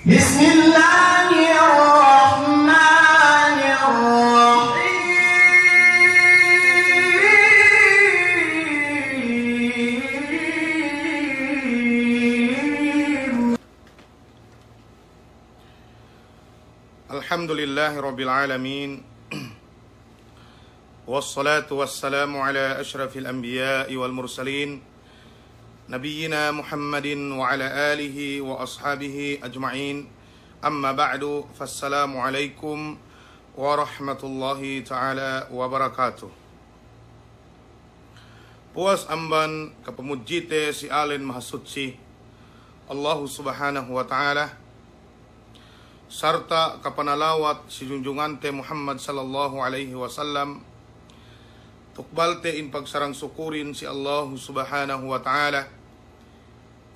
Bismillahirrahmanirrahim. Alhamdulillahirabbil alamin. Wassalatu wassalamu ala asyrafil anbiya'i wal mursalin nabiyyina Muhammadin wa ala alihi wa ashabihi ajma'in. Amma ba'du, fassalamu alaikum warahmatullahi ta'ala wabarakatuh. Puas amban kapamujite si Alin Mahasutsi Allahu subhanahu wa ta'ala, sarta kapanalawat si junjungante Muhammad sallallahu alaihi wasallam, tukbalte in pagsarang sukurin si Allah subhanahu wa ta'ala.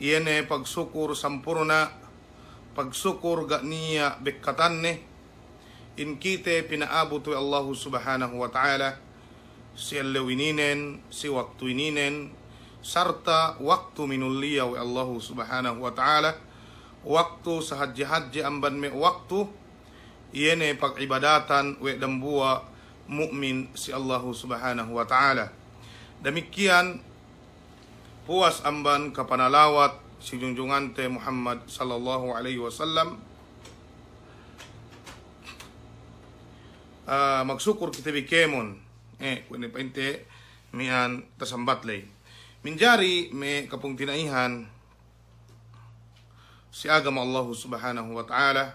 Iyan pagsukur sampurna, pagsukur ga niya bekkatanne, in kite pinaabot wa Allah subhanahu wa ta'ala, si allawininen, si waktuininen, sarta waktu minulliya wa Allah subhanahu wa ta'ala, waktu sa haji-haji amban me waktu, iyan pag-ibadatan wa dambuwa mukmin si Allah subhanahu wa ta'ala. Demikian puas amban kapanalawat si junjungante Muhammad sallallahu alaihi wasallam. Magsukur kita bikemon kung painte mian tasambatlay minjari me kapung tinaihan si agama Allah subhanahu wa ta'ala,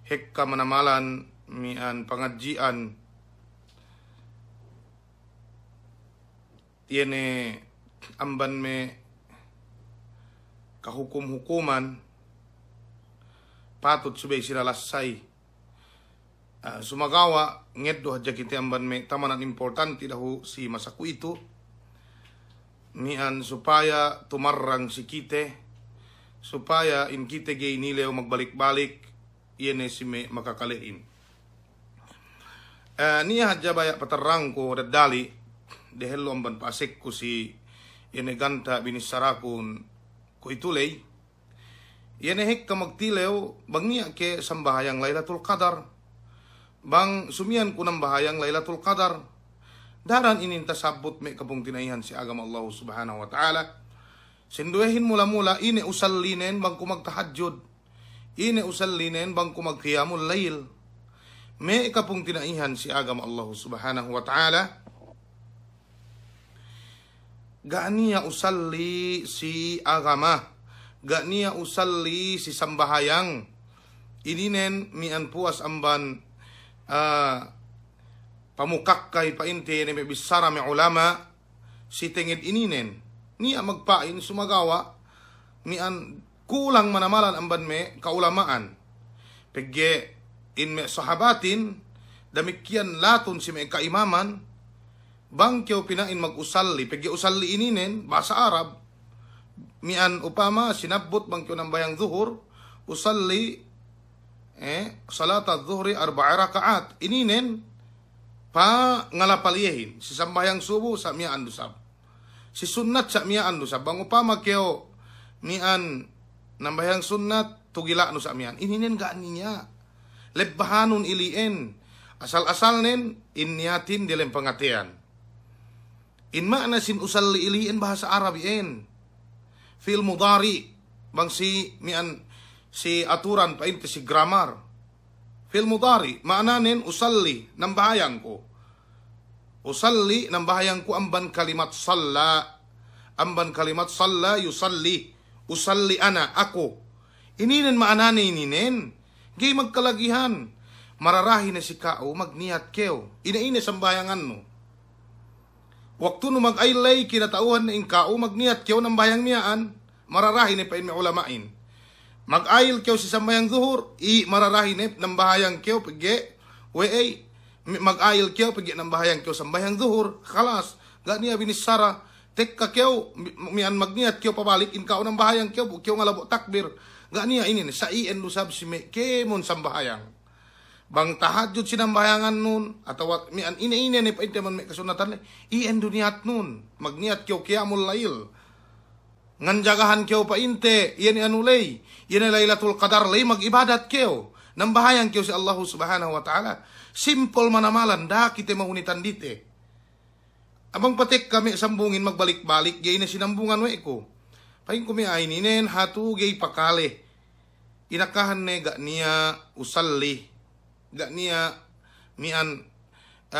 hekka manamalan mian pangadjian yene amban me kahukum-hukuman patut subay sinalasay sumagawa ngeddo hadja kiti amban me tamanan importante dahu si masaku itu mian supaya tumarrang si kite, supaya in kite gay nilew magbalik-balik yene si me makakaliin. Niya hadja baya patarang ko dadali dehelo amban pasek ko si yene ganta binisarakun ko itulay yene hek ka magtilew bang niya ke sambahayang Lailatul Qadar, bang sumian ko ng bahayang Lailatul Qadar daran inintasabot me kapung tinaihan si agama Allah subhanahu wa ta'ala. Sinduehin mula-mula ine usallinen bang kumagtahadjud, ine usallinen bang kumagqiyamul layl me kapung tinaihan si agama Allah subhanahu wa ta'ala. Ga'niya usalli si agama, ga'niya usalli si sambahayang ininen mian puas amban pamukakkay painte ni bisara mi ulama si tenged ininen niya magpain sumagawa mian kulang manamalan amban me kaulamaan pegge in me sahabatin damikian laton si me kaimaman bang kyo pinain mag-usalli, pegi usalli ininen, bahasa Arab, mian upama, sinabot bang kyo ng bayang zuhur, usalli, salat al-zuhri 4 rakaat, ininen, pa ngalapalihin, si sambayang subuh sa mian dusab, si sunnat sa mian dusab, bang upama kyo, mian, nambayang sunnat, tugila no sa mian, ininen gaan niya, lebbahanun ilien, asal-asal nen, inniyatin dilem pangatian. In makna sin usalli iliin bahasa Arab ien fil mudari bang si mian si aturan pa inte si grammar fil mudari maknanen usalli nang bahayang ko, usalli nang bahayang ko amban kalimat salla, amban kalimat salla yusalli, usalli ana ako ininen maanane ininen gay magkalagihan mararahi na si kao magniyat keo ina sambayangan no. Waktu no mag-aylay kinatauhan na inkao magniyat kyaw ng bayang miyaan, mararahin pa may ulamain. Mag-ayl kyaw si sambayang zuhur, mararahin ng bahayang kyaw pagye, mag-ayl kyaw pagye ng bahayang kyaw sambayang zuhur, kalas, ganiya binisara, tek ka kyaw, miyan magniyat kyaw pabalik, inkao ng bahayang kyaw, kyaw nga labo takbir, ganiya inin, sa iyan lusab si me, kemon sambahayang. Bang tahajud sinambayangan nun atau mian ine ni painte man may kasunatan iyan duniat nun magniat kyo qiyamul lail Ngan jagahan kyo painte, yan anulay. Yan Lailatul Qadar lay mag-ibadat kyo. Nambahayang kyo si Allah subhanahu wa ta'ala. Simple manamalan, da kita mahunitan dite. Abang patik kami sambungin magbalik-balik, gay na sinambungan wa ko. Paing kumi ay ninen, hatu gay pakale. Inakahan ne gak niya usalli. Gak niya mian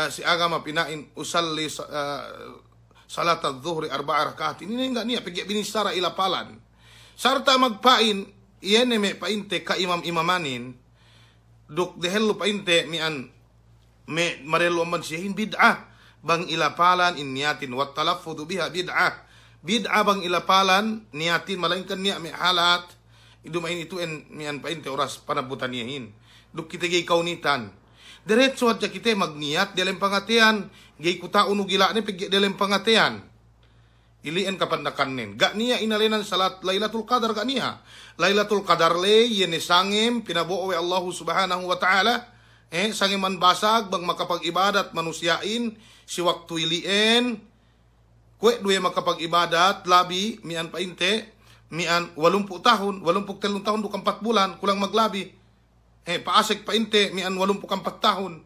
si agama pinain usalli salat al-zuhri 4 rakaat. Ini enggak niya pigi binisara ilapalan. Sarta magpain iyan me painte ka imam-imamanin duk dehelu painte mian me marelo man sihin bid'ah bang ilapalan in niyatin wat talaffudhu biha bid'ah. Bid'ah bang ilapalan niyatin malainkan niya me halat idumain itu en mian painte oras panabutan niyahin. Duk kita gay kaunitan. Diretso at kita magniat dalam pangatian. Gay kuta unu gila ni pigi dalam pangatian. Ilian kapandakan nin. Gak niya inalinan salat Lailatul Qadar gak niya. Lailatul Qadar le yene sangim pinabuo we Allah subhanahu wa ta'ala. Sangim man basag bang makapag-ibadat manusiain si waktu ilien. Kwe duwe makapag-ibadat labi mian painte mian 80 tahun, 83 tahun dukang 4 bulan kulang maglabi. Paasik painte mian 84 tahun.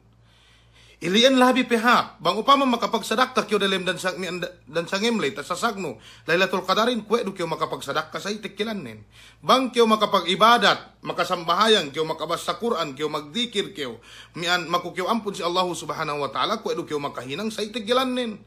Ilian labi pihak. Bang upama makapagsadakta kyo dalam dan sangimlay tasasagno. Lailatul Qadarin kwe do kyo makapagsadakta sa itikilanin. Bang kyo makapag-ibadat, makasambahayang kyo makabasa Quran, kyo magdikir kyo. Mian makukyo ampun si Allah subhanahu wa ta'ala kwe do kyo makahinang sa itikilanin.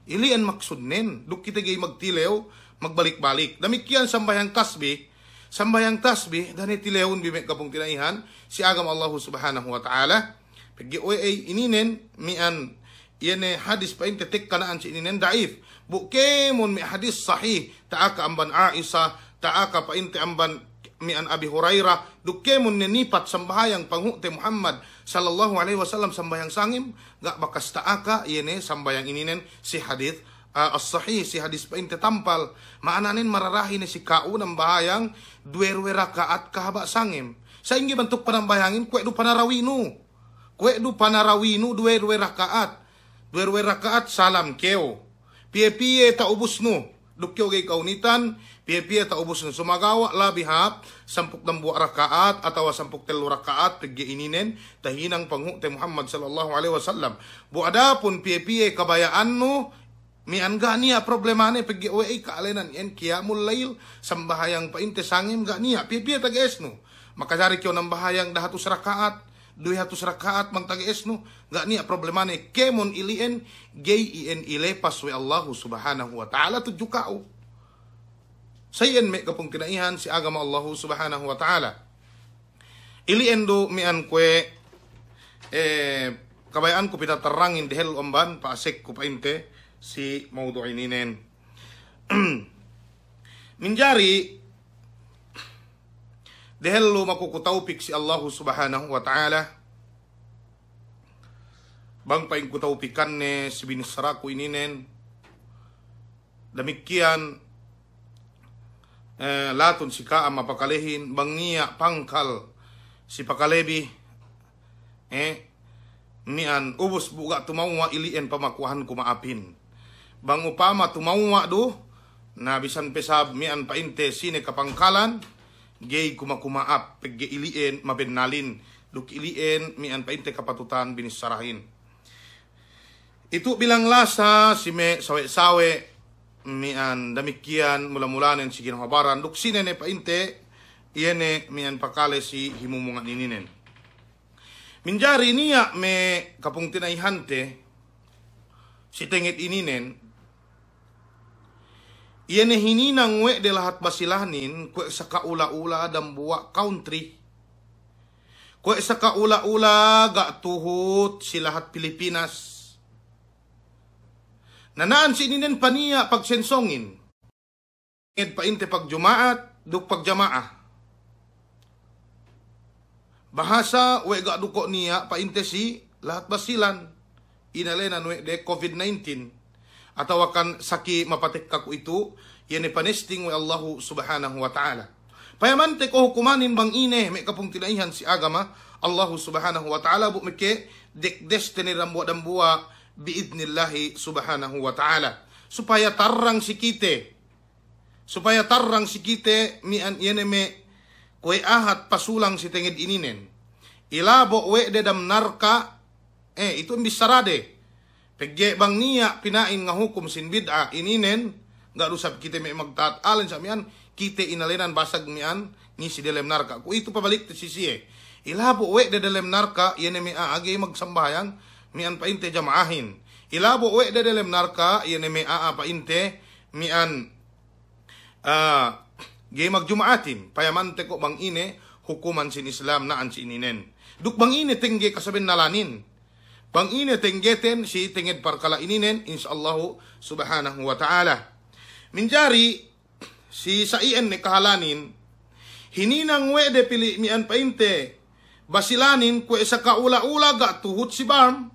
Ilian maksudnin. Duk kita gay magtilew, magbalik-balik. Damikian sambayang tasbih. Sambayang tasbih dan itilehun bimek kapung tinaihan si agam Allah subhanahu wa ta'ala. Pagi oy ininen mian yene hadis pa inte tek kanaan si ininen daif. Bukemon mi hadis sahih taaka amban Aisha, taaka pa inte amban mian Abi Hurairah. Dukemon ninipat sambahayang panghute Muhammad sallallahu alaihi wasallam sambayang sangim gak bakas taaka yene sambayang ininen si hadis as-sahih si hadis pa inte tampal. Maananin mararahi ni si kaunang bahayang 2 rakaat kahaba sangim. Sa ingi bentuk panambayangin kwe du panarawinu. Kwe du panarawinu 2 rakaat. 2 rakaat salam keo. Pie-pie ta ubus no. Dukyo gay kaunitan. Pie-pie ta ubus no. Sumagawa labihap 10 rakaat atau 10 rakaat pegi ininen tahinang panghute Muhammad sallallahu alaihi wasallam. Bu adapun pie-pie kabayaan no mian gak niya problemane pegi oe kaalenan yan qiyamul lail sambahayang painte sangim gak niya pie-pie tagees no. Makasari kyo ng bahayang 200 rakaat 200 rakaat mang tagees no. Gak niya problemane kemon ilien gay ien ilepas we Allah subhanahu wa ta'ala tudyo kao. Sayen me kapong tinaihan si agama Allah subhanahu wa ta'ala. Ilien do mian kwe kabayaan ko pitatarangin dehel omban paasek ko painte si maudu'in inen. Minjari dahil lo makukutaupik si Allah subhanahu wa ta'ala bang paing kutaupikan ne si binisaraku ininen damikian laton si kaam mapakalehin bang niya pangkal si pakalebi nian ubos buga tumawa ilien pamakuhan kumaapin bang upama tumawa do na bisan pesab mian painte sine kapangkalan gay kumakumaap pegge ilien mabennalin duk ilien mian painte kapatutan binisarahin itu bilang lasa si me sawe mian damikian mula-mulanen si ginhabaran duk sine ne painte iene mian pakale si himumungan ininen minjari niya me kapung tinaihante si tenget ininen iyan hininang we de lahat basilanin kwe sa kaula-ula dan buwa country. Kwe sa kaula-ula ga tuhot si lahat Pilipinas. Nanaan si ininen paniya pagsensongin. Nged painte pagjumaat, duk pagjamaah. Bahasa we ga duko niya painte si lahat basilan. Inalenan we de COVID-19. Atau akan saki mapatik kaku itu yan panesting we Allahu subhanahu wa ta'ala. Payamante ko hukumanin bang ine may kapung tinaihan si agama Allahu subhanahu wa ta'ala bu meke dekdes tenirambuwa dambuwa biidnillahi subhanahu wa ta'ala supaya tarang si kite supaya tarang si kite mian yeneme kue ahat pasulang si tenged ininen. Ilabo we dedam narka itu bisarade. Pegye bang niya pinain nga hukum sin bid'a ininen nga rusab kite may magtaat alin sa mian kite inalinan basag mian ni si delem narka. Ku itu pabalik ti sisiye. Ilabo we dedem narka yeneme aagay magsambayang mian painte jamaahin. Ilabo we dedem narka yeneme painte mian gay magjumaatin payamante ko bang ine hukuman sin Islam naan si ininen. Duk bang ine tengge kasabin nalanin. Bang ine tenggeten si tenged parkala ininen insyaallah subhanahu wa ta'ala. Minjari si saien ne kahalanin hininang we de pili mian painte basilanin kwe sa kaula-ula ga tuhut si barm.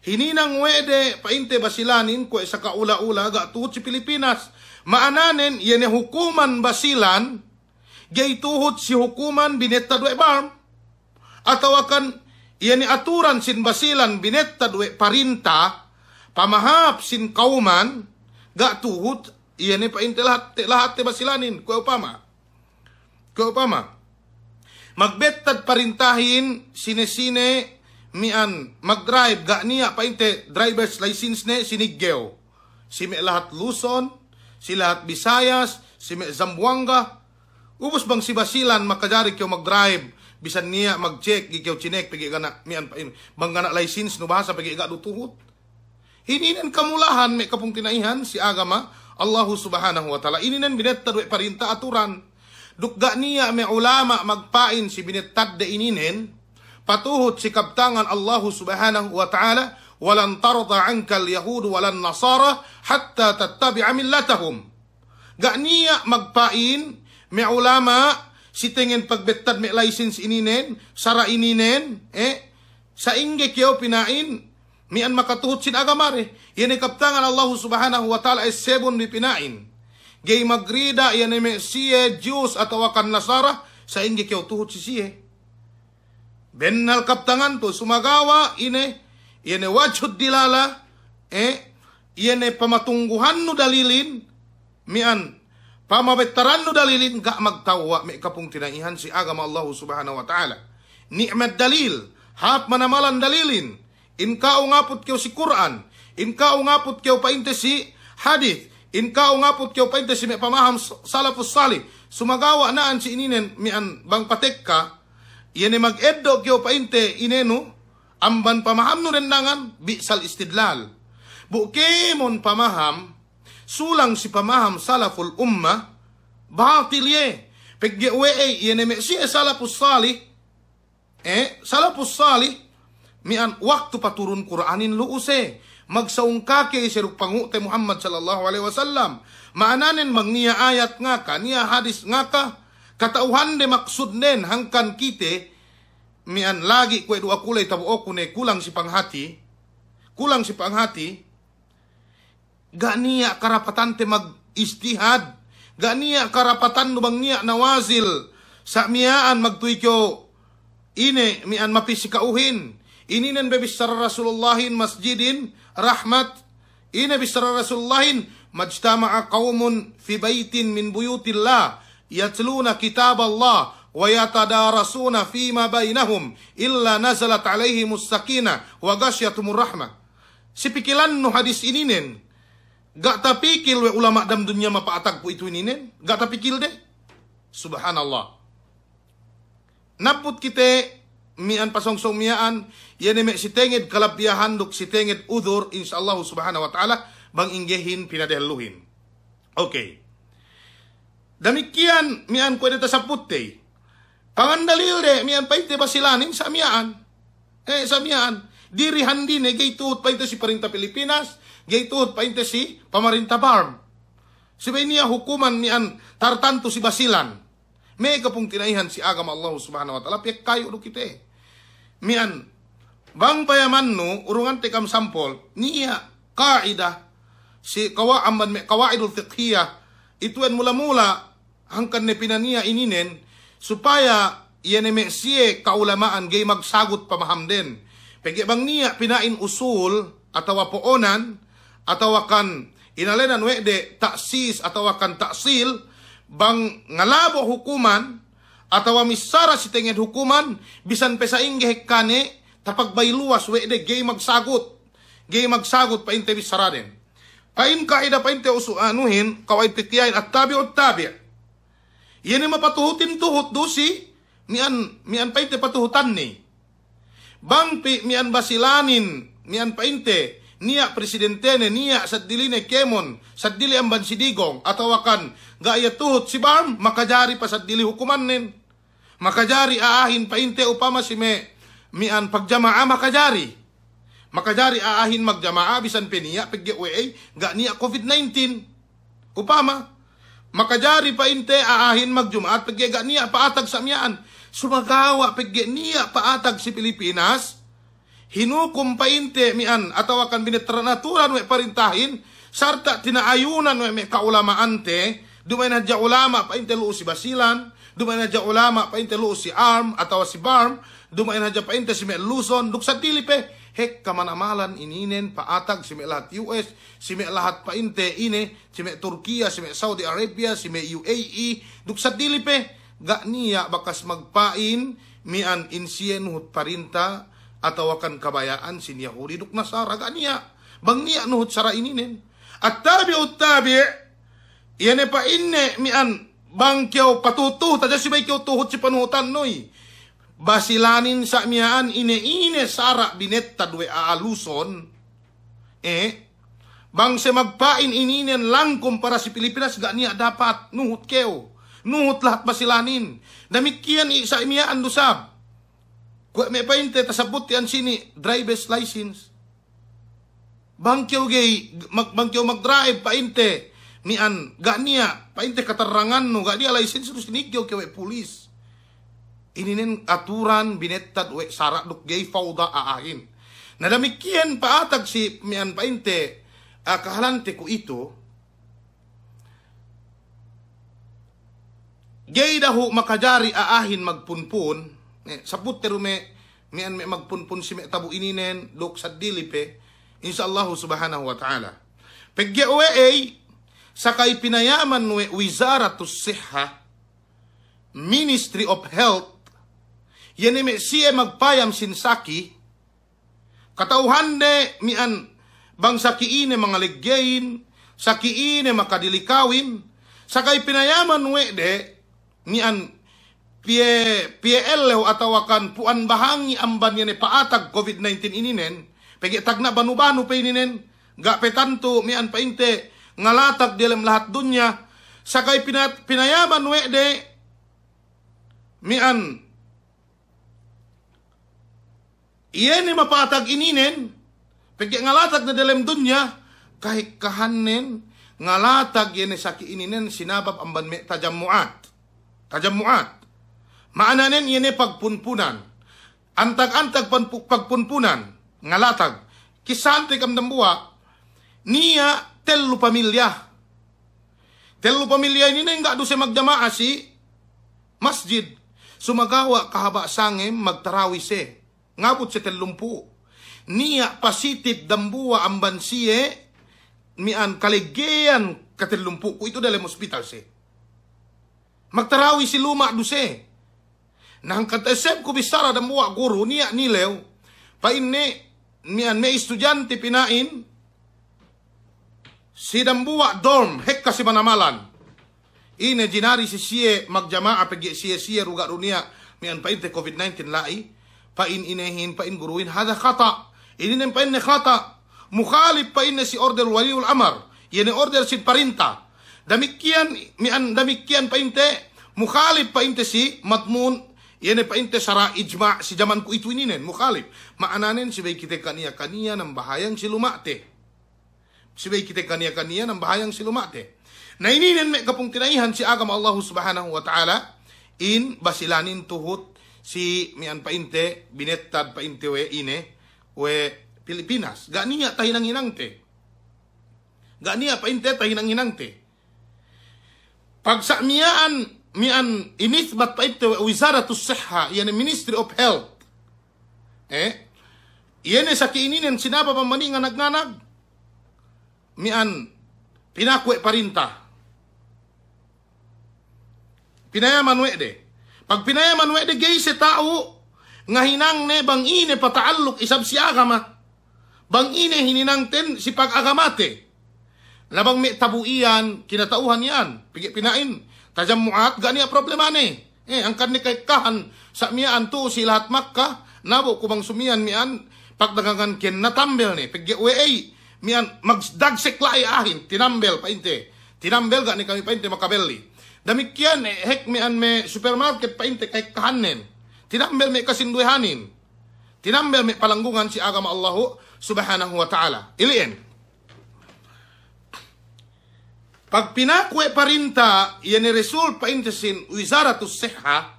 Hininang we de painte basilanin kwe sa kaula-ula ga tuhut si Pilipinas. Maananen yene hukuman basilan gay tuhut si hukuman binetta dwe barm. Atawakan yene aturan sin basilan binetta dwe parinta pamahap sin kauman ga tuhut yene painte lahat te basilanin kwe upama magbettad parintahin sine-sine mian magdrive ga niya painte driver's license ne siniggew si me lahat Luzon, si lahat Visayas, si me Zamboanga. Ubos bang si basilan makajari kyo magdrive bisan niya mag-check gikyo chinek pagi gana mian pain bang gana license no bahasa pagi ga dutuhut. Hininan kamulahan may kapung tinaihan si agama Allah subhanahu wa ta'ala. Ininan binettad we parinta aturan. Dukga niya may ulama magpain si binettad de ininen patuhut si kabtangan Allah subhanahu wa ta'ala walan tarda anka al-yahud walan nasara hatta tattabi'a millatahum. Ga niya magpain may ulama si tengen pagbettad may license ininen sara ininen sa ingge kyo pinain mian makatuhut sin agamare. Yan kaptangan Allah subhanahu wa ta'ala ay sebon mi pinain. Gay magrida yan ay siye Jews at awakan Nasara sa ingge kyo tuhut si siye. Bennal kaptangan to sumagawa ine wajhud dilala ine pamatungguhan no dalilin mian pamabetaran no dalilin ga magtawa may kapung tinaihan si agama Allah subhanahu wa ta'ala. Ni'mat dalil hap manamalan dalilin. Inka ngapot kyo si Quran, inka ngapot kyo painte si hadith, inka ngapot kyo painte si may pamaham salafus salih. Sumagawa naan si ininen mian bang patekka, yan mag-eddo kyo painte ineno, amban pamaham no rendangan, bisal istidlal. Bukemon pamaham, sulang si pamaham salaful umma, batilye. Paggewe yan si salafus salih, salafus salih, mian waktu paturun Quranin luuse magsaung kake siruk pangute Muhammad sallallahu alaihi wasallam maananen magniya ayat nga ka niya hadis nga ka katauhan de maksud nen hangkan kite mian lagi kwe dua kulay tabuo kune kulang si panghati ga niya karapatan te mag istihad ga niya karapatan no bang niya nawazil sa miyaan magtuikyo ine mian mapisikauhin. Ininan bebisara Rasulullahin masjidin rahmat. Ina bisara Rasulullahin majtama'a qaumun fi baitin min buyutillah yatluna kitab Allah wa yatadarasuna fima bainahum illa nazalat alaihimus sakinah wa ghasyatumur rahmah. Sipikilan no hadis ininen. Gak tapikil we ulama dam dunya mapaatag po itu ininen. Gak tapikil de. Subhanallah. Naput kite mian pasongsong miyaan yan si tenged kalapiyahan duk si tenged udur insyaallah subhanahu wa ta'ala bang inggehin pinadeluhin. Okay. Damikian mian ko dito sa putte. Pangandalil de mian paite basilanin sa miyaan. Sa miyaan. Dirihan din gay tuhot painte si Parinta Pilipinas, gay tuhot painte si Pamarinta Barm. Sibay niya hukuman mian tartanto si basilan. May kapong tinaihan si agama Allah subhanahu wa ta'ala piyak kayo do kite. Mian bang payaman no urungan tekam sampol niya kaida si kawaamban me kawaidul fiqhiyah ituan mula-mula hangkan ne pinaniya ininen supaya yaneme siye kaulamaan gay magsagot pamaham din. Pegi bang niya pinain usul atawa poonan atawa kan inalenan wede taksis atau akan taksil bang ngalabo hukuman atau misara si tenged hukuman bisan pesainggeh kane tapag bay luwas wede gay magsagot painte bisaraden pain kaida painte usuanuhin kawait titiyain at tabi yan ay mapatuhutin tuhot dosi mian painte patuhutan ni bang mian basilanin mian painte niya presidente niya saddiline kemon saddili ang bansidigong atau akan gaya tuhot si Barm makajari pa saddili hukuman nin makajari aahin painte upama si mian pagjamaa makajari aahin magjamaa bisan peniya pagge-uwe ga niya COVID-19 upama makajari painte aahin magjumaat pagge ga niya paatag sa miyaan sumagawa pagge niya paatag si Pilipinas hinukum painte mian atau akan binetranaturan we parintahin sarta tinaayunan we kaulamaante dumay na dya ulama painte luo si Basilan dumay na dya ulama painte luo si Arm atau si Barm dumay na dya painte si Luzon duk sa Tilipe hek kamanamalan ininen paatag si lahat US si lahat painte ine si Turkiya si Saudi Arabia si UAE duk sa Tilipe ga niya bakas magpain mian insien hut parinta atau akan kabayaan sin Yahudi duk Nasara ga niya bang niya nuhut sara ininen at tabi yan pa inne mian bang kyaw patutuh taja si bay kyaw tuhut si panuhutan noy basilanin sa miyaan ine sara binetta dwe aaluson bang se magpain ininen lang kumpara si Pilipinas ga niya dapat nuhut keo nuhut lahat basilanin damikian sa miyaan dusab kwe may painte tasabot yan sini driver's license bangkyaw mag-drive painte mian ga niya painte katarangan no ga niya license terus sinigyaw kewe pulis ininin aturan binettad we sara duk gay fauda aahin nadamikian paatag si mian painte kahalante ko ito gay dahu makajari aahin magpunpun sabut teru mian magpunpun si tabu ininen duk sa Dilipe insyaallah subhanahu wa ta'ala pegge sakay pinayaman we Wizaratus Sihha Ministry of Health yan siya magpayam sinsaki katauhande mian bang sakiine mga ligyain sakiine makadilikawin sakay pinayaman wede mian PLO atau akan puan bahangi amban yan paatag COVID-19 ininen pegi tagna banu-banu pa ininen ga petanto mian painte ngalatag dalam lahat dunya sakay pinayaman wede mian iyan mapatag ininen pagka ngalatag na dalam dunya kahit kahanin ngalatag yan saki ininen sinabab ang banme tajammuat maananen yan pagpunpunan antag-antag pagpunpunan ngalatag kisante kam dambuwa niya telu pamilya ini na nga do siya magdamaa si masjid sumagawa kahaba sangem magtarawi se ngabot sa telumpu niya pasitip dambuwa ang bansiye mian kaligyan katelumpu ko ito dalam hospital se magtarawi si luma duse nang katasep ko bisara dambuwa guru niya nilew painne mian may estudyante pinain si dambuwa dorm hek kasi manamalan ine jinari si siye magjamaa pagi siye ruga runia mian painte COVID-19 lai pain inehin pain guruin hada khata ininen pain ne khata mukhalif pain si order waliul amar yene order si parinta damikian painte mukhalif painte si matmun yene painte sara ijma si zaman ku itu ininen mukhalif maananen si bay kita kania ng bahayang silumate ng bahayang silumate na ininen me kapung tinaihan si agam Allah subhanahu wa ta'ala in basilanin tuhut si mian painte binettad painte we ine we Pilipinas ganiya tahinang hinangte ganiya painte tahinang hinangte pagsa mian inisbat painte we Wizaratus Sihha yan Ministry of Health yan sa kiininen sinaba pamaningan nagnanag mian pinakwe parinta. Pinayaman wede. Pag pinayaman wede, gay si tao, nga hinang ne bang ine pataalok isab si agama. Bang ine hininangten si pag-agamate. Labang may tabuian, kinatauhan yan. Pinain. Tajam muat, gani a problema ni. Ang kanni kay kahan sa miyaan to si lahat makka, nabo kubang sumiyan mian, pagdagangan kin natambel ni. Pigya uwe mian magdagsek lai ahin, tinambel painte. Tinambel gani kami painte makabeli. Damikyan, hek mian me supermarket painte kay kahanen. Tinambel me kasinduhanin. Tinambel me palanggungan si agama Allahu subhanahu wa ta'ala. Iliin. Pag pinakwe parinta, yan resul painte sin wizaratus siha,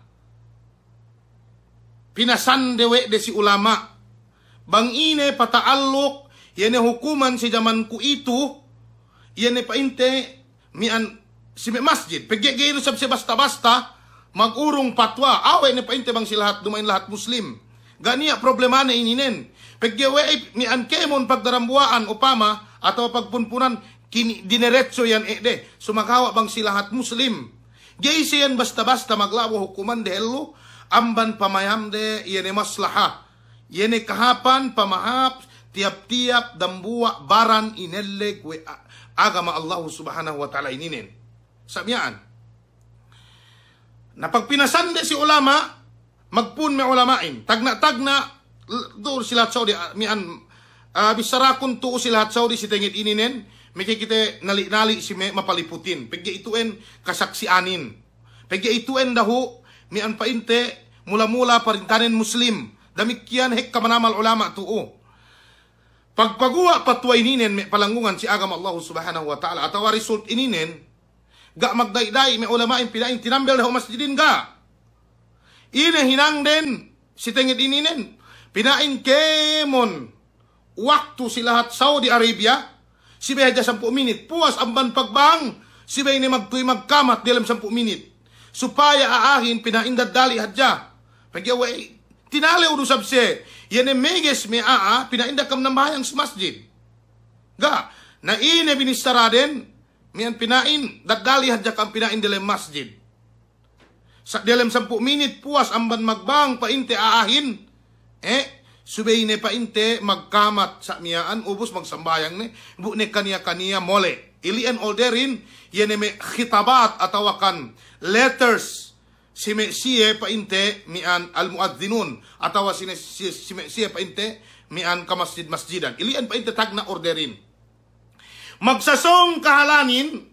pinasandewe de si ulama. Bang ine pataalok, yan hukuman si zaman ku itu, yan painte mian si masjid. Pagigayro sab si basta-basta, magurong patwa. Awe ni painte bang si lahat, dumain lahat Muslim. Ganiya problema na ininen. Paggiwe mian kemon pagdarambuaan upama, atau pagpunpunan, dineretso yan sumakawa bang si lahat Muslim. Gay siyan basta-basta maglawo hukuman de hello, amban pamayam de yan maslaha. Yan kahapan, pamahap, tiap-tiap, dambuwa, baran, inelle, agama Allah subhanahu wa ta'ala ininin. Sabiyan. Na pag pinasande si ulama, magpun may ulamain. Tagna-tagna, doon sila Saudi, mian, bisarakon tuo sila Saudi si tengit ininin, may kikita nali-nali si mapaliputin. Pagya ituen kasaksianin. Pagya ituen dahu, mian painte, mula-mula parintanin Muslim. Damikyan hek kamanamal ulama tuo. Pagpagawa patwa ininin, may palanggungan si agama Allah subhanahu wa ta'ala. Atawa result ininin, ga magdayday, may ulamain pinain, tinambel dahu masjidin ga. Ine hinang din, si tengit ininin, pinain kemon, waktu si lahat Saudi Arabia, si Beja 10 minit, puas ang ban pagbang, si Beja ni magtuy magkamat dalam 10 minit. Supaya aahin, pinaindad dali hadya. Pagyaway, tinali udusab siya, yan meges may pinaindak kam ng bahayang sa masjid. Ga, na ine binistara din, miyan pinain, dadali hadya kam pinain dalam masjid. Sa dalam 10 minit, puas ang ban magbang, painte aahin, subay ne painte magkamat sa miyaan, ubos magsambayang ne, bu ne kaniya-kaniya mole. Ilian olderin, yan may khitabat atawakan letters, si siye painte mian al-muadzinun, atawa si siye painte mian kamasjid-masjidan. Ilian painte tagna orderin. Magsasong kahalanin,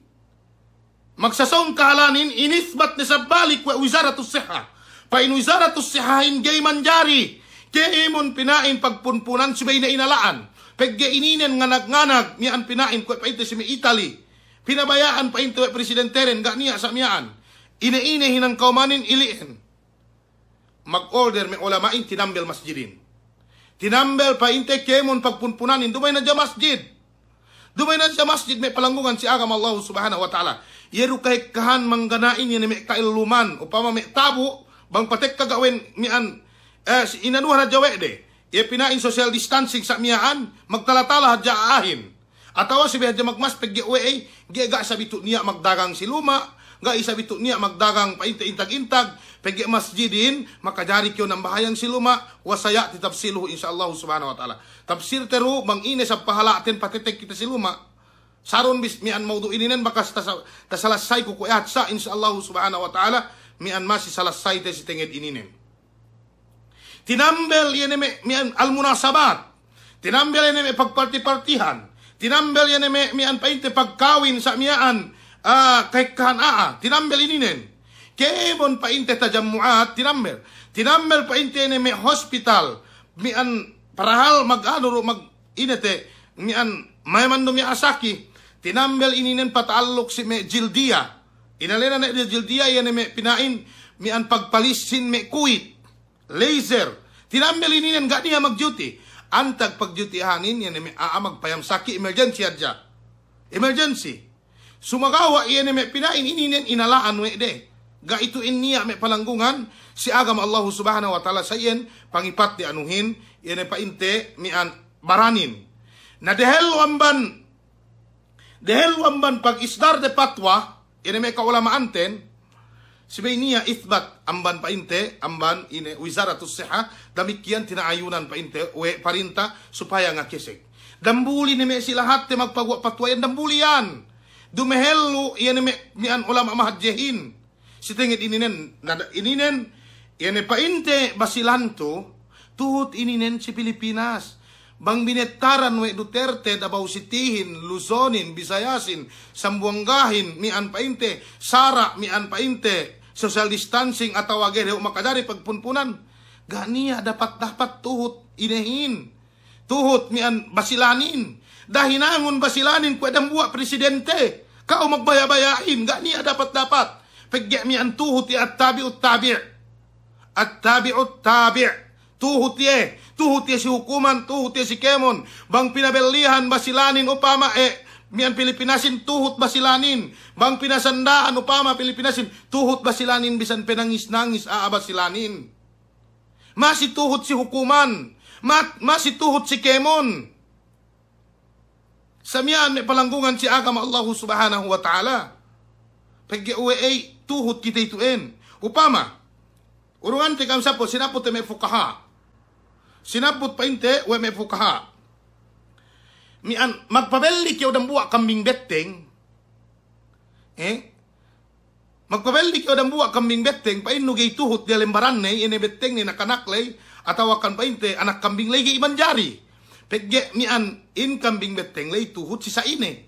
inisbat ni sa balik wa wizaratus siha. Pain wizaratus sihahin gay manjari, Keimon pinain pagpunpunan subay na inalaan. Pagge ininen nganag-nganag miyan pinain ko painte si Italy. Pinabayaan painte presidente ren ga niya sa miyaan. Ine-ine hinang kaumanin iliin. Mag-order may ulamain tinambel masjidin. Tinambel painte kemon pagpunpunanin dumay na dya masjid. Dumay na dya masjid may palanggungan si agama Allah subhanahu wa ta'ala. Yeru kahit kahan mangganain yan may kailuman upama may tabo bang patek kagawin miyan inanuhan na jawe de. Pinain social distancing sa miyaan, magtalatala hadya aahin. Atawa si hadya magmas paggi uwe ga sabitu niya magdagang siluma, ga isabitu niya magdagang paintag-intag, paggi masjidin, makajari kyo ng bahayang siluma, wasaya ti tafsiluhu insyaallah subhanahu wa ta'ala. Tafsir teru, bang ine sa pahalatin patitek kita siluma, saron bis mian maudu ininen bakas tasalasay kukuyat sa insyaallah subhanahu wa ta'ala, mian mas salasay te si tenged ininen. Tinambel yan mian almunasabat. Tinambel yan pagparti-partihan. Tinambel yan mian painte pagkawin sa miyaan kay kahan Tinambel ininen. Kebon painte tajammuat tinambel. Tinambel painte yan may hospital. Mian parahal inete mian mayman mi asaki. Tinambel ininen pataalok si me jildia. Inalena na jildia yan may pinain mian pagpalisin me kuit. Laser. Tinambel ininen ga niya mag-duty. Antag pag-dutyhanin, yan may magpayam saki, emergency adya. Emergency. Sumagawa, yan may pinain ininen, inalaan we de. Ga ituin niya may palanggungan, si agam Allah subhanahu wa ta'ala sa iyan, pangipat di anuhin, yan ay painte, mian baranin. Na dehel Dahil amban pag isdar de patwa, ini may kaulamaan ten, sibay niya ithbat amban painte, amban ini wizaratus siha, damikian tinaayunan painte, we parinta, supaya nga kisik. Dambuli ni may silahat te magpagwa patwa yan, dambuli yan. Dumehelu, yan ni an ulama mahadjehin. Sitingit ininen, yan painte basilanto, tuhot ininen si Pilipinas. Bang binetaran we Duterte dabaw sitihin, Luzonin, Bisayasin, Sambuangahin, mian painte, Sara, mian painte, social distancing at tawagin, makadari pagpunpunan. Ganiya dapat tuhot inehin. Tuhot mian basilanin. Dahinangon basilanin kwedang buwa presidente. Kao magbayabayain. Ganiya dapat. Pagya mian tuhot at tabi'ut tabi'. At tabi'ut tabi'. Tuhot ye si hukuman, tuhot ye si kemon. Bang pinabelihan basilanin upama mian Pilipinasin tuhot basilanin. Bang pinasandaan upama Pilipinasin tuhot basilanin bisan penangis-nangis basilanin. Masih tuhot si hukuman, masih tuhot si kemon. Samian may palanggungan si agama Allah subhanahu wa ta'ala. Pagya uwe tuhot kita ituin. Upama urungan te kam sapo sinapot te may fukaha. Sinapot painte we may fukaha. Mian magpabelli kyo dang buwa kambing betteng. Magpabelli kyo dang buwa kambing betteng pain no gay tuhot di lembaran ne ine betteng ni nakanaklay atawakan painte anak kambing lay gay ibanjari. Pegge mian in kambing betteng lay tuhot si saine.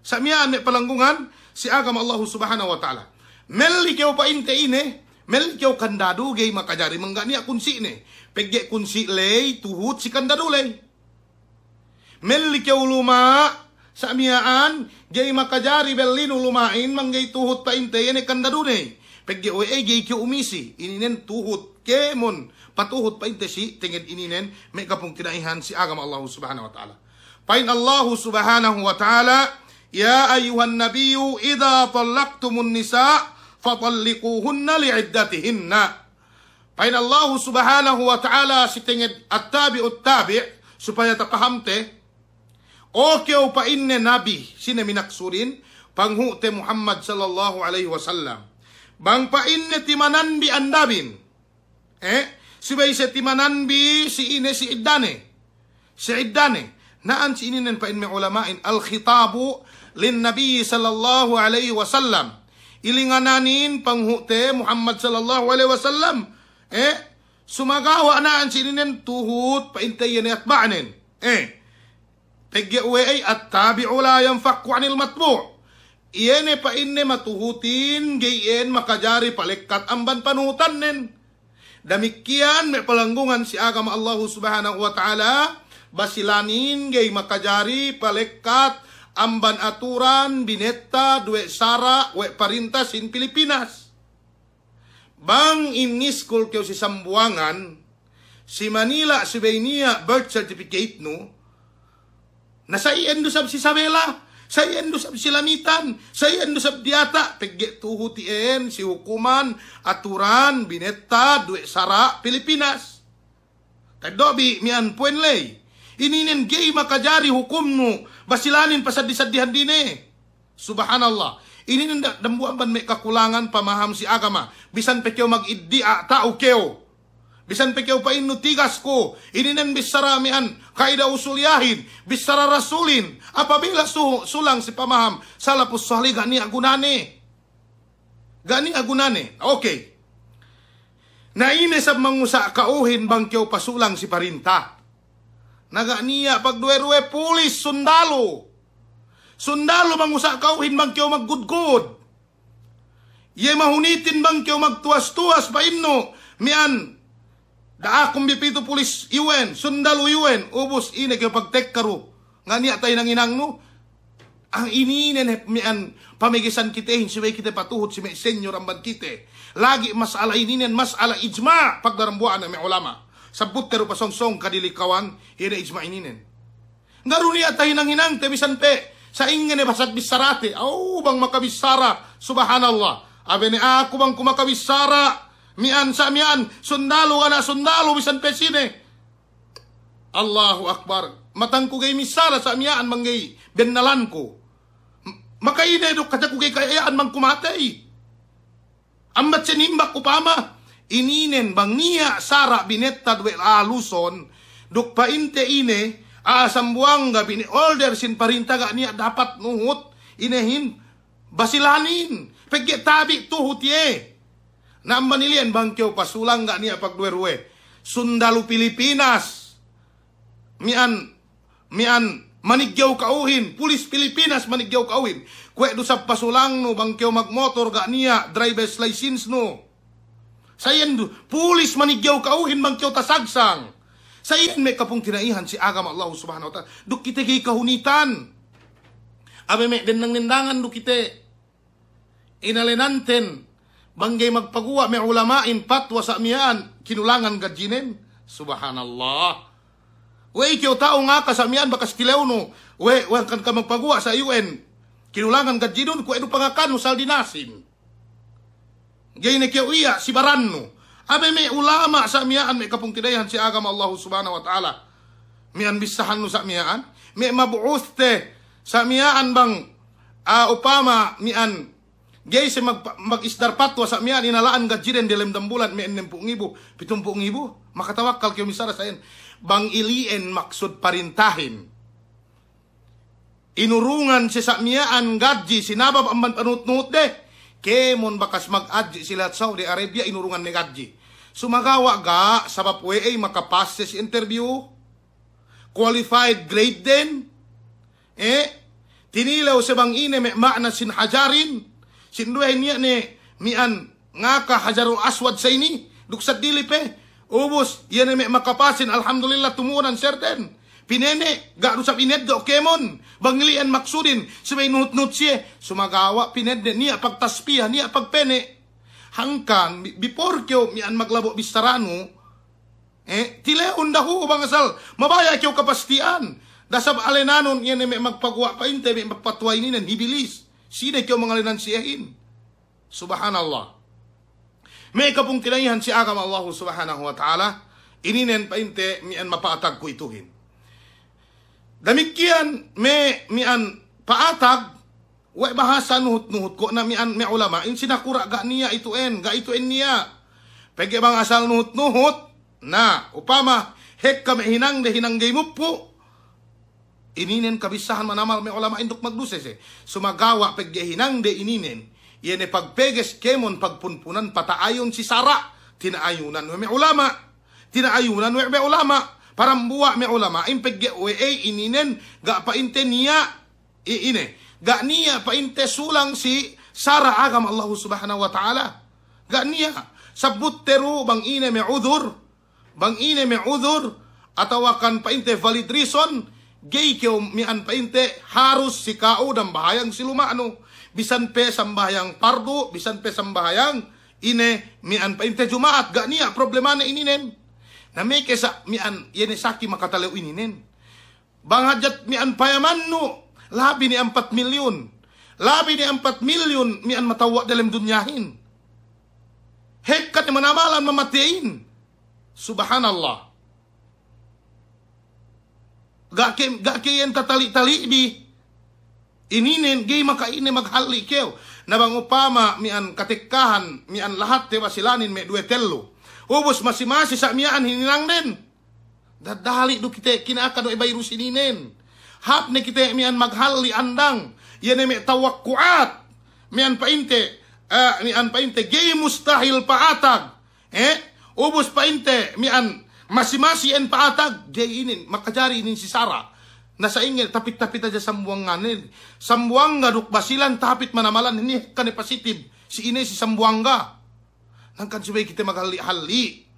Sa mian may palanggungan si agama Allah subhanahu wa ta'ala. Melli kyo painte ine mel kyo kandado gay makajari manggani kunsi ne. Pegge kunsi lay tuhut si kandado lay. Mel kyo luma sa amiyaan gay makajari bellin lumain manggay tuhut pa inte yan kandado ne. Pegge oe gay kyo umisi ininen tuhut kemon patuhut pa inte si tingid ininen may kapong kinaihan si agama Allah subhanahu wa ta'ala. Pain Allah subhanahu wa ta'ala ya ayuhan nabiyyu idha talaqtumun nisa fatalliquhunna li'iddatihinna. Pain Allah subhanahu wa ta'ala si tingid at tabi'ut tabi' supaya tapahamte okay pa inne nabi sine minaksurin panghute Muhammad sallallahu alaihi wasallam bang pa inne timanan bi andabin subay se timanan bi si ine si iddane naan si ininen pa inme ulamain al khitabu lin nabi sallallahu alaihi wasallam ilingananin panghute Muhammad sallallahu alaihi wasallam sumagawa naan sininen tuhut paintayin at baanin pegya uwe at tabi'u la yanfakku anil matbu' iyene pa inne matuhutin gayen makajari palekat amban panutan nen damikian may palanggungan si agama Allah subhanahu wa ta'ala basilanin gay makajari palekat amban aturan bineta duwe sara we parinta sin Pilipinas. Bang iniskul kyo si Sambuangan, si Manila, si Bainia, birth certificate no, nasa iyan do sab si Sabela, sa iyan do sab si Lamitan, sa iyan do sab Diata, pegge tuhutien si hukuman, aturan, bineta, duwe sara, Pilipinas. Tadobi, mian puenlay, ininin gay makajari hukum no, basilanin pasadi-sadihan dine. Subhanallah. Ini dambuan ban may kakulangan pamaham si agama. Bisan pe kyo mag-iddia tao kyo. Bisan pe kyo pa tigas ko. Ininan bisara mian kaida usulyahin. Bisara rasulin. Apabila sulang si pamaham salapus sahli gani agunane. Gani agunane. Okay. Na ine sab mangusa kauhin bang kyo pasulang si parinta. Naganiya pagduwe-ruwe pulis sundalo. Sundalo mangusa kauhin bang kyo maggudgod. Ye mahunitin bang kyo magtuwas-tuwas pa inno. Mian, daakong bipito pulis iwen, sundalo iwen, ubos ine kyo pagtek karo. Nga niya tayo nang inang no. Ang ininen mian pamigisan kitehin, siway kita patuhot si may senyor amban kite. Lagi mas ala ininen, mas ala ijma pagdarambuan na may ulama. Sabut pero pasongsong kadilikawan, hina ijma ininen. Ngaru niya tayo nang inang, tebisan pe. Sa ingin basag bisarate, bang makabisara, subhanallah. Abe ni ako bang kumakabisara, mian sa mian, sundalo ka na, sundalo, bisan pesine. Allahu Akbar. Matang ko gay misara sa mian, manggay benalan ko. Makaine do kada kugay kayaan man kumatay. Ambat sinimbak upama ininen bang niya Sara binetta dwe aluson duk painte ine sambuanga bini order sin parintaga niya dapat nuhut inehin basilanin pegge tabi tuhut ye na manilian bangkyo pasulang ga niya pagduerwe sundalu Pilipinas mian manigyaw kauhin pulis Pilipinas manigyaw kauhin kwe do sa pasulang no bangkyo magmotor ga niya driver's license no sayen do pulis manigyaw kauhin bangkyo tasagsang sayen may kapung tinaihan si agam Allah subhanahu wa ta'ala duk kite kay kahunitan abe me den nang nindangan duk kite inalenanten banggay magpaguwa may ulamain patwa sa amiyaan kinulangan gadjinen subhanallah we kyo tao nga kasamian bakas kilew no we kan ka magpaguwa sa UN kinulangan gadjidon ko edu pangakan sal dinasin gay ne kyo iya si baranno abe may ulama sa amiyaan may kapung tidayan si agam Allah subhanahu wa ta'ala mian bisahan no sa amiyaan may mabuuste sa amiyaan bang upama mian gay si mag-isdar patwa sa amiyaan inalaan gadjiden dilem dambulan may 60,000 70,000 makatawakkal kyo misara sa yan bang ilien maksud parintahin inurungan si samiyaan gadji sinabab amban panutnut deh kemon bakas mag-adji sila at Saudi Arabia inurungan ni gadji sumagawa ga sabab ay makapas si interview qualified grade din tinilaw sa bang ine may maana sin hajarin sinduhay niya ni mian nga ka hajarul aswad sa ini duksad dilipe ubos yan may makapasin alhamdulillah tumunan certain pinene garo sa pined do kemon banglian maksudin sabay nut siya sumagawa pined niya pagtaspiha niya pagpene hangkan before kyo mian maglabo bistarano tileon dahu bang asal mabaya kyo kapastian dasab alenanon yan may magpagwa pa inte may magpatway ninan hibilis sine kyo mga linan siyahin subhanallah may kapung tinayihan si agam Allah subhanahu wa ta'ala ininen pa inte mian mapaatag ko ituhin damikian mian paatag way bahasa nuhut ko na mian may ulama in sinakura ga niya ituen niya pege bang asal nuhut na upama hek kami hinang gay mo po ininen kabisahan manamal may ulama induk magduses sumagawa pege hinang de ininen yan pagpeges kemon pagpunpunan pataayon si Sara tinaayunan may ulama parambuwa may ulama impegge ininen ga painte niya ine ga niya painte sulang si Sara agam Allah subhanahu wa ta'ala ga niya sabut teru bang ine may udhur atawakan painte valid reason gay kyo mian painte harus si kaudam bahayang silumano bisan pe sambahayang pardo bisan pe sambahayang ine mian painte jumaat ga niya problema na ininen na may kesa mian yene saki makatalaw ininen banghajat mian payaman no labi ni 4 milyon mian matawa dalam dunyahin hekkat ni manamalan mamatiin subhanallah ga kayen tatali-tali bi ininen gay makaine maghali keo na bang upama mian katikahan mian lahat tewa silanin may duetello ubos masimasi sa mian hininang din dadali do kite kinaka do ibay rusininen hap ne kite mian maghali andang yan may tawakkuat mian painte gay mustahil paatag ubos painte mian masimasi en paatag gay inin makajari inin si Sara nasa ingil tapit-tapit aja sambuangan sambuanga duk basilan tapit manamalan ini kan positif si ini si sambuanga nangkan subay kita maghali-hali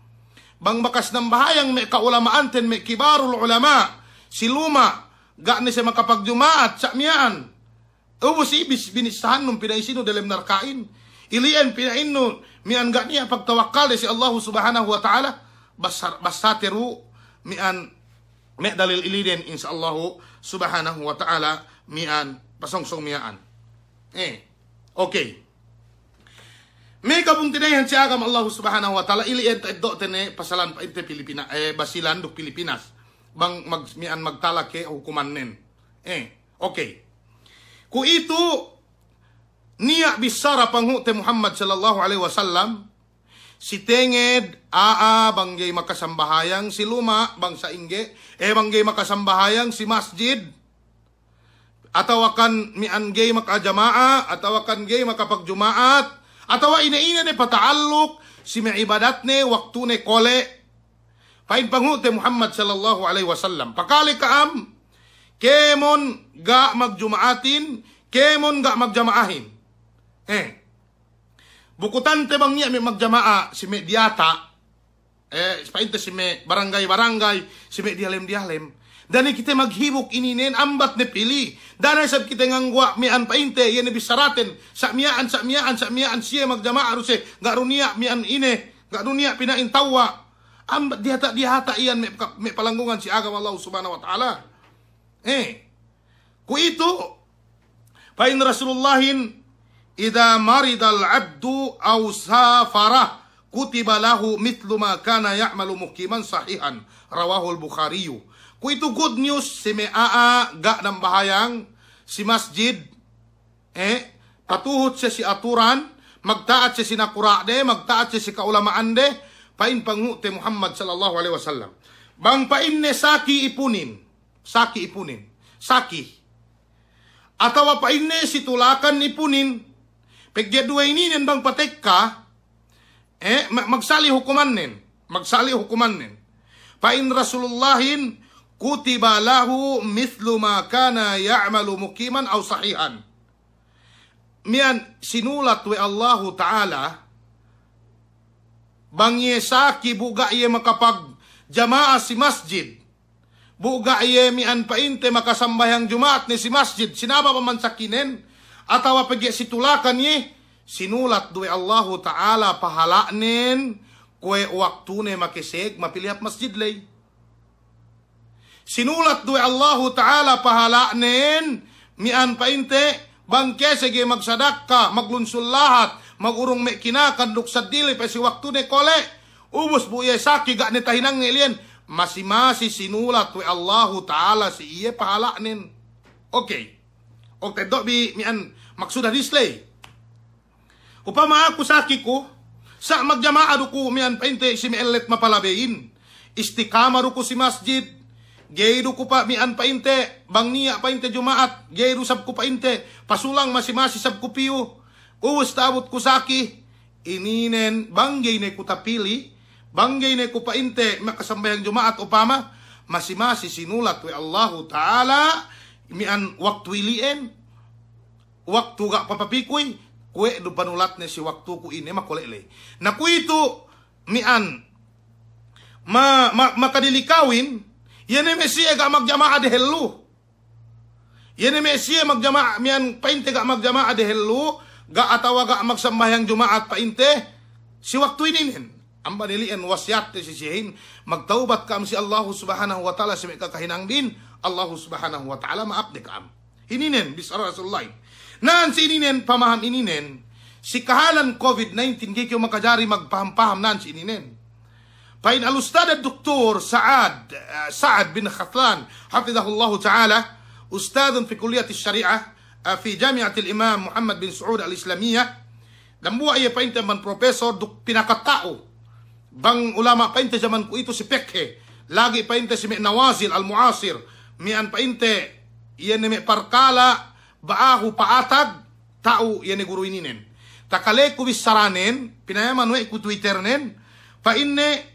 bang bakas ng bahayang may kaulamaan ten may kibarul ulama si luma ga ni siya makapagjumaat sa miyan ubos ibis binisahan nung pinaisino dalam narkain ilian pinaino miyan ga niya pagtawakkal si Allah subhanahu wa ta'ala basatiru miyan may dalil iliden insyaallah subhanahu wa ta'ala mian pasongsong mian okay may kabung tinayan si agam Allah subhanahu wa ta'ala ilien do tene pasalan pa inte Pilipinas basilan do Pilipinas bang mian magtalak ke hukuman nen okay ku itu niya bisara panghu te Muhammad sallallahu alaihi wasallam si tenged banggay makasambahayang si luma bang sa ingge banggay makasambahayang si masjid atawa kan mian gay makajamaa atawa kan gay makapagjumaat atawa ina-ina ne pataalluk si may ibadat ne waktu ne kole pain panghu te Muhammad sallallahu alaihi wasallam pakali kaam kemon ga magjumaatin kemon ga magjamaahin bukutan te bang niya may magjamaa si may diata painte si may barangay si may dialem dani kita maghibok ininen ambat ne pili dani sab kita ngangwa mian painte yan bisaraten sa miaan siya magjamaa ruse garunia mian ine garunia pinain tawa ambat dihata iyan may palanggungan si agam Allah subhanahu wa ta'ala ku itu pain Rasulullahin idza maridal abdu aw safara kutiba lahu mithlu ma kana ya'malu muqiman sahihan rawahu al-Bukhari. Ku itu good news si may ga ng bahayang si masjid patuhot siya si aturan magtaat siya si nakurade magtaat siya si kaulamaan de pain panghu te Muhammad sallallahu alaihi wasallam bang pain ne saki ipunin atawa pain ne si tulakan ipunin pagyaduay ninin bang patek ka magsali hukuman nen pain Rasulullahin kutiba lahu mithlu ma kana ya'malu muqiman aw sahihan mian sinulat we Allahu ta'ala bangye saki buga ye makapag jamaah si masjid buga ye mian painte makasambayang jumaat ni si masjid sinaba pa man sakinen atawa pagye situlakan ye sinulat we Allahu ta'ala pahalanen kue waktu ne makiseg mapilihat masjid lay sinulat do Allahu ta'ala pahalanen mian painte bangke sige magsadaka maglunsul lahat magurong me kinakan luksad dili pa si waktu ne kole ubos buye saki ga ne tahinang ngilien masi sinulat do Allahu ta'ala si iye pahalanen okay do bi mian maksud hadis lay upama ako saki ko sa magjamaa ko mian painte si mielet mapalabein istikama ko si masjid gaydo ko pa mian painte bang niya painte jumaat gaydo sab ko painte pasulang masi sab ko piyo uwas tabot ko saki ininen banggay ne ko tapili banggay ne ko painte makasambayang jumaat upama masi sinulat we Allahu ta'ala mian waktu ilien waktu ga papapikoy kue do panulat ne si waktu ko ini makolele na ku itu mian makadilikawin yene Mesia ga magjamaa de hellu yene Mesia magjamaa mian painte ga magjamaa de hellu ga atawa ga magsambayang jumaat painte si waktu ininen amba nilien wasiat si sihin magtaubat kam si Allah subhanahu wa ta'ala si kakahinang din Allah subhanahu wa ta'ala maap de kam ininen bisara Rasulullah nan si ininen pamaham ininen si kahalan COVID-19 kikyo makajari magpaham-paham nan si ininen pain al-ustad al-doktor Sa'ad bin Khatlan hafidhahullahu ta'ala ustadun fi kulliyat al-syariah fi jami'at al-imam Muhammad bin Saud al-Islamiyah dambuwa iya pain man profesor duk pinakatao bang ulama painte zaman ko ito si Pekhe lagi painte si Nawazil al-Muasir mian painte iyan ni parkala baahu paatag tao yan ni guru ininen takale ko bisaranen pinayaman we ku Twitter nen painne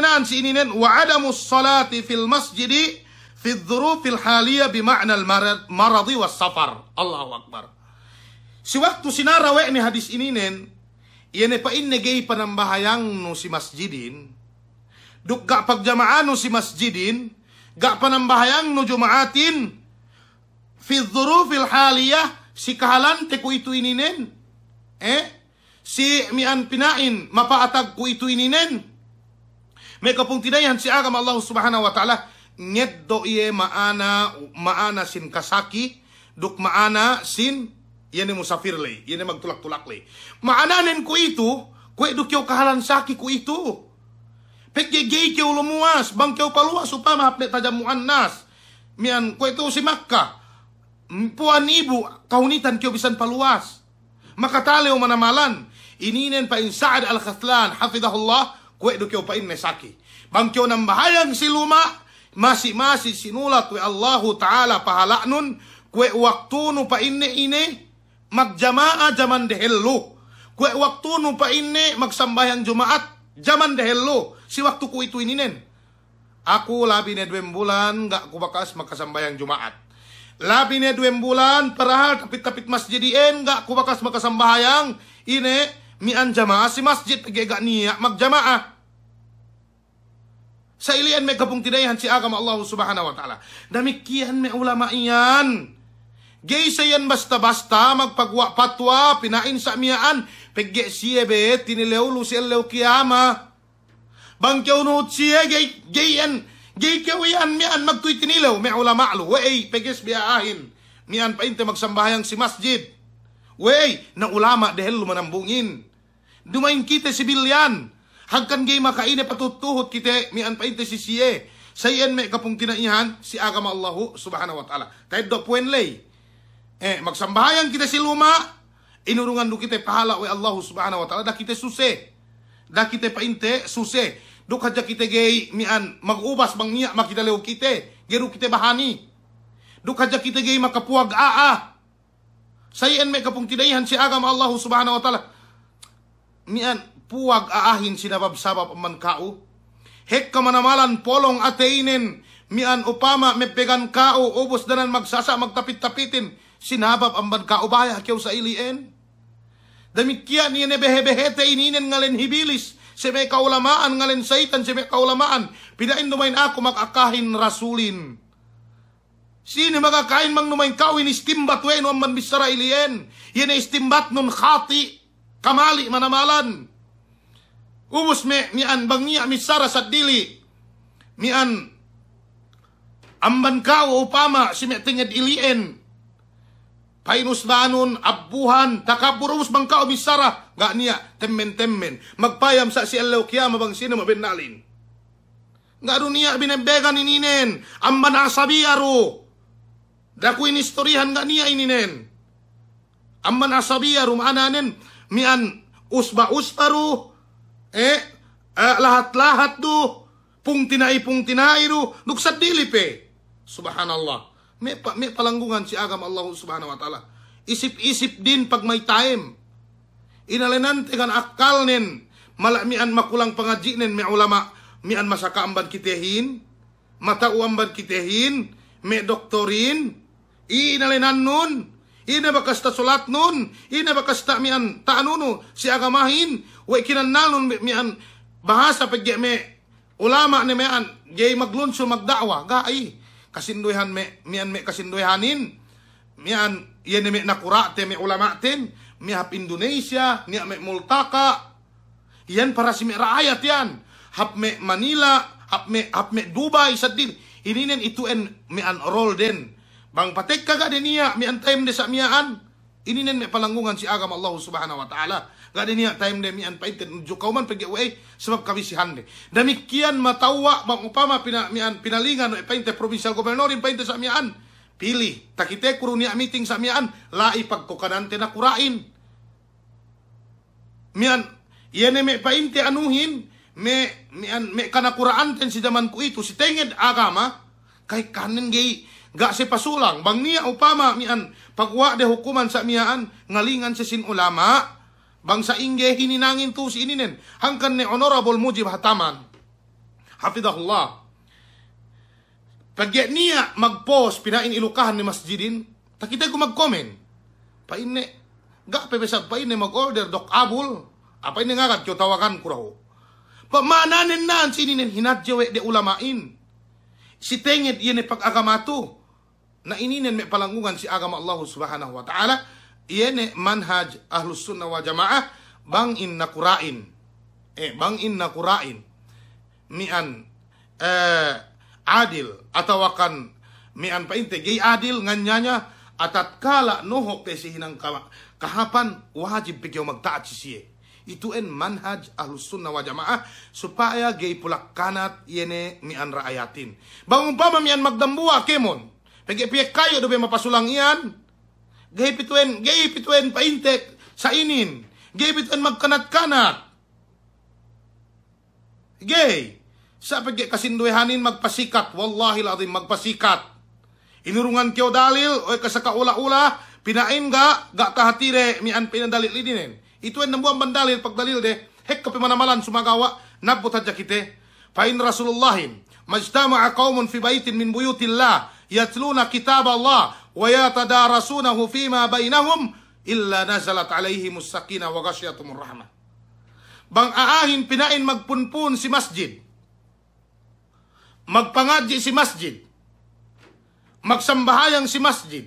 naan si ininen wa adamu salati fil masjidi fi dhuruf al haliya bi ma'na al maradi was safar Allahu akbar si waktu sinarawe ni hadis ininen yan painne gay panambahayang no si masjidin duk ga pagjamaan no si masjidin ga panambahayang no jumaatin fi dhurufil haliyah si kahalante ko itu ininen si mian pinain mapaatag ko itu ininen may kapung tinayan si agam Allah subhanahu wa ta'ala ngeddo iye maana sin kasaki duk maana sin yan musafir lay yan magtulak-tulak lay maananen ko itu ko duk yaw kahalan saki ko itu pekgegay kyaw lumuwas bang kyaw paluwas upama hapne tajamuan nas mian ko itu si Makkah puan ibu kaunitan kyo bisan paluas. Makataliw manamalan. Ininen pa in Sa'ad al-Khathlan hafidahullah kwe do kyo pa in nesaki. Bang kyo nang bahayang siluma masih sinulat we Allahu Ta'ala pahala nun kwe waktu nu pa inne magjamaa jaman dehello. Kwe waktu nu pa inne magsambayang Jumaat jaman dehello. Si waktu ku itu ininen. Aku labi ne 2 bulan gak ku bakas makasambayang Jumaat. Labi ne 2 bulan parahal tapit-tapit masjidien gak ku bakas makasambayang ine mian jamaah si masjid pagi gak niya magjamaah. Sa ilian may kapung tinayan si agama Allah subhanahu wa ta'ala. Damikian may ulama iyan. Gay sayan basta-basta magpagwa patwa pinain sa miyaan pagge siyebe tinilewlo si elew kiyama. Bangkyaw nuhot siya gayan kawian miyaan magtuy tinilew may ulama lo. Wey pagges biyaahin miyan pa inte magsambahayang si masjid. Wey na ulama dahil lumanambungin. Dumain kita si bilyan. Hagkan gay makaine patutuhot kita mian pa inte si siye. Sayan may kapung tinaihan si agama Allah subhanahu wa ta'ala. Kahit do puenlay. Magsambahayang kita si luma. Inurungan do kita pahala we Allah subhanahu wa ta'ala. Da kita suse. Da kita pa inte suse. Do kadya kita gay mian magubas bang niya makita lew kita. Gero kita bahani. Do kadya kita gay makapuag Sayan may kapung tinaihan si agama Allah subhanahu wa ta'ala. Mian puwag aahin sinabab-sabab man kao. Hek kamanamalan polong ateinin. Mian upama mepegan kao. Ubos danan magsasa magtapit-tapitin. Sinabab amban kao baya kyaw sa ilien. Damikian niya nebehebehete ininen ngalen hibilis. Si may kaulamaan ngalen saitan. Si may kaulamaan. Pinain dumain ako makakahin rasulin. Sino makakain mang numain kawin istimbat we no amban bisara ilien. Yan istimbat nun khati. Kamali manamalan. Ubus mian bangnya misara sa dili. Mian amban kao upama si tinged ilien. Painus banon abuhan takabur ubus bang kao misara. Ga niya temmen. Magpayam sa si elew kiyama bang sino mabinalin. Ga ro niya binebegan ininen. Amban asabiaro. Dakuin istoryahan ga niya ininen. Amban asabiaro maananen. Mian usba-usbaro. Lahat-lahat do. Pung tinay do. Nuksad dilipe. Subhanallah. May palanggungan si agam Allah subhanahu wa ta'ala. Isip-isip din pag may time. Inalinante kan akal nen. Malamian makulang pangaji nen. May ulama. Mian masaka amban kitehin. Matau amban kitehin. May doktorin. Inalinan nun. Ina bakas ta sulat nun. Ina bakas ta mian taanuno. Si agamahin. Way kinanal nun mian bahasa pagya me ulama ni mian. Gay maglunso magdakwa. Gai. Kasinduhan mian kasinduhanin. Mian yan me nakurate me ulama tin. Mihap Indonesia. Niya me multaka. Yan para si me raayat yan. Hap me Manila. Hap me Dubai. Sadin. Ininen ituen mian role din. Bang patek kaga din niya, mian time de sa miyaan. Ininen may palanggungan si agam Allah subhanahu wa ta'ala. Gada niya time de mian painten. Jukauman pag-iway, sebab kabisihan de. Damikian matawa, bang upama pinalingan, painte provincial governorin, painte sa miyaan. Pilih, takite kuro niya meeting sa miyaan, lai pagkukanante na kurain. Mian, yan may painte anuhin, may kanakuraanten si daman ko ito, si tenged agama, kay kanin gay, ga si pasulang, bang niya upama mian pagwa de hukuman sa miyaan, ngalingan si sin ulama, bang sa ingge hininangin to si ininen, hangkan ni Honorable Mujib Hataman, hafidahullah. Pagya niya mag-post, pinain ilukahan ni masjidin, takita ko mag-comment, paine, ga pepesag paine mag-order, Dok Abul, apa ini ngagat kyo tawagan ko raw. Pamananin naan si ininen, hinadyawe de ulamain. Si tenged yan pag-agamato. Na ininen may palanggungan si agama Allah subhanahu wa ta'ala. Iyan manhaj ahlus sunnah wa jamaah. Bang in nakurain. Bang in nakurain. Mian adil. Atawakan mian painte. Gay adil nganyanya. Atat kala noho pesihinang kahapan. Wajib pigyaw magtaat si siye. Ituin manhaj ahlus sunnah wa jamaah. Supaya gay pulak kanat. Iyan mian raayatin. Bang umpama mian magdambua kemon. Pagpiyak kayo do mapasulang iyan. Gay pituen paintek sa inin. Gay pituen magkanat-kanat. Gay. Sa pagki kasinduhanin magpasikat. Wallahi lazim magpasikat. Inurungan kiyo dalil o kasaka ula-ula pinain ga kahatire mian pinadalil idinen. Ituen nambuang bandalil pagdalil de hek kapimanamalan sumagawa nabot hadya kite. Pain Rasulullahin majtama'a qaumun fi baitin min buyutillah yatluna kitab Allah wa yatadarasunahu fima bainahum illa nazalat alaihimus sakinah wa ghasyiatumur rahmah. Bang aahin pinain magpunpun si masjid. Magpangadji si masjid. Magsambahayang si masjid.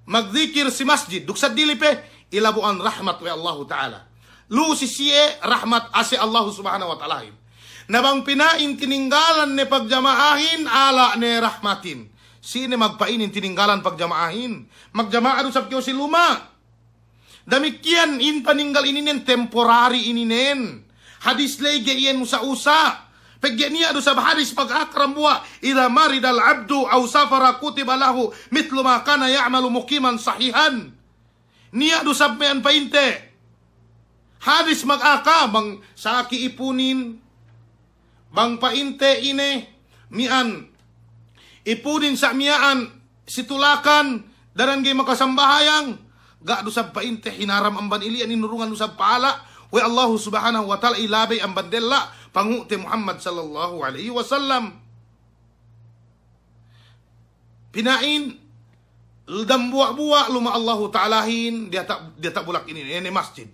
Magdikir si masjid. Duksad dilipe ilabuan rahmat wa Allah Ta'ala. Lu si siye rahmat ase Allah Subhanahu wa Ta'ala. Nabang pinain tininggalan ne pagjamaahin ala ne rahmatin. Sine magpainin tininggalan pagjamaahin. Magjamaa usab kiyo si luma. Damikian in paninggal ininen temporary ininen. Hadis lege iyan usa-usa. Pagyan niya usab hadis pag-akram buwa. Ila maridal abdu aw safara kutiba lahu mitlu ma kana ya'malu muqiman sahihan. Niya usab mean painte. Hadis mag-aka bang saki ipunin. Bang painte ine mian ipunin sa miyaan situlakan daran gay makasambahayang ga dusab painte hinaram amban ilian inurungan dusab paala wa Allah Subhanahu wa Ta'ala ilabay amban della panguti Muhammad sallallahu alaihi wasallam. Pinain ldam buwa-buwa luma Allah Ta'alahin dia tak bulak ini masjid.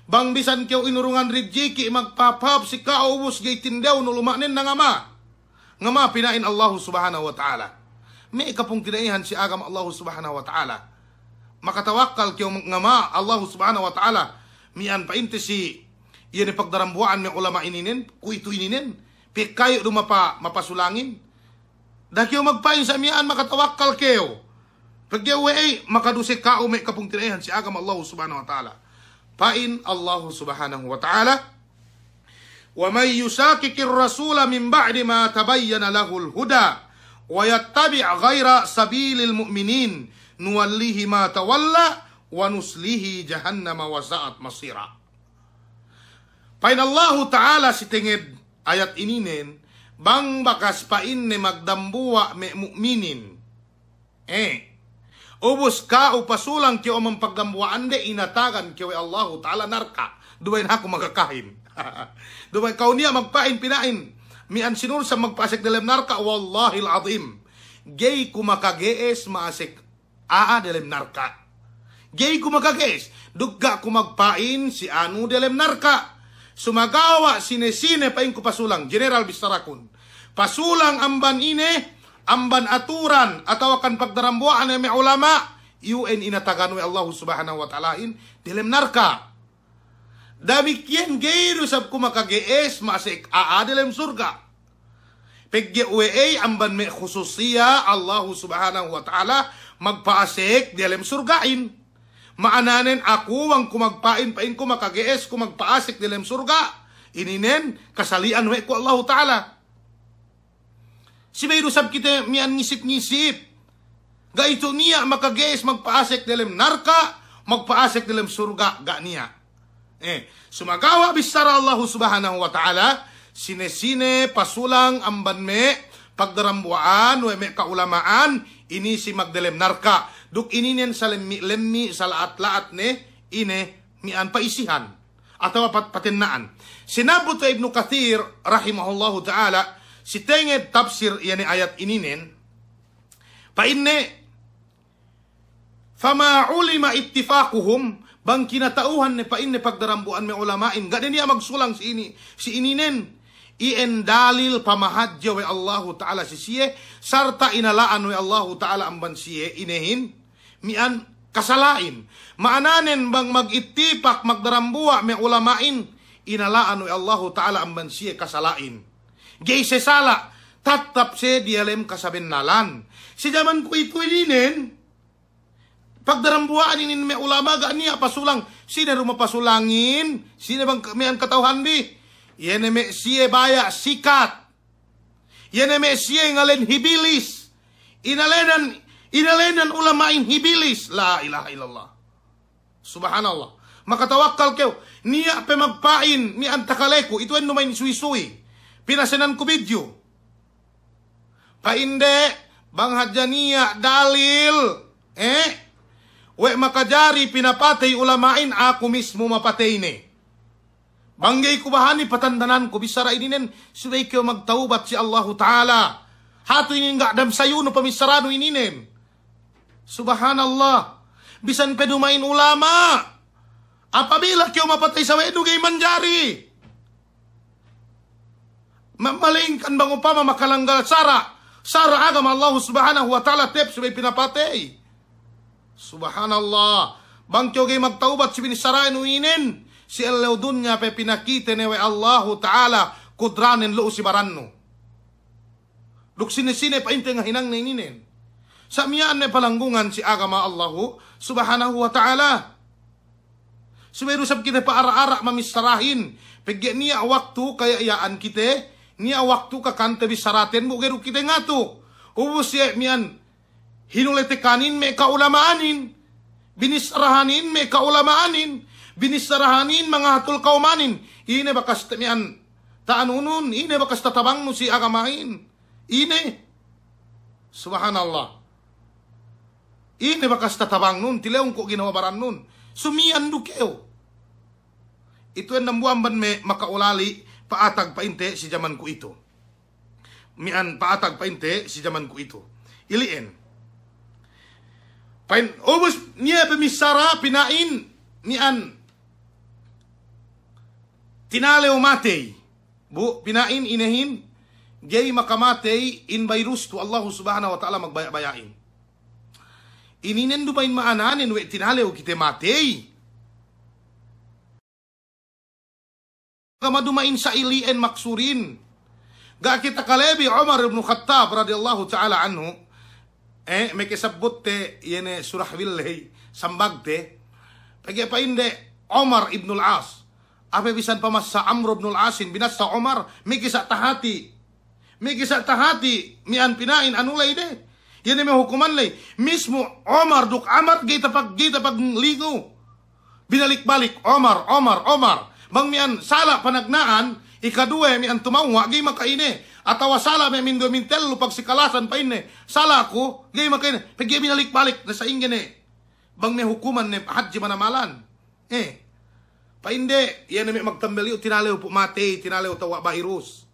Bang bisan kiyo inurungan rijiki magpapap si kaubus gay tindaw no lumanin na ngama pinain Allah Subhanahu wa Ta'ala. May ikapong tinaihan si agam Allah Subhanahu wa Ta'ala. Makatawakkal kiyo ngama Allah Subhanahu wa Ta'ala. Mian painte si iyan ipagdarambuan may ulama ininin, kuito ininin, pikayo mapasulangin. Dah kiyo magpain sa mian makatawakkal kiyo. Pagkiyo makadusik kao may ikapong tinaihan si agam Allah Subhanahu wa Ta'ala. Pain Allah Subhanahu wa Ta'ala wa may yusakikir rasula min ba'di ma tabayyana lahul huda wa yattabi' ghayra sabilil mu'minin nuwallihi ma tawalla wa nuslihi jahannama wa sa'at masira. Pain Allah Ta'ala si tingid ayat ininen bang bakas pain ne magdambuwa me mu'minin ubus ka upasulang kiyo amang pagdambuwaan de inatagan kiyo Allah Ta'ala narka. Duwain ako magkakahin. Duwain kau niya magpain pinain. Mian sinur sa magpasik dalam narka. Wallahil azim. Gay kumakagees maasik dalam narka. Gay kumakagees. Dugga kumagpain si anu dalam narka. Sumagawa sine-sine pain kupasulang. General Bistarakun. Pasulang amban ine. Amban aturan atau akan pagdarambuan ay may ulama UN inatagan wa Allah Subhanahu wa Ta'ala dilem narka. Damikian gayro sab kumakagees masik dilem surga. Pegge uwe amban may khususiya Allah Subhanahu wa Ta'ala magpaasik dilem surgain. Maananen ako ang kumagpain pain kumakagees kumagpaasik dilem surga. Ininen kasalian wa ko Allah Ta'ala. Si mayro sab kita mian ngisip-ngisip. Ga ito niya makagees magpaasik dalam narka, magpaasik dalam surga ga niya. Sumagawa bisara Allah Subhanahu wa Ta'ala, sine-sine pasulang amban me, pagdarambuan, we me kaulamaan, ini si magdalam narka. Duk ininen sa lemmi sa laat-laat ne, ine mian paisihan. Atau patinnaan. Sinabot sa Ibnu Kathir, rahimahullahu ta'ala, si tenged tafsir yani ayat ininen painne fama ulima ittifaquhum bang kinatauhan ne painne pagdarambuan me ulamain gad niya magsulang si ininen ien dalil pamahadja wa Allah Ta'ala si siye sarta inalaan wa Allah Ta'ala amban siye inehin mian kasalain maananen bang magittipak magdarambua me ulamain inalaan wa Allah Ta'ala amban siye kasalain. Gay se sala, tatap se dialem kasabennalan. Si zaman ko ito ininen, pagdarambuaan inin may ulama ga niya pasulang, sina rumapasulangin, sina bang mayan katauhan di, yan may siye baya sikat, yan may siye ngalen hibilis, inalenan Inalenan ulamain hibilis. La ilaha illallah. Subhanallah. Maka tawakal keo. Niya pe magpain. Ni antakaleku. Ito ay numain suwi-suwi. Pinasanan ko video. Painde. Banghadya niya. Dalil. We makajari pinapatay ulamain. Ako mismo mapatay ni. Banggay ko bahani patandanan ko. Bisara ininen. Suway keo magtaubat si Allahu Ta'ala. Hato inin nga dam sayo no pamisarano ininen. Subhanallah. Bisan pedumain ulama. Apabila kayo mapatay sa wedo gay manjari. Malingkan bang upama makalanggal sara. Sara agam Allah subhanahu wa ta'ala tep sabay pinapatay. Subhanallah. Bang kayo gay magtaubat si binisarain uinin. Si Allah dunya pe pinakita newe Allah ta'ala kudranin loo si baranno. Duk sinisine pa inte nga hinang na ininin. Sa miyaan na palanggungan si agama Allahu subhanahu wa ta'ala. Sumayro sab kita pa ara-ara mamisarahin. Pagya niya waktu kaya iyaan kita. Niya waktu kakanta bisaratin mo. Gero kita nga to. Ubus siya miyan. Hinulitikanin may kaulamaanin. Binisarahanin may kaulamaanin. Binisarahanin mga hatul kaumanin. Ine bakas miyan. Taanunun. Ine bakas tatabang mo si agamahin. Ine. Subhanallah. Ine bakas tatabang nun. Tileong ko ginawabaran nun. Sumian dukeo. Ito ang nambuan ban me makaulali paatag painte si zaman ko ito. Mian paatag painte si zaman ko ito. Iliin. Pain obos niya pemisara pinain mian tinalew matay. Bu pinain inahin gay makamatay in virus to Allah subhanahu wa ta'ala magbaya-bayain. Ininen dumain maananin, we tinalew kite matay. Kamadumain sa ilien maksurin. Ga kita kalebi Umar ibn Khattab radiyallahu ta'ala anhu. May kisabot te, yene surah willahi, sambag te. Pagyapainde, Umar ibn al-As. Ape bisan pa mas sa Amr ibn al-Asin, binas sa Umar, may kisa tahati. May kisa tahati, mian pinain, anulay de. Yan ay may hukuman lay. Mismo, Omar, duk amar, gita pag ligo. Binalik-balik, Omar. Bang mian sala panagnaan, ikaduwe mian tumawa, gay makaine. Atawa sala may mindo mintello pag sikalasan pa ine. Sala ko, gay makaine. Pag binalik-balik, nasa ingin Bang may hukuman ni hadji manamalan. Painde, yan ay may magtambaliw, tinalew po mate, tinalew tawa virus.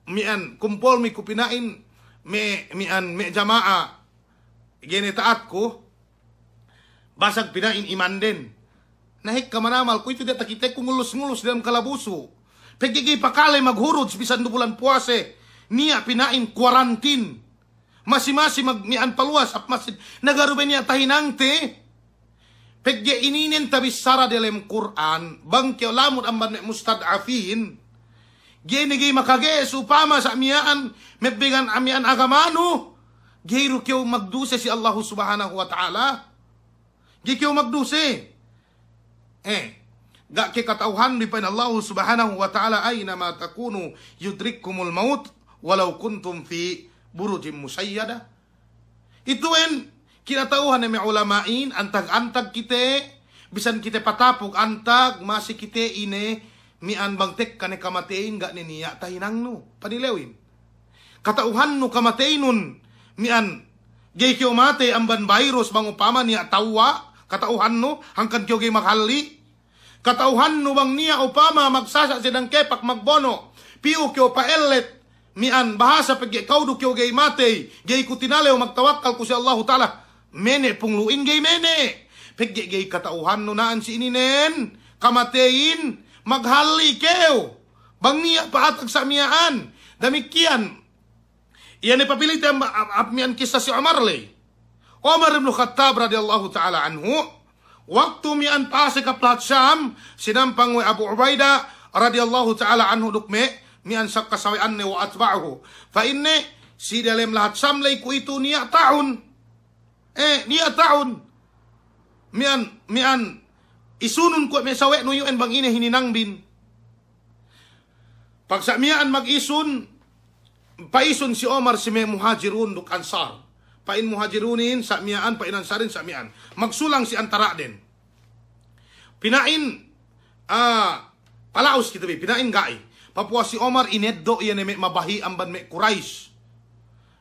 Mian, kumpol may kupinain, me jamaa genetaat ko basag pinain imanden nahik ka manamal ko ito data kita kung ngulus-ngulus dalam kalabuso pagigay pakalay maghurod bisan bulan puase niya pinain quarantine masi-masi magmian paluas at masid nagarubay niya tahinangte pagya ininin tabis sara dalam Quran bangkyo lamot ang mustad'afin Gini makages upama sa amiyaan mebigan amiyaan agamano. Gayro kyo magduse si Allah subhanahu wa ta'ala. Gi kyo magduse. Ga kay katauhan ni pa Allah subhanahu wa ta'ala ay na matakunu yudrikkumul maut walau kuntum fi burujim musayyada. Ituin kinatauhan ni may ulamain antag-antag kite bisan kite patapog antag masi kite ine mian bangtek kane kamatein gak niya tahinang no panilewin katauhan no kamatein nun mian gay kyo mate amban virus bang upama niya tawa katauhan no hangkan kyo gay makali katauhan no bang niya upama magsasa sidang kepak magbono piu kyo paelet mian bahasa pag ikaw do kyo gay mate gay ko tinalew magtawakal ko si Allah ta'ala mene pungluin gay mene pag gay katauhan no naan si ininen kamatein maghali keo bang niya paatag sa miyaan damikian iyan ay papilit miyan kisah si Umar lay Umar ibn Khattab radiyallahu ta'ala anhu waktu miyan pasik kaplat Syam sinampang wa Abu Ubaida radiyallahu ta'ala anhu dukme miyan sa kasawian ni wa atba'ahu fa inne si dalam lahat Syam lay ku itu niya taon niya taon miyan isunun ko may sawe no yun bang ina hininangbin. Pag sa miyaan mag-isun, paisun si Omar si may muhajirun duk ansar. pain muhajirunin samian, pain ansarin samian. Magsulang si antara din. Pinain palaos kita pinain gai. Papua si Omar ineddo yan me mabahi amban me Quraish.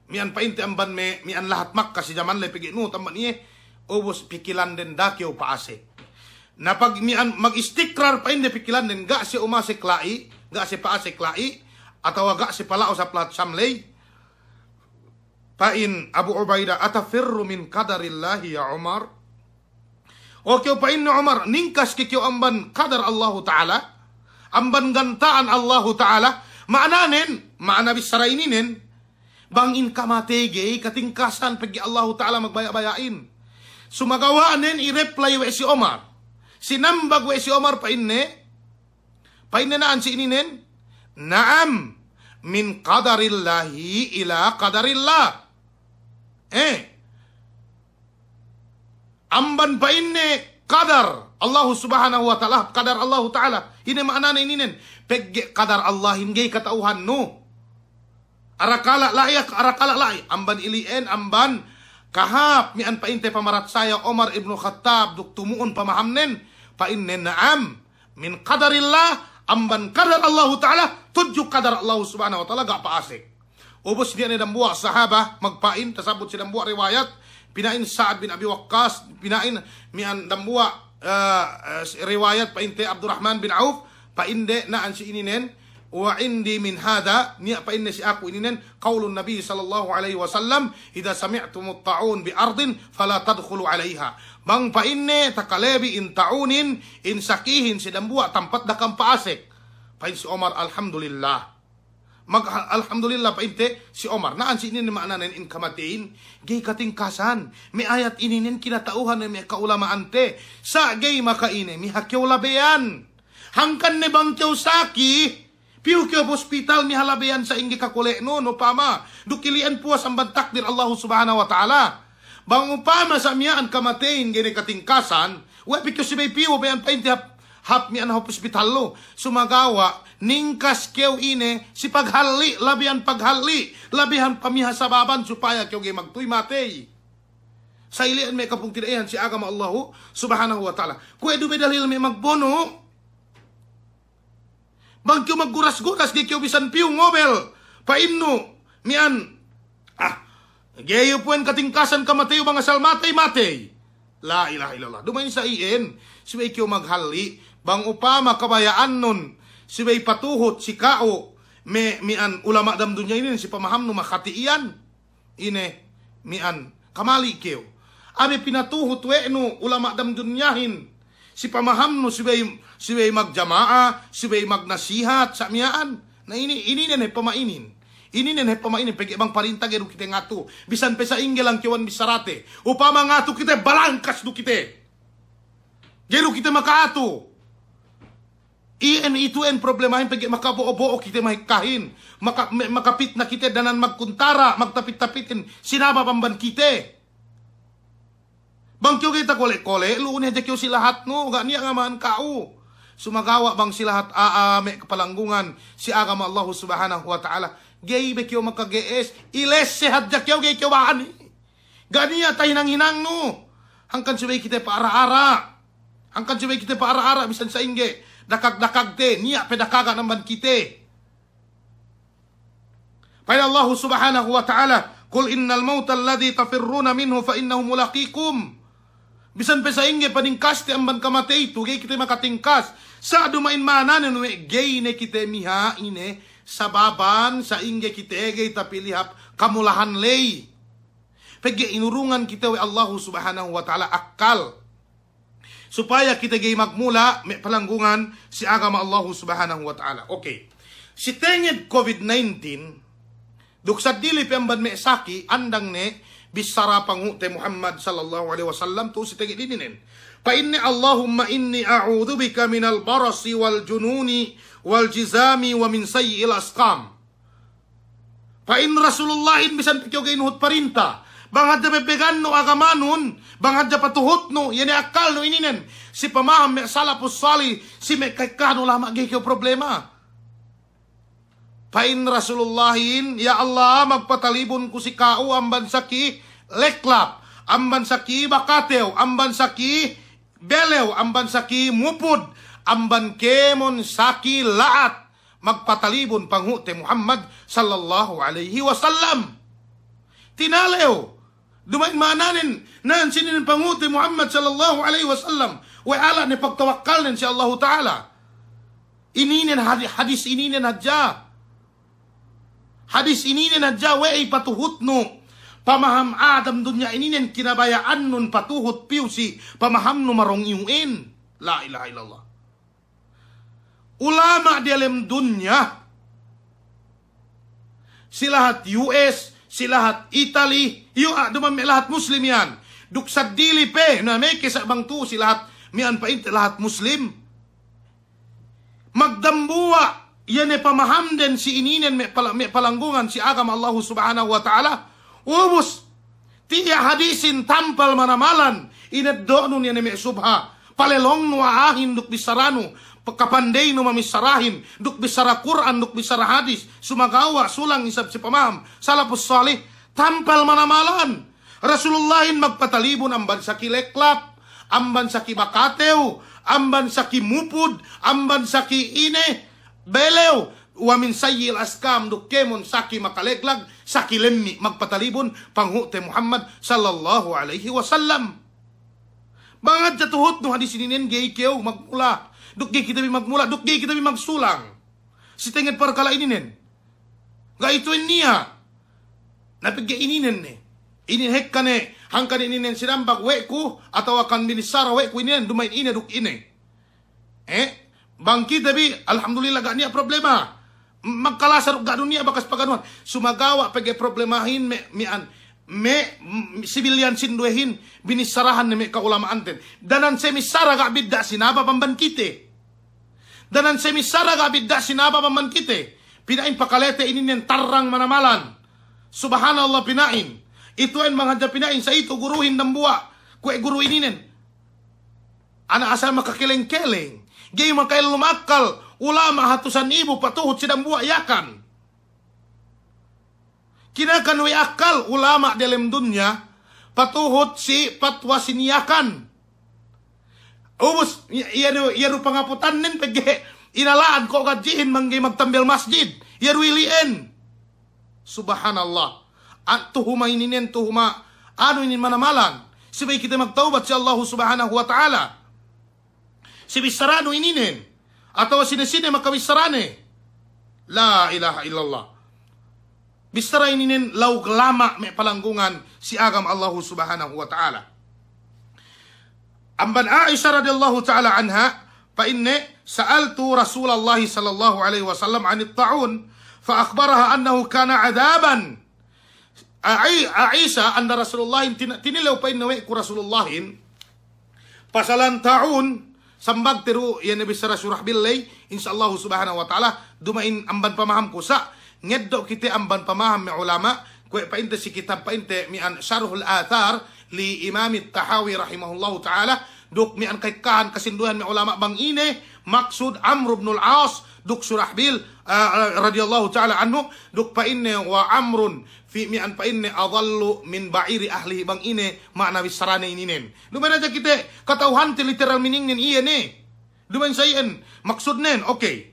Mian painte amban me mian lahat Makkah si zaman le piginu tamban iye ubos pikilan den dakyo paase. Na pag mian mag-istikrar painde pikilan den ga si umase klai, ga si paase klai atau ga si palaos sa plat samlay. Pain Abu Ubaidah atafirru min qadarillahi ya Umar. Oke pain Umar ningkas kikyo amban qadar Allah Ta'ala. Amban gantaan Allah Ta'ala, makna bisara ininin, bangin kamatege, katingkasan pagi Allah Ta'ala magbaya-bayain. Sumagawaanin, i-reply we si Omar. Sinambag we si Omar painne naan si ininin, naam, min qadarillahi ila qadarillah. Amban painne, qadar. Allah subhanahu wa ta'ala, qadar Allah ta'ala. Ini makna ininin. Pegge qadar Allah hinggay katauhan no. Arakala lai. Amban ilien, amban kahap. Mian painte pamarat saya Omar ibn Khattab. Duk tumuun pamahamnen. Painen naam. Min qadarillah. Amban qadar Allah ta'ala. Tujuh qadar Allah subhanahu wa ta'ala. Gak paasik. Ubus dia ni dambuak sahabah. Magpain. Tasabut si dambuak riwayat. Pinain Sa'ad bin Abi Waqqas. Pinain mian dambuak. Riwayat painte Abdurrahman bin Auf painde naan si ininen wa indi min hada niya painde si aku ininen qaulun Nabi sallallahu alaihi wasallam idza sami'tumut ta'un bi ardin fala tadkhulu 'alaiha bang painne takalebi in ta'unin in sakihin si dambua tempat dakam paasek pain si Omar alhamdulillah alhamdulillah painte si Omar naan si inin maknanen in kamatiin gay katingkasan may ayat ininin kinatauhan na may kaulama ante sa gay makaine mi hakyaw labeyan hangkan ne bangkyaw saki piu kyo hospital mi halabeyan sa ingi kakule no pama dukilian puas ang takdir Allah subhanahu wa ta'ala bang upama sa miyaan kamatiin gay katingkasan wapi kyo si may piu bayan painte hap mi an hospital lo sumagawa ningkas kew ine si paghali labihan paghali labihan pamihasababan supaya kew gay magtuy matay sa ilian may kapung tidayan si agama Allah subhanahu wa ta'ala kung edu bedalil may magbono bang kew magguras-guras di kew bisan piw ngobel painno mian gayo puen katingkasan kamatayo bang asal matay la ilaha illallah dumain sa iin si kew maghali bang upama kabayaan nun si bay patuhot si kao mian ulama dam dunya ini si pamaham no makatiian ine mian kamali keo abi pinatuhot we no ulama dam dunyahin si pamaham no si bay magjamaa si bay magnasihat sa mian na ini nen pamainin ini nen pamainin pegi bang parinta geru kita ngatu bisan pesa inggel ang kiwan bisarate upama ngatu kita balangkas du kita geru kita makaatu itu problemahin pagi makabuo-buo kita mahikahin makapit na kita danan magkuntara magtapit-tapitin sinaba pamban kita bang kyo kita kole-kole luun aja kyo silahat no gak niya nga man kao sumagawa bang silahat me kapalanggungan si agama Allah subhanahu wa ta'ala gay be kyo makagees iles sehat ja kyo gay kyo bahan gak niya tahinang hinang no hangkan subay kita pa ara-ara bisan sa ingge dakag-dakag te, niya pedakaga naman kite. Paya Allah subhanahu wa ta'ala, Qul innal mauta alladhi tafirruna minhu fa innahu mulaqikum. Bisan pe sa inge paningkas te amban kamatay tu, gay kite makatingkas. Sa dumain manan, gay ne kite miha ine, sababan sa inge kite, gay tapilihap, kamulahan lay. Pagya inurungan kita we Allah subhanahu wa ta'ala akal. Supaya kita gay magmula may palanggungan si agama Allah subhanahu wa ta'ala. Okay. Si tenged COVID-19, duksad dili pemban may saki, andang ne, bisara pangute Muhammad sallallahu alaihi wasallam, to si tenged dininen. Pa inni Allahumma inni a'udhu bika minal barasi wal jununi wal jizami wa min sayyi'il asqam. Pa in Rasulullahin bisan pikyo gay nuhut parinta, bang hadja bebegan no agamanon, bang hadja patuhot no, yan akal no ininen. Si pamaham me salapus sali, si me kaikano lama gay problema. Pain Rasulullahin, ya Allah, magpatalibon ko si kao amban saki, leklap, amban saki bakatew, amban saki belew, amban saki mupud, amban kemon saki laat, magpatalibon panghute Muhammad sallallahu alaihi wasallam. Tinalew, dumain mananin nan sinin panghute Muhammad sallallahu alaihi wasallam, wa ala ni pagtawakkalin si Allah Ta'ala. Ininin hadis ininin hadja. Hadis ininin hadja wa ay patuhutno. Pamaham Adam dunya ininin kinabayaan nun patuhut piusi. Pamaham no marong iuin. La ilaha illallah. Ulama di alam dunya. Silahat US, silahat Italy. Dumami lahat Muslim yan. Duksad dili pe. Na may kisa bang tu silahat. Mian pa ito lahat Muslim. Magdambuwa, yan pamaham din si ininen may palanggungan si agam Allah subhanahu wa ta'ala. Ubus, tiya hadisin tampal manamalan, inaddoon yan may subha, palelong nuaahin duk bisarano, pagkapanday no mamisarahin, duk bisara Quran, duk bisara hadis, sumagawa, sulang isab si pamaham, salapus salih, tampal manamalan. Rasulullahin magpatalibon ang bansa kileklap, ang bansa kibakatew, amban saki mupud, amban saki ine, belew, wamin sayil askam, dukemon saki makaleglag, saki lemmi, magpatalibon, panghute Muhammad sallallahu alaihi wasallam. Bangad jatuhot no hadis ininen gay kew magmula, dukgay kita magmula, dukgay kita magsulang. Si tengit para kala ininen. Gaituin niya, napigay ininen ne. Ininhek ka ne, hangkan ininen sinambag weku, atau akan minisara weku ininen, dumain ine duk ine. Bangkit tapi, alhamdulillah gak niya problema. Magkalasar gak dunia bakas paganuan. Sumagawa pagi problemahin sibilian sinduehin, binisarahan ne kaulamaan ten. Danan semisara gak bidda sinaba pambangkite. Danan semisara gak bidda sinaba pambangkite. Pinain pakalete ininen tarang manamalan. Subhanallah pinain. Itu ang mga pinain sa ito, guruhin ng buwa. Kwe guru ininin. Ana asal makakiling-kiling. Gay makail lumakal. Ulama hatusan ibu patuhot sidang buwa yakan. Kinakanwi akal ulama dalam dunya. Patuhot si patwa siniyakan. Ubus, yaru pangaputan nin pege. Inalaan ko gajihin manggay magtambil masjid. Yaru iliin. Subhanallah. At tuhuma ininen tuhuma ano inin manamalan. Sibay kita magtaubat si Allah subhanahu wa ta'ala. Si bisarano ininen. Atau sinesine makabisarane. La ilaha illallah. Bisara ininen laug lama may palanggungan si agam Allah subhanahu wa ta'ala. Amban Aisha radhiyallahu ta'ala anha. Pa inne sa'altu Rasulullah sallallahu alaihi wasallam anit ta'un. Fa akhbaraha annahu kana adaban. Aisha anda Rasulullah tinilaw pa inawi ko Rasulullahin pasalan taon sambag tiru yan nabi sa surah billay insyaallah subhanahu wa ta'ala dumain amban pamaham ko sa ngeddo kiti amban pamaham mi ulama kwe painte si kitab painte mi an syarhul athar li imam at-Tahawi rahimahullahu ta'ala duk mi an kay kahan kasinduhan mi ulama bang ine maksud Amr ibn al-As duk surahbil radhiyallahu ta'ala anhu duk pa inne wa amrun fi mi'an pa inne adallu min ba'iri ahli bang ine makna bisarane ininen. Duman aja kita katauhan ti literal meaning nin iya ne. Duman sayen maksud nen okay.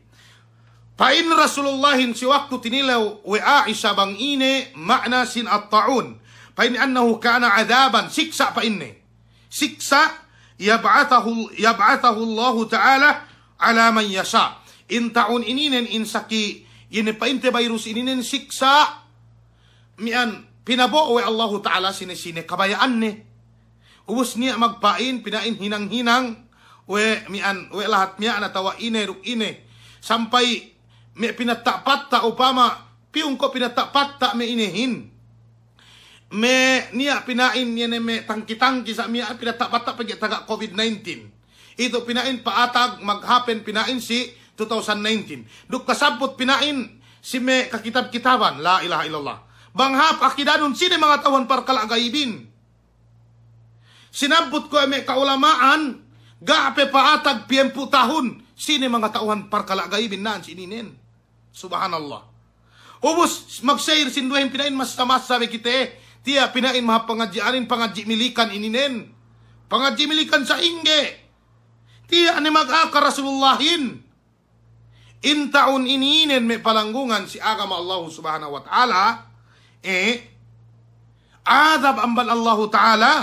Pa in Rasulullahin si waktu tinilaw wa Aisha bang ine makna sin at-ta'un. Pa in annahu kana adaban siksa pa inne. Siksa yab'athahu Allah ta'ala ala man yasha. In taon ininen insaki yun pa inte virus ininen siksa mian pinabuo Allah Ta'ala sinesine kabayaan ni. Ubus niya magpain, pinain hinang-hinang, mian lahat miya natawa ine, ruk ine. Sampay, may pinatapat ta upama, piyong ko pinatapat ta may inehin. May niya pinain niya na may tangki-tangki sa miya, pinatapat ta pag taga COVID-19. Ito pinain paatag, maghapen pinain si 2019. Duk kasabot pinain si may kakitab-kitaban, la ilaha illallah. Banghap akidanon sino mga tawan par kalagaybin. Sinabot ko may kaulamaan gaape paatag 50 tahun sino mga tauhan par kalagaybin naan sininen. Subhanallah. Ubus magsayir sinduhin pinain mas sabi kite Tiya pinain maha pangadjianin pangadji milikan ininen. Pangadji milikan sa ingge. Tiya ni mag-aka Rasulullahin. Intaun ininen may palanggungan si agama Allah subhanahu wa ta'ala. Adab amban Allah ta'ala.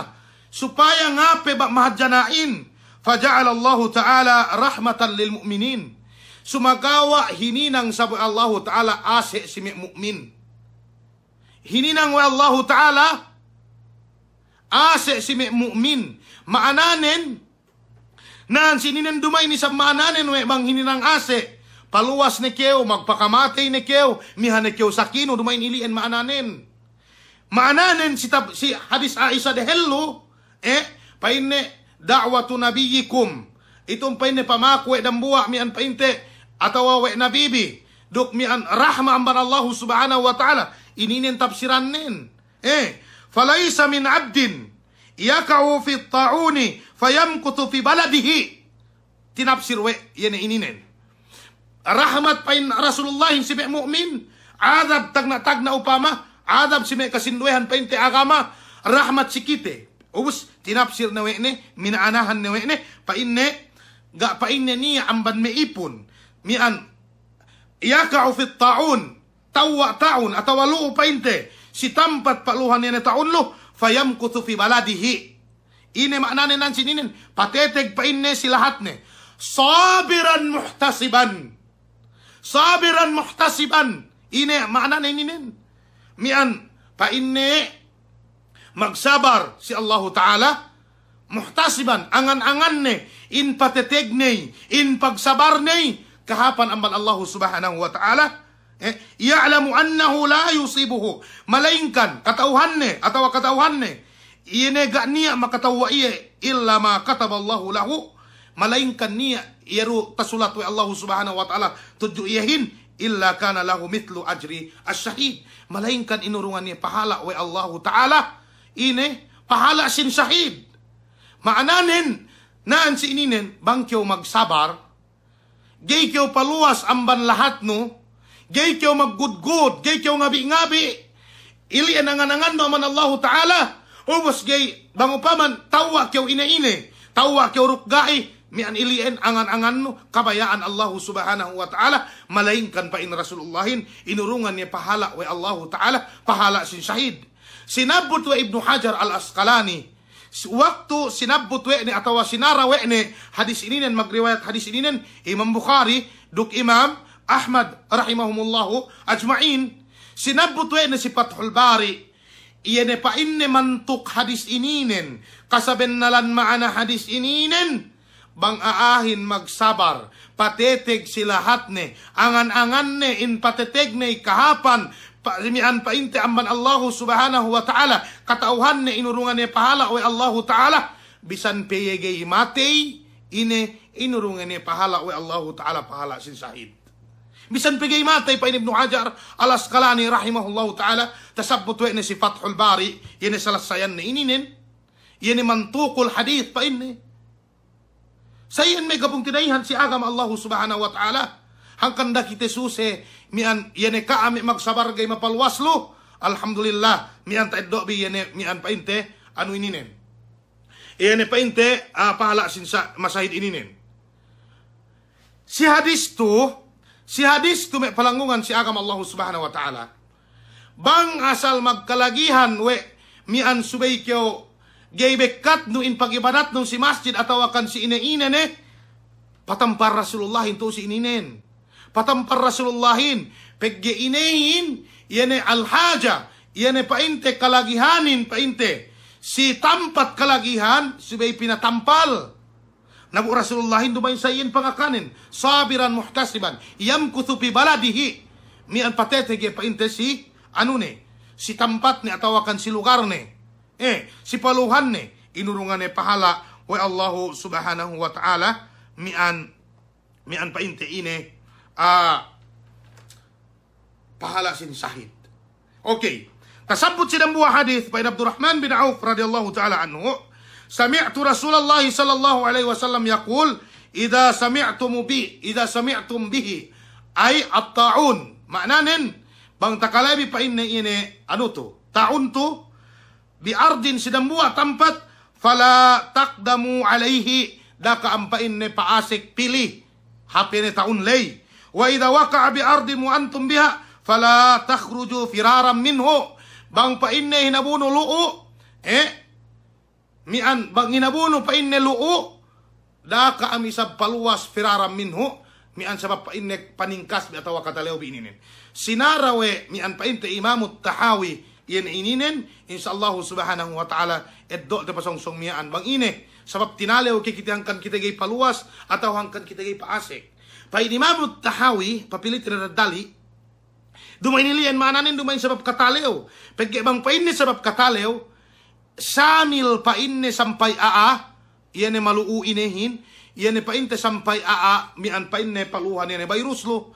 Supaya ngape ba mahadjanain. Faja'al Allah ta'ala rahmatan lil mu'minin. Sumagawa hininang sabi Allah ta'ala ase si mu'min. Hininang wa Allah ta'ala ase si mu'min. Maananen nan sininen dumay ni sa maananen we bang hininang ase. Paluwas ni keo, magpakamatay ni keo, mihan ni keo sakino dumay nilian maananen. Maananen si hadis Aisha de hello paine da'watu nabiyikum. Itong paine pamakwe dambuwa mian painte atawa we nabibi. Duk mian rahma amban Allah subhanahu wa ta'ala. Ininin tafsiran nin. Falaysa min abdin yaka'u fi ta'uni fayamkutu fi baladihi. Tinapsir we yan ininin. Rahmat pain Rasulullah si may mu'min. Adab tagna upama. Adab si may kasinduehan painte agama. Rahmat si kite. Ubus tinapsir na we ne. Minaanahan na we ne. Painne niya amban may ipon. Mian yaka'u fi ta'un. Tawa taon atawa loo painte si tampat paluhan niya na taon lo fayamkutu fi baladihi. Ine maknanin nan sininin pateteg painne si lahat ne sabiran muhtasiban. Ine maknanin ninin mian painne magsabar si Allah ta'ala muhtasiban angan-angan ne in pateteg ne in pagsabar ne kahapan amban Allah subhanahu wa ta'ala. Ya'lamu annahu la yusibuhu. Malainkan katauhan ne atawa katauhan ne inega niya makatawa iye illa ma kataballahu lahu. Malainkan niya iru tasulat wa Allah subhanahu wa ta'ala tudju iyahin illa kana lahu mithlu ajri as-syahid. Malainkan inurungan niya pahala wa Allah ta'ala ine pahala sin syahid. Maananin naan si ininen bangkyo magsabar gay kyo paluwas amban lahat no. Gay kyo maggudgud, gay kyo ngabi-ngabi. Ili anangan-angan no man Allah Ta'ala. Ubos gay, bangupaman, tawa kyo ina-ine. Tawa kyo rukgai. Mian ilian angan-angan no. Kabayaan Allah Subhanahu wa Ta'ala. Malaingkan pa in Rasulullahin. Inurungan niya pahala wa Allah Ta'ala. Pahala sin syahid. Sinabot wa Ibnu Hajar al-Asqalani. Waktu sinabot wa ni atawa sinara wa ni hadis ininen, magriwayat hadis ininen. Imam Bukhari, duk Imam Ahmad rahimahumullahu ajma'in sinabut we na si Fathul Bari iyene pa inne mantuk hadis ininen kasaben nalan maana hadis ininen bang aahin magsabar pateteg silahat ne angan-angan ne in pateteg ne kahapan mian painte amban Allah subhanahu wa ta'ala katauhan ne inurungan ne pahala we Allah ta'ala bisan peyege matei ine inurungan ne pahala we Allah ta'ala pahala sin sahid. Bisan pigay matay pa Ibnu Hajar al-Asqalani rahimahullahu ta'ala tasabut wa si Fathul Bari yan salasayan na ininin yan mantukul hadith pa ini sayan may kapong tinayhan si agama Allah subhanahu wa ta'ala hangkang dakite suse mian yan kaami magsabar gay mapalwaslo alhamdulillah mian taiddo bi yan mian painte anu ininin yan painte pahala sin sa masahid ininin si hadis tu may palanggungan si agama Allah subhanahu wa ta'ala. Bang asal magkalagihan we mian subay kyo gay bekat no in pagibadat no si masjid atawakan si ine-ine ne patampar Rasulullahin to si ininen. Patampar Rasulullahin pegge inehin yene alhaja yene painte kalagihanin painte si tampat kalagihan subay pinatampal. Nabu Rasulullahin dumayin sa iyan pangakanin. Sabiran muhtasiban. Yamkuthu pi baladihi. Mian patetege painte si ano ne. Si tampat ne atawakan si lugar ne. Si paluhan ne. Inurungan ne pahala. Wa Allahu subhanahu wa ta'ala. Mian painte ine. Pahala sin sahid. Okay. Kasabot silang buah hadith. Pain Abdurrahman bin Auf radiyallahu ta'ala anhu. Sami'tu Rasulullah sallallahu alaihi wasallam yaqul idza sami'tum bihi ay at-ta'un maknanen bang takalabi pa inne ine ano to taun to biardin sidambua tempat fala taqdamu alaihi daka ampain ne paasik pilih hapene taun lay wa idza waqa'a biardin wa antum biha fala takhruju firaran minhu bang pa inne hinabuno lu'u mian bang hinabuno pa inne lu'u daka amisab paluas firaran minhu mian sabab pa inne paningkas bi atawa kataleo bi ininen sinarawe mian pa inte imamut tahawi yen ininen insyaallah subhanahu wa ta'ala eddo te pasongsong mian bang ine sabab tinalew kikitangkan kita gay paluas atau hangkan kita gay paasik pa imamut tahawi papilit na dali dumay nilian mananin dumay sabab kataleo pagge bang pa inne sabab kataleo samil pa inne sampay iyan maluu inehin iyan pa inte sampay mian pa inne paluhan iyan bayruslo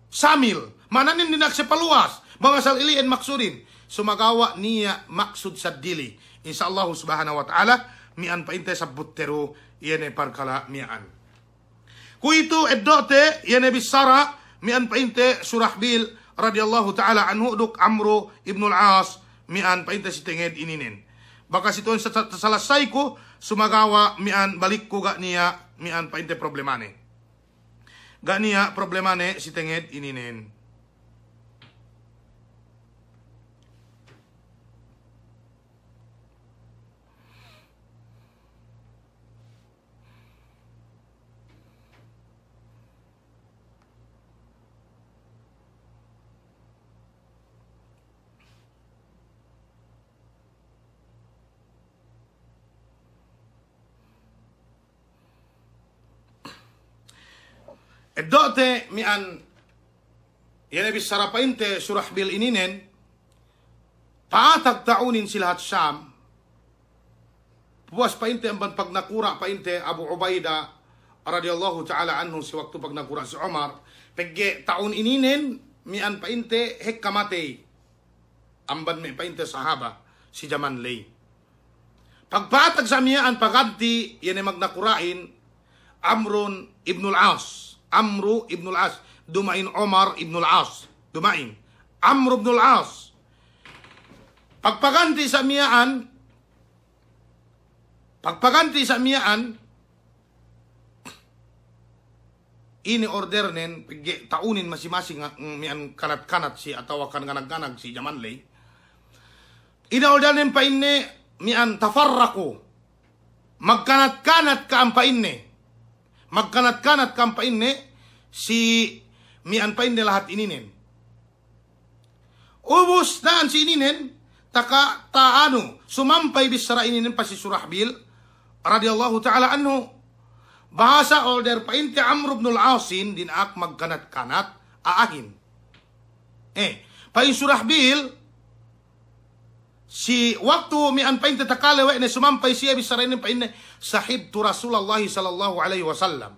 samil mananin dinak sa paluas mga sal ilian maksudin sumagawa niya maksud sa dili insyaallah subhanahu wa ta'ala mian pa inte sa buttero iyan parkala mian kuito eddote iyan bisara mian pa inte surahbil radhiyallahu ta'ala anhu duk Amro ibn al-As mian pa inte si tinged ininen baka siton sa salasay ko sumagawa mian balik ko ga niya mian pa inte problemane ga niya problemane si tinged ininen Eddote mian yan bis sarapainte surahbil ininen paatag taunin silahat Syam puas painte ang pag nakura painte Abu Ubaida radhiyallahu ta'ala anhu si waktu pag nakura si Umar pegge taun ininen mian painte hekkamate amban me painte sahaba si Jaman Lay pagpatag sa miyaan paganti yan ay magnakurain Amrun ibn al-As Amru ibn al-As dumain Omar ibn al-As dumain Amr ibn al-As pagpaganti sa miyaan ini order nen taunin masing-masing mian kanat-kanat si atau akan ganag-ganag si Jaman Lay ini order nen pa inne mian tafarraku magkanat-kanat ka ang pa inne magkanat-kanat kampain ne si mian pain de lahat ininen. Ubus naan si ininen taka taano sumampay bisara ininen pa si Surahbil radhiyallahu ta'ala anhu. Bahasa order pain ti Amr ibn al-Asin din ak magkanat-kanat aahin. Pain Surahbil si waktu mian pain tatakalewe ne sumampay siya bisara ininen pain ne sahibtu Rasulullah sallallahu alaihi wasallam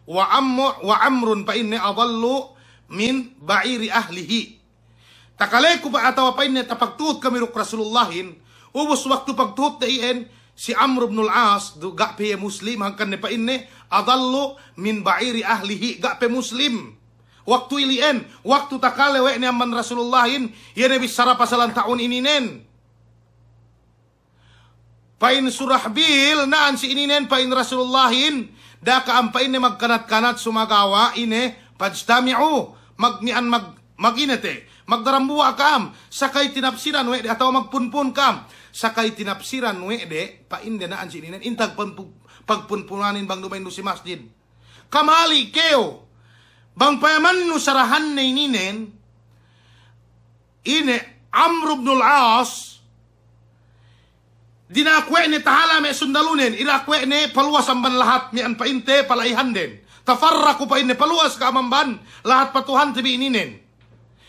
wa amrun pa inni adallu min ba'iri ahlihi takale ko ba atawa pa inni tapagtuot kami ruk Rasulullahin ubos waktu pagtuot na iyan si Amr ibn al-As ga pe muslim hangkan ne pa inni adallu min ba'iri ahlihi ga pe muslim waktu ilien waktu takale we ni amman Rasulullahin yan bis sarapa salan taon ininen pain Surahbil naan si ininen pain Rasulullahin daka ampain ne magkanat-kanat sumagawa ine pajtami'u maginete magdarambuwa kam sakay tinapsiran we ataw magpunpun kam sakay tinapsiran we de pain de naan si ininen intag pagpunpunanin bang dumain si masjid kamali keo bang payaman no sarahan na ininen ine Amr ibn al-As dinakwe ni tahala me sundalunin irakwe ni paluas amban lahat mian painte palaihan din tafarraku pa ini paluas ka amban lahat patuhan tibi ininen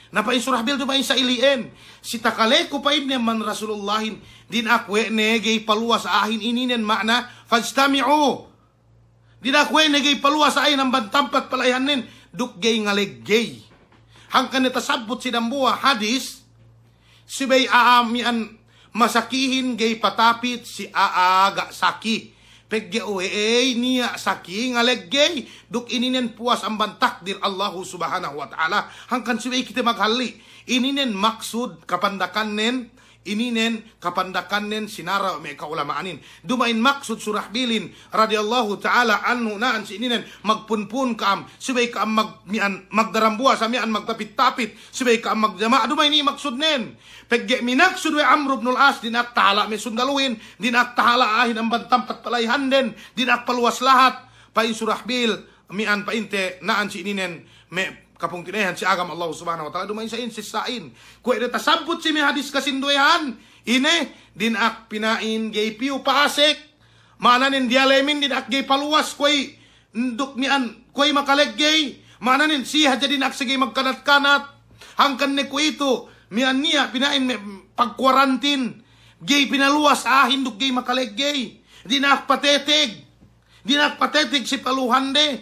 na pa Surahbil dumain sa ilien si takale ko pa ini man Rasulullahin dinakwe ni gay paluas ahin ininen makna fajtami'u dinakwe ni gay paluas ahin amban tampat palaihan nin duk gay ngaleg gay hangkan ni tasabot si dambuwa hadis si bay mian masakihin gay patapit si aaga saki pegge niya saki ngaleggay duk ininen puas ang takdir Allah subhanahu wa ta'ala hangkan siway kita maghali ininen maksud kapandakan nen ininen kapandakanen sinara may kaulamaanin. Dumain maksud Surahbilin radhiyallahu ta'ala anhu naan si ininen magpunpun kaam, subay kaam magdarambua sa mian magtapit-tapit, subay kaam magjama. Dumain ni maksud nen. Pegge minaksud we Amr ibn al-As dinak tahala may sundaluin, dinak tahala ahin ang bantampat palayhan den, dinak paluwas lahat. Pain Surahbil mian painte naan si ininen may kapung tinehan si agam Allah subhanahu wa ta'ala dumain sa insisain. Kung tasabot si may hadis kasinduehan, ine, dinak pinain gay piu paasek, mananin dialemin dinak gay paluwas, kuy nduk nian, kuy makalegay, mananin siya jadi nak sige magkanat-kanat, hangkan ne kuy ito, mian niya, pinain pagkwarantin, gay pinaluwas, hinduk gay makalegay, dinak patetig si paluhan de,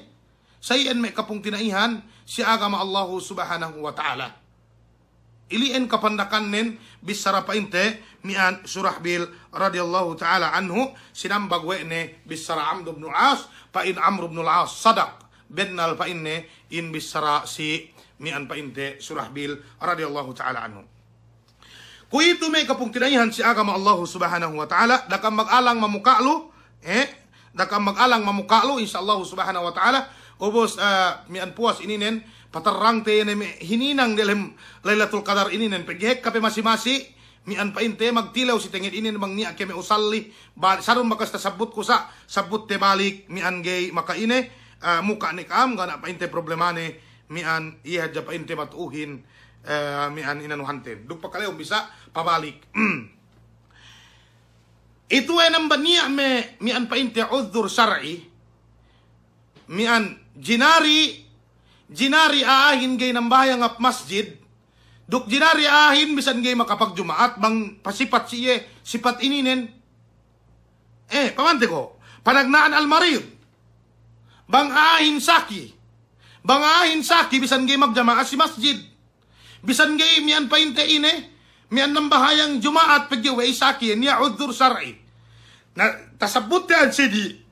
sayan may kapung tinaihan, si agama Allah subhanahu wa ta'ala. Iliin kapandakan nin bisara painte mian Surahbil radhiyallahu ta'ala anhu sinambag we ne bisara Amr ibn al-As pain Amr ibn al-As sadak bennal painne in bisara si mian painte Surahbil radhiyallahu ta'ala anhu. Kung ito may kapung tinaihan si agama Allah subhanahu wa ta'ala dakam mag-alang mamukalo dakam mag-alang mamukalo insyaallah subhanahu wa ta'ala. Ubos mian puas ininen patarang te hininang dalam Lailatul Qadar ininen peghek kape masi-masi mian painte magtilaw si tengit inin bang niya keme usalli sarun makas tasabut ko sa sabut te balik mian gay makaine muka ni kaam gana painte problemane mian iya ja painte matuhin mian inanuhante duk pakalew bisa pabalik. Itu ay namba niya mian painte udhur syar'i mian jinari aahin gay nambahang ap masjid duk jinari aahin bisan gay makapagjumaat bang pasipat siye sipat ininen pamante ko panagnaan al-marid bang aahin saki bisan gay magjamaat si masjid bisan gay mian painte ine mian nambahayang jumaat pagyawe saki niya udhur syar'i na tasabut yan sidi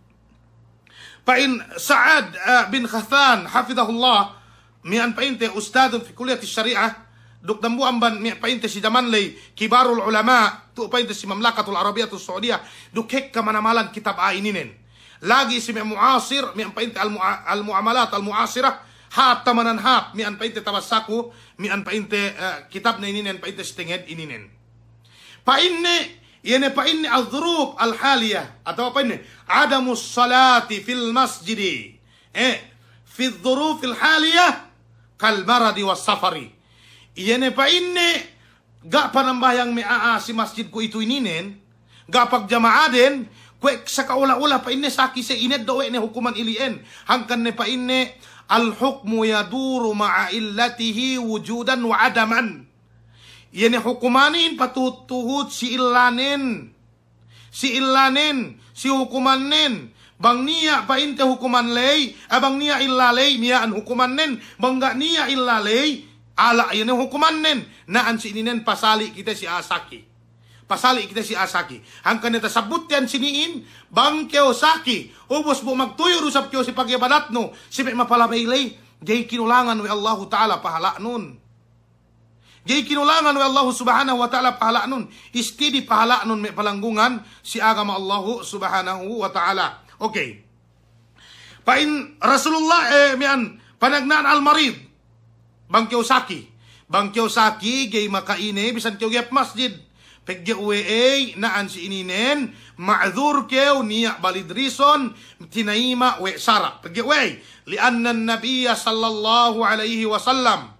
pain Sa'ad bin Khathan hafidhahullah mian painte ustadun fi kulliyat syariah duk dambu amban mian painte si Damanley kibarul ulama tu painte si Mamlakatul Arabiyatus Saudiyah duk hek kamanamalan kitab ininen lagi si muasir mian painte al muamalat al muasirah hat tamanan hat mian painte tabassaku mian painte kitab na ininen painte stinged ininen painne yene painne al-dhurub al-haliyah atau apa ini adamus salati fil masjidi fi dhuruf al-haliyah kal maradi was safari yene painne ga panambayang mea si masjid ko itu ininen ga pagjamaaden kwe sa kaula-ula painne saki se ined dawe ne hukuman ilien hangkan ne painne al-hukmu yaduru ma'a illatihi wujudan wa adaman. Yene hukumanin patutuhut si ilanin si hukumanin bang niya painte hukuman lay abang niya illalay miyaan hukuman nen bang ga niya illalay ala yene hukuman nen naan si ininen pasali kita si asaki hangkan neta sabut yan siniin bang keo saki ubos mo magtuyo rusap keo si pagyabadat no si may mapalabaylay jay kinulangan we Allah ta'ala pahala nun jay kinulangan wa Allah subhanahu wa ta'ala pahala nun. Istidi pahala nun may palanggungan si agama Allah subhanahu wa ta'ala. Okay. Pain Rasulullah mian panagnaan al-marid. Bangkyo saki gay makaine bisan kyo gyap masjid. Pegge uwe naan si ininen ma'dhur kyo niya balidrison tinaima we sara. Pegge uwe lianna an-nabiyya sallallahu alaihi wasallam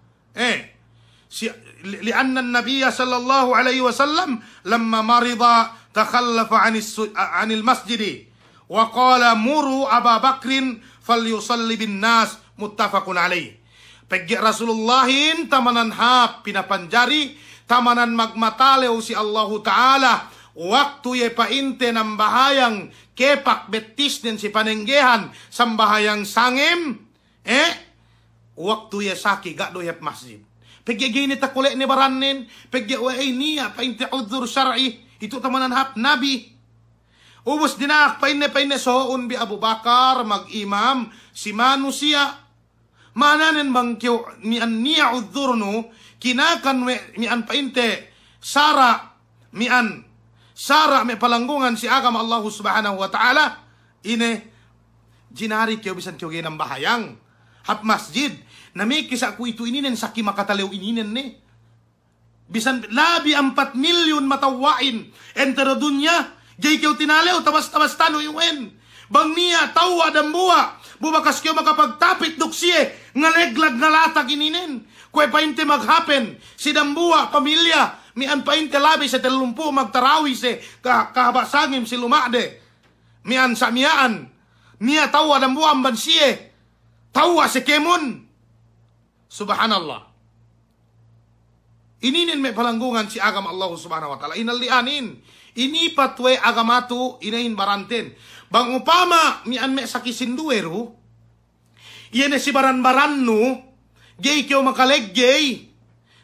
لأن النبي صلى الله عليه وسلم لما مرض تخلف عن المسجد وقال مروا أبا بكر فليصلي بالناس متفق عليه. Pegi Rasulullahin tamanan hap pinapanjari tamanan magmatalew si Allah Ta'ala waktu ye painte ng bahayang kepak betis din si panenggehan sambahayang sangem waktu ye saki gado yep masjid. Pegge gini takule ni baranin, pegge wae niya painte udhur syar'i itu tamanan hap nabi. Ubos dinak paine soon bi Abu Bakar mag-imam si manusia. Mananen bangkyo niya udhur no kinakan we nian painte sara mian sara me palanggungan si agama Allah subhanahu wa ta'ala, ine jinari kyo bisan kyo genang bahayang hap masjid na may kisa ku itu ininen saki makatalew ininen ne bisan labi 4 milyon matawain entero dunya jay kyo tinalew tabas tano yuen bang niya tawa dan buwa bubakas kyo makapagtapit duksiye ngaleglag ngalatag ininen kwe painte maghapen si dambuwa pamilya mian painte labi sa telumpu magtarawi se kahabasangim si lumade mian samiaan niya tawa dan buwa amban siye tawa si kemun subhanallah ininin may palanggungan si agama Allah subhanahu wa ta'ala inalianin ini patwe agamatu inahin baranten bang upama mian me sakisinduero iyan si baran-baran no gay kyo makaleggay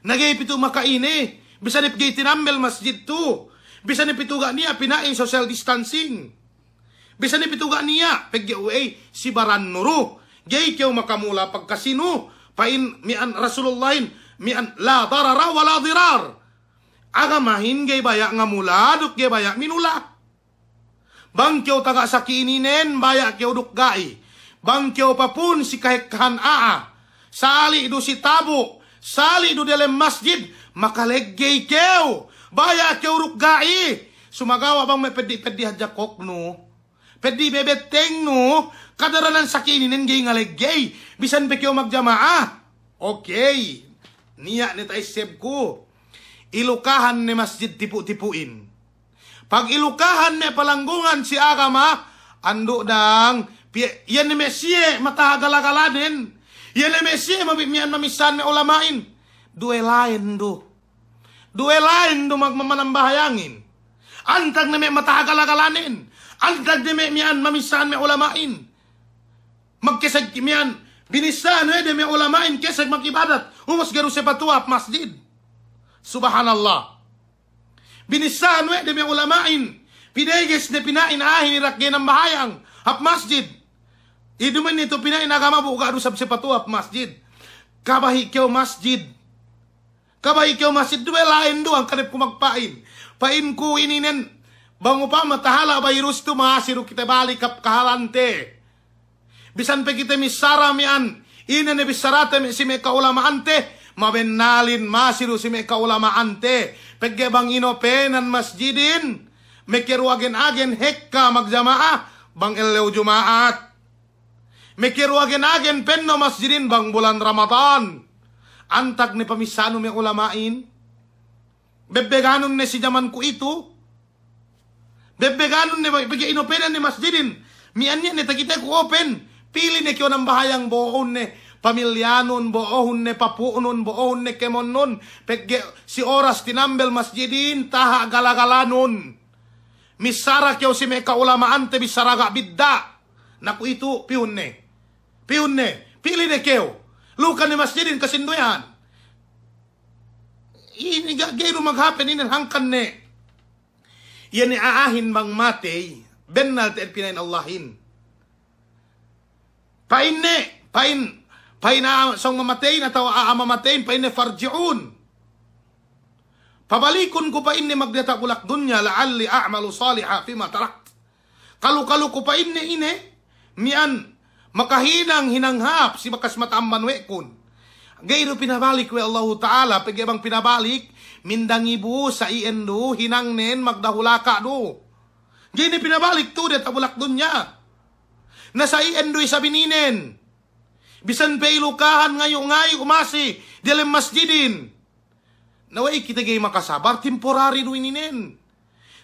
nagay pito makaine bisa nip gay tinambel masjid to bisa nip ito ga niya pinain social distancing bisa nip ito ga niya pagyaw si baran nuro gay kyo makamula pagkasino pain mian rasulullahin mian la darara wala dirar agamahin gay baya nga mula duk gay baya minula bang kyo taga sa kiininen baya kyo duk gai bang kyo papun si kahekhan sali do si tabo sali do dalam masjid makaleggay kyo baya kyo duk gai sumagawa bang may pedi hadjakok no pedi bebeteng no kadaranan sa kiininen gay ngaleggay bisan pe kyo magjamaah okay niya ni tayo seb ko ilukahan ni masjid tipu-tipuin pag ilukahan ni palanggungan si agama ando dang yan ni mesye matahagalagalanin yan ni mesye mamiyan mamisan ni ulamain duelain do magmamanambahayangin antag ni may matahagalagalanin antag ni may miyan mamisan ni ulamain magkisag miyan binisan de may ulamain kesag magibadat umas garu sepatuap masjid subhanallah binisan de may ulamain pideges de pinain ahin irakge ng bahayang hap masjid iduman nito pinain agama bu garu sab sepatuap masjid kabahi kyo masjid duwe lain doang kanip ko magpain pain ko ininen bango pa matahala virus to mahasiru kita balik kap kahalante bisan pe kita misara mian ina ne bisarate si me kaulamaante mabenalin masiru si me kaulamaante pegge bang inopenan masjidin mekiru agen hekka magjamaah bang elew jumaat mekiru agen penno masjidin bang bulan Ramadan antag ni pamisano me ulamain bebeganon ne si zaman ku itu bebeganon ne pegge inopenan ni masjidin miannya ne tagite ku open pili ne kyo ng bahayang boon ne pamilyanon, boon ne papunon, boon ne kemonon, pegge si oras tinambel masjidin, taha galagalanon. Misara kyo si me kaulamaante bisaraga bidda. Naku itu piun ne, pili ne kyo. Lukan ni masjidin kasinduyan. Ini gagayro maghapen inin hangkan ne. Yan ni aahin bang matey, bennal te pinain Allahin. Pain song mamatayin ataw aamamatayin pain farji'un pabalikun ko pain magdata kulak dunya la'alli a'malu salihah fima tarakt kalu ko pain ine mian makahinang hinanghap si bakas matamban wekun gayro pinabalik we Allah Ta'ala pagyabang pinabalik mindang ibu sa iendo hinang nen magdahulaka do gini pinabalik to det abulak dunya nasa iendoy sa bininen. Bisan pa ilukahan ngayo umasi. Dalam masjidin. Naway kita gay makasabar. Temporary do ininen.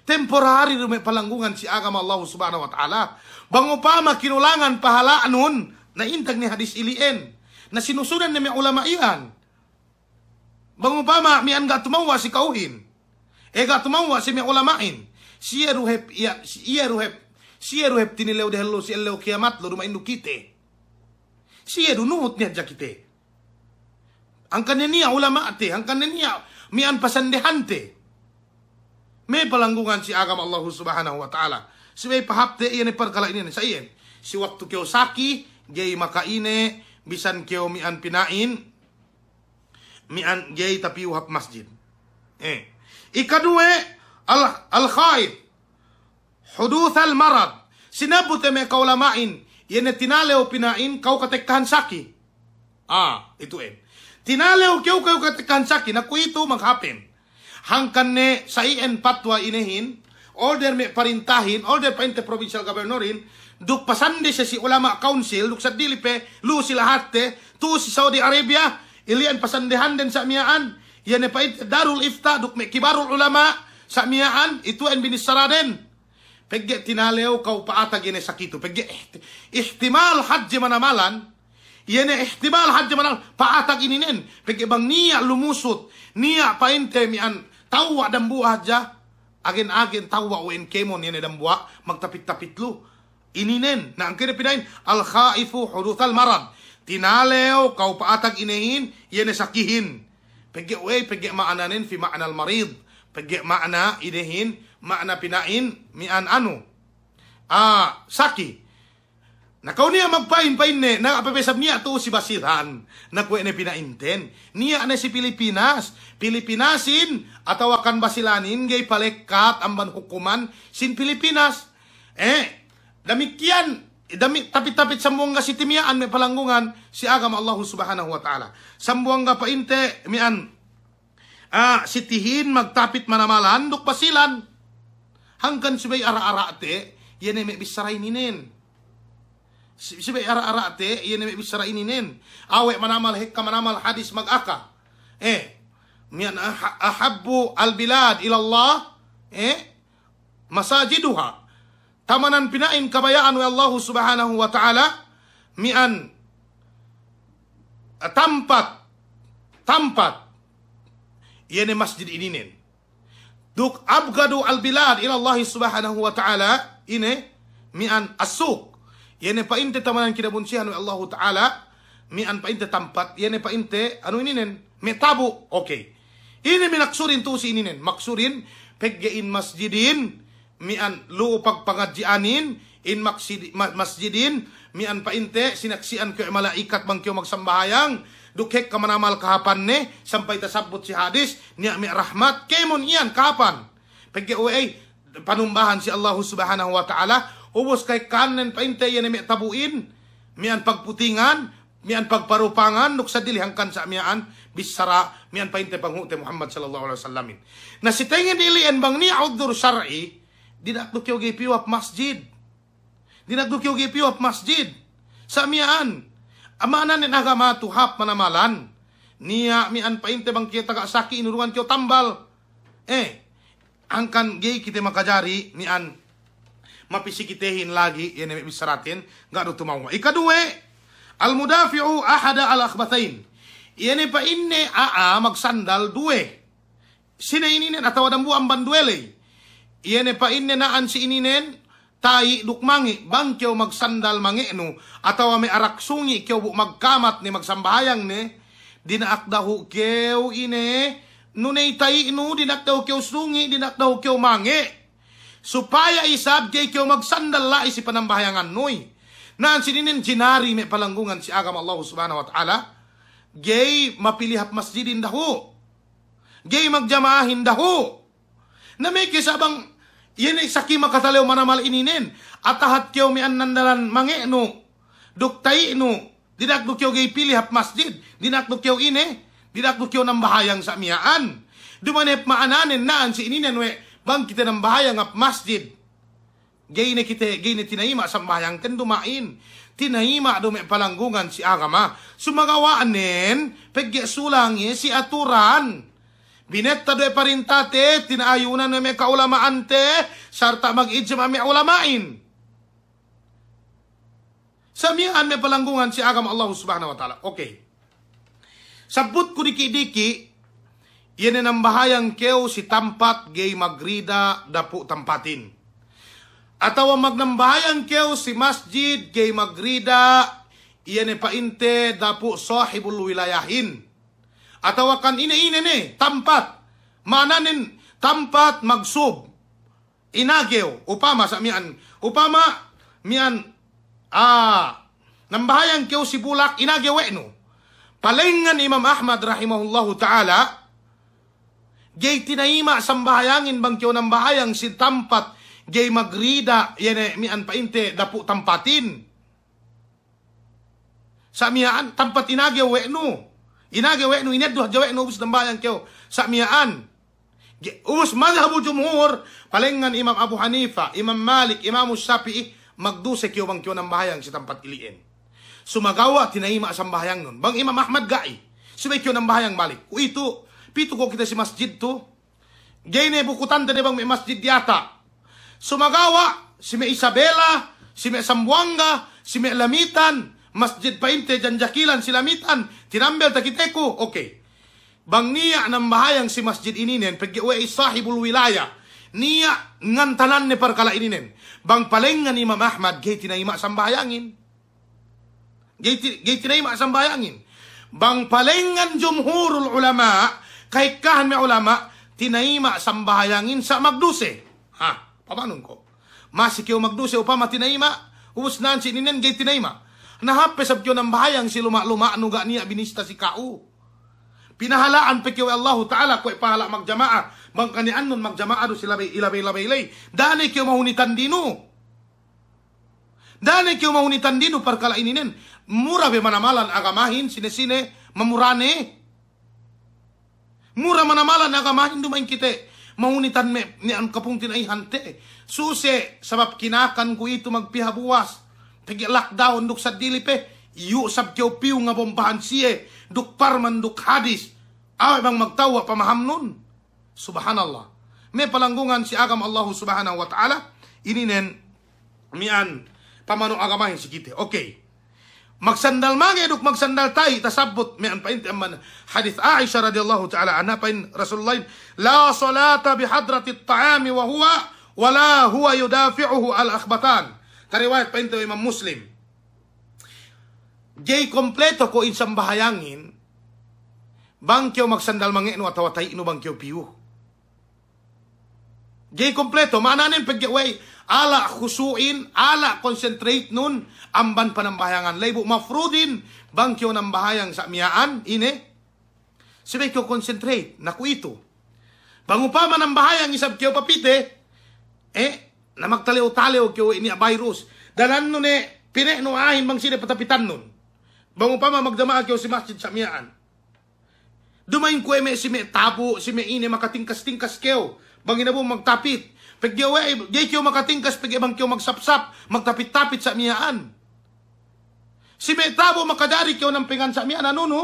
Temporary do may palanggungan si agama Allah subhanahu wa ta'ala. Bango pa makinulangan pahalaan nun. Na intag ni hadis ilien. Na sinusunan na may ulama iyan. Bango pa mian ga tumawa si kauhin. Ga tumawa si may ulamain. Siya ruhep tinilew dehelo si elew kiamat lo rumain do kite. Siya nuhut niya jakite. Ang kaniniya ulama ate, ang kaniniya mian pasandehante. May palanggungan si agama Allah subhanahu wa ta'ala. Si may pahapte iyan iparkala ini sa iyan. Si waktu kyo saki, gay makaine, bisan kyo mian pinain, mian gay tapi uhap masjid. Ikadue, al-khaid, huduth al-marad. Sinabot may kaulamain, yan na tinalew pinain, kau katekkahan saki. Ito tinalew kau katekkahan saki, na kuito maghapin. Hangkan ne sa iyan patwa inehin, order may parintahin, order pa inte provincial governorin, duk pasande siya si ulama council, duk sa dilipe, lu sila hate, tu si Saudi Arabia, ilian pasandehan din sa miyaan, yan pa darul ifta, duk may kibarul ulama, sa miyaan, ito ang binisara din. Pegge tinalew kau paatag yan sakito, pegge ihtimal hadji manamalan, yan ihtimal hadji manamalan, paatag ininin, pegge bang niya lumusot, niya painte mian, tawa dan buah aja, agin-agin tawa o enkemon yan dan buah, magtapit-tapit lu. Ininen na ang kinapinain al-khaifu huduthal marad, tinalew kau paatag inehin yan sakihin. Pegge maananin fi ma'anal marid, pegge maana inehin maana pinain mian saki. Nakaw niya magpain-pain ne, nakapapesab niya to si Basiran, nakuha na pinainten. Niya na si Pilipinas, Pilipinasin, atawakan basilanin, gay palekat, amban hukuman, sin Pilipinas. Damikian, tapit-tapit sambuanga si Timiyaan, may palanggungan, si agam Allah subhanahu wa ta'ala. Sambuanga painte, mian, sitihin, magtapit manamalan, duk basilan. Hangkan sibay ara-ara te, yan ay may bisaray ninin. Sibay ara-ara te, yan ay may bisaray ninin. Awe manamal hekka manamal hadis mag-aka. Mian ahabbu al-bilad ilallah, masajiduha. Tamanan pinain kabayaan wa Allah subhanahu wa ta'ala, mian tampat, yan ay masjid ininin. Duk abgadu al-bilad ila Allah subhanahu wa ta'ala, ine mian asuk. Yan ay painte tamanan kinabunsihan wa Allah ta'ala, mian painte tampat, yan ay painte, ininin? Metabu, okay. Ini minaksurin to si ininin. Maksurin, peggein masjidin, mian lu pagpangadjianin, in masjidin, mian painte, sinaksian ko malaikat bang kyo magsambahayang, dukhek kamanamal kahapan ne, sampay tasabot si hadis, niya mi rahmat, kemon iyan kahapan. Pagke panumbahan si Allah subhanahu wa ta'ala, ubos kay kanen painte yan mi tabuin, mian pagputingan, mian pagparupangan, nuk sa dilihangkan sa mian, bisara, mian painte panghute Muhammad sallallahu alaihi wasallam. Na si tengin ilian bang ni udhur syar'i, dinakdukyaw gipiwap masjid. Dinakdukyaw gipiwap masjid. Sa mian, amanan ni agama tuhap manamalan. Niya mian painte bang kita taga saki inuruan kyo tambal. Angkan gay kita makajari mian mapisikitehin lagi yan may bisaratin gado tumawa. Ikadue, al-mudafi'u ahada al-akhbathain. Yan pa inne magsandal duwe. Sina ininen atawa dambu ang banduele. Yan pa inne naan si ininen tayi dukmangi bang kyaw magsandal mangi no atawa may araksungi kyaw magkamat ni magsambahayang ne dinakdahu kyaw ine nunay tayi no dinakdahu kyaw sungi dinakdahu kyaw mangi supaya isab kyaw magsandal la isi panambahayangan noy naan si ininen jinari may palanggungan si agam Allah subhanahu wa ta'ala gay mapilihap masjidin dahu gay magjamahin dahu na may kisabang yan ay saki makatalaw manamal ininin atahat kyaw mi nandalan mangeno duktay no dinakduk kyaw gay pilihap masjid dinakduk kyaw ine dinakduk kyaw ng bahayang sa miyaan dumanep maananin naan si ininen we bang kita ng bahayang ap masjid gay ne tinahima sa bahayang kan dumain tinahima dume palanggungan si agama sumagawaanin pegge sulangi si aturan binetta do'y parintate, tinaayunan na may kaulamaante, sarta mag-idjam may ulamain. Sa miyaan may palanggungan si agam Allah subhanahu wa ta'ala. Okay. Sabut ko diki-diki, yan ang bahayang keo si tampat gay magrida dapu tampatin. Atawa magnambahayang keo si masjid gay magrida, yan painte dapu sahibul wilayahin. Atawakan ine tampat, mananin tampat magsub, inagyo, upama sa mian, nambahayang kyo si bulak, inagyo no. Palengan Imam Ahmad rahimahullahu ta'ala, Gay tinayima sambahayangin bangkyo ng bahayang si tampat gay magrida yene mian painte dapu tampatin. Sa miyaan tampat inage wenu. Inage wenu ineddo jawenu ubus ng bahayang kyo sa miyaan. Ubus madhabu jumhur palengan Imam Abu Hanifa, Imam Malik, Imam Shafi'i magduse kyo bangkyo ng bahayang si tampat iliin. Sumagawa tinayima sambahayang nun. Bang Imam Ahmad gai. Sumay kyo ng bahayang balik. Ito pito ko kita si masjid to. Gay ne bukutan de bang may masjid yata. Sumagawa si may Isabela, si may Sambuanga, si may Lamitan, masjid painte janjakilan si Lamitan, tinambel takiteko. Okay. Bang niya ng bahayang si masjid ininen paggiwe sahibul wilaya. Niya ngantanan ne perkala ininen. Bang palengan Imam Ahmad gay tinayima sambahayangin. Gay tinayima sambahayangin. Bang palengan jumhurul ulama kay kahan may ulama tinayima sambahayangin sa magduse. Ha, papanon ko. Masik yung magduse upama tinayima, ubus naan si ninen gay tinayima. Nahapesab kyo ng bahayang si luma-luma anuga niya binista si kau. Pinahalaan pe kyo Allah Ta'ala ko ipahala magjamaa. Bang kanian nun magjamaa do sila ilabay-labay. Dani kyo mahunitan dino. Dani kyo mahunitan dino parkala ininen. Mura be manamalan agamahin sine-sine mamurane. Mura manamalan agamahin dumain kite. Mahunitan me ni ang kapung tinaihan te. Suse sabab kinakan ko ito magpihabuwas. Pagi lockdown duk sa dilipe. Yu sab kyo piu nga bombahan siye. Duk parman duk hadis. Awe bang magtawa pamaham nun. Subhanallah. May palanggungan si agam Allah subhanahu wa ta'ala. Ininen mian pamano agamahin si kite. Okay. Magsandal mageduk magsandal tay tasabut mian painti amman hadith Aisha radhiyallahu ta'ala anha pain Rasulullah la salata bihadrati at-ta'ami wa huwa wala huwa yudafi'uhu al-akhbatan. Tariwayat painti Imam Muslim. Jay kompleto ko insang bahayangin bangkyo magsandal mangeno at watay ino bangkyo piu. Jay kompleto maananin pagyaway ala khusuin, ala concentrate nun amban pa ng bahayangan. Laibo mafrudin bangkyo ng bahayang sa miyaan ine. Sabi ko concentrate naku ito. Bangupama ng bahayang isab kyo papite na magtaliw-taliw kyo ini a virus. Dalan nun pine no ahin bang sila patapitan nun. Bangupama magdamaa kyo si masjid sa miyaan. Dumayin ko si me tapo, si me ine makatingkas-tingkas kyo. Bang inabo magtapit. Pagyawe, gay kyo makatingkas, pagyabang kyo magsapsap, magtapit-tapit sa miyaan. Si me tabo makadari kyo ng pingan sa miyaan, ano no?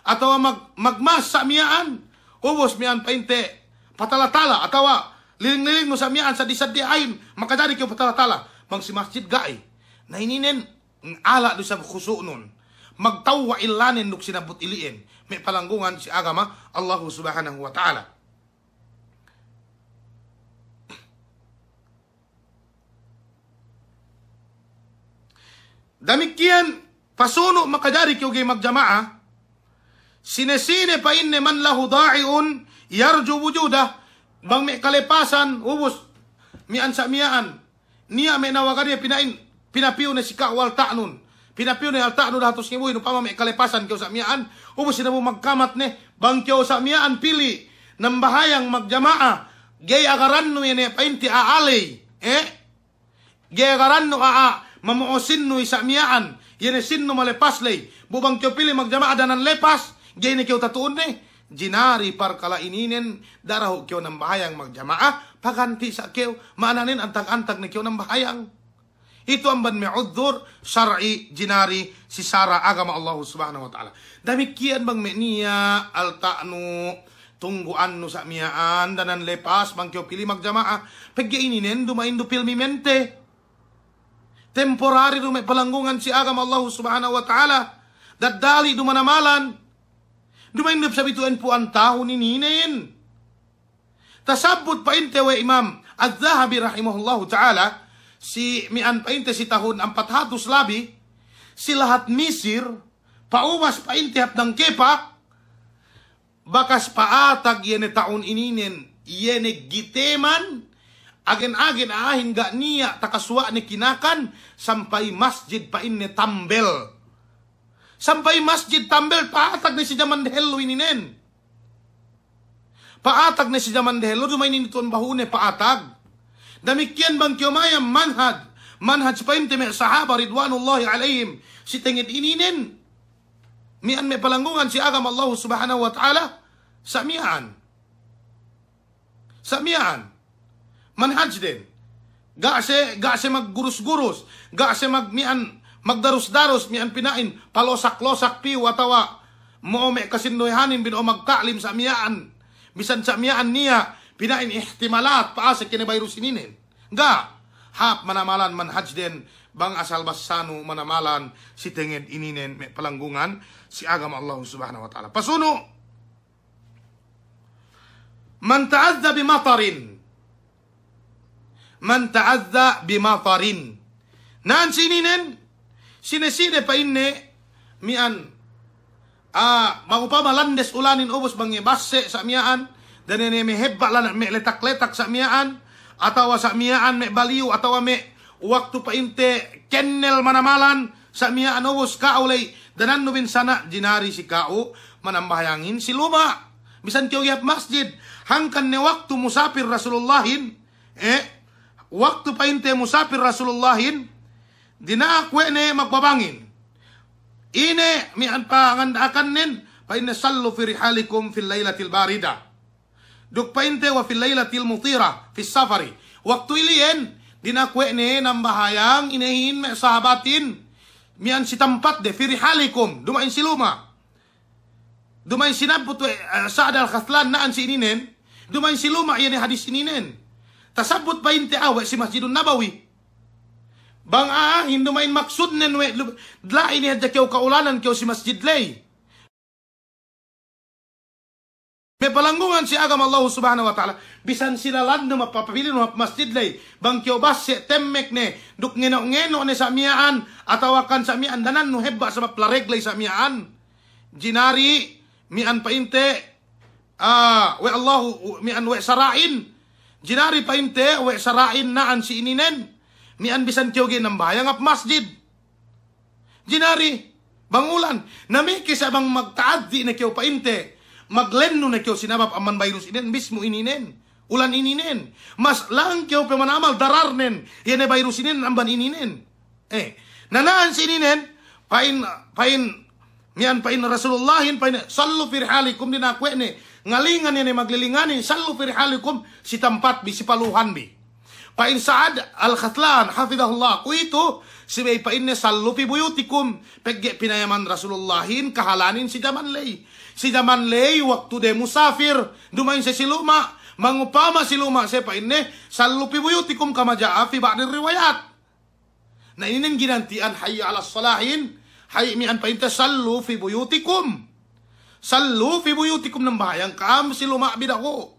Atawa magmas sa miyaan. Ubos miyaan painte, patalatala. Atawa liling-liling mo sa miyaan, sa disadiayin, makadari kyo patalatala. Bang si masjid gai, naininen, ala do sa khusu nun. Magtawa ilanin duk sinabot iliin. May palanggungan si agama Allah subhanahu wa ta'ala. Damikian pasuno makadari kyo gay magjamaa. Sinesine pa inne man lahu da'iun yarju wujudah. Bang may kalepasan ubos mian sa miyaan. Niya may nawagan niya pinapiw na si kawal ta'nun. Pinapiw na alta no datos ngibuhi no pa may kalepasan kyo sa miyaan. Ubos sila mo magkamat ne bangkyo sa miyaan pili ng bahayang magjamaa. Gay agaran no yan painti aalay. Gay agaran no mamuosin no sa miyaan. Yan sin no malepaslay. Bubang kyo pili magjamaa danan lepas. Gay ni kyo tatuon ne. Jinari parkala ininen daraho kyo ng bahayang magjamaa. Paganti sa kyo maananin antag-antag ni kyo ng bahayang. Ito ang ban mi'udhur syar'i jinari si Sara agama Allah subhanahu wa ta'ala. Damikian bang niya alta'nu tungguan no sa miyaan danan lepas bang kyo pili magjamaa. Pagyaininen dumain do pilmimente. Temporary dumay palanggungan si agama Allah subhanahu wa ta'ala. Dadali dumanamalan. Dumain do sabituan po ang taho ni ninin. Tasabot pa intewe Imam Az-Zahabi rahimahullahu ta'ala. Si mian painte si tahun 400 labi, si lahat Misir, pauwas painte hapdang kepa, bakas paatag yene taon ininen, yene giteman, agen-agen ahin ga niya takaswa ni kinakan, sampai masjid painne tambel. Sampai masjid tambel paatag ni si jaman hello ininen. Paatag na si zaman dehelo, dumay niniton bahune paatag. Demikian bang kiyomayam manhaj painte me sahaba ridwanullahi alaihim, si tengit ininin. Mian me palanggungan si agam Allah subhanahu wa ta'ala, samian. Manhaj din. Gase maggurus-gurus, gase magdarus-darus, mian pinain, palosak-losak piw, atawa, mo me kasindoyhanin, bino magtaklim sa miyaan. Bisan sa miyaan niya, pinain ihtimalat, paasa kinibayrus ininin. Hap manamalan manhaj din, bang asal basano manamalan, si tenged ininin, me palanggungan, si agam Allah subhanahu wa ta'ala. Pasuno, man ta'adza bimatarin. Naan sininen, sinesine pa inne, mian, mangupama landes ulanin ubos bang ibase sa miyaan, dan ini me hebba lan me letak-letak sa miyaan, atawa sa miyaan me baliw, atawa me waktu pa inte kennel manamalan sa miyaan ubos kaulay, danan nubin sana jinari si kau manambahayangin si luma. Bisan kiyo gihap masjid, hangkan ne waktu musafir Rasulullahin, waktu pa inte musafir Rasulullahin, dinakwe ne magbabangin. Ine mian pa ngandaakan nin, pa inne sallu fi rihalikum fil laylatil barida. Duk pa inte wa fil laylatil mutira, fil safari. Waktu ilien, dinakwe ne nambahayang, inehin me sahabatin, mian si tempat de fi rihalikum, dumain si luma. Dumain sinabot Sa'ad al-Khathlan naan si ininen, dumain si luma yan hadis ininen. Tasabot pa inte awe si Masjidun Nabawi. Bang hindumain maksud nen we dla ini hadja kau kaulanan kau si masjid lay. May palanggungan si agam Allah subhanahu wa ta'ala. Bisan sila lando mapapapili no masjid lay. Bang kau basse temmek ne duk ngeno ne sa miyaan atawakan sa miyaan danan no hebba sa maplareglay sa miyaan. Jinari mian painte we Allahu mian we sarain. Jinari painte we sarain naan si ininen. Mian bisan kiyogi ng bayang ap masjid. Jinari, bangulan, namiki sa bang magtaaddi na kiyo painte, maglenno na kiyo sinabap aman virus inen, mismo ininen, ulan ininen, mas lang kiyo pamanamal dararnen, yan ay virus inen, amban ininen. Nanaan si ininen, mian pain Rasulullahin, sallu firhalikum dinakwe ni, ngalingan yan ay maglilinganin, sallu firhalikum, si tempat bi, si paluhan bi. Pain Sa'ad al-Khathlan, hafidahullah, ku itu, si may pain ne sallu fi buyutikum, pegge pinayaman Rasulullahin, kahalanin si Jaman Lay. Si Jaman Lay, waktu de musafir, dumain sa siluma, mangupama siluma, si pain ne, sallu fi buyutikum, kamaja'a fi ba'dir riwayat. Na inin ginantian, hayya ala salahin, hayya mian pain te, sallu fi buyutikum. Sallu fi buyutikum ng bahayang kam, siluma bidaho.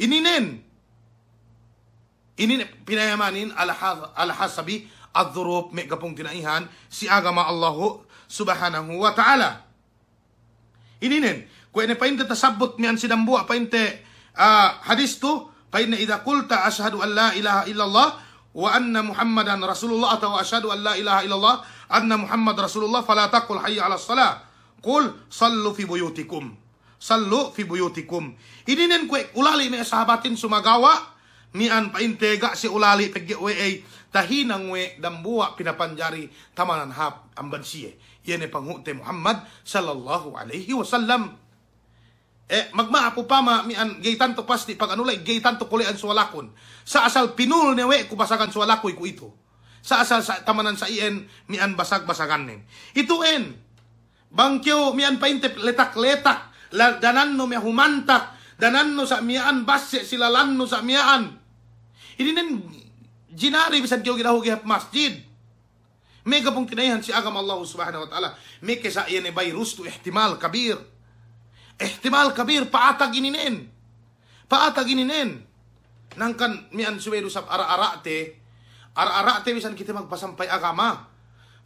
Ininin. Ini pinayamanin al-hasabi ad-dhurub may gapong tinaihan si agama Allahu subhanahu wa ta'ala. Ininin, kung ine painte tasabot mian sinambua painte hadis tu, painte idha kulta ashadu an la ilaha illallah wa anna muhammadan rasulullah atau ashadu an la ilaha illallah anna muhammad rasulullah fala taqul hayya ala salah. Qul sallu fi buyutikum. Sallu fi buyutikum. Ininin kwe ulali may sahabatin sumagawa, mian paintega si ulali pegge we tahinang we dambua pinapanjari tamanan hap amban siye. Yan ay panghute Muhammad sallallahu alaihi wasallam. Magmaapo pama mian gay tanto pasti pag anulay gay tanto kulian suwalakon. Sa asal pinul ne we kubasagan suwalakoy ko ito. Sa asal sa tamanan sa ien mian basag-basagan nen. Ituin. Bangkyo mian painte letak-letak danan no me humantak danan no sa mian basse silalan no sa mian. Ini nen jinari bisan kiyo ginahugihap masjid. Mega pong tinayahan si agam Allah subhanahu wa ta'ala. Meke sa iyan e virus to ihtimal kabir. Ihtimal kabir paatag ininen. Paatag ininen. Nangkan mian suwedo sa ara-arate. Ara-arate bisan kita magpasampay agama.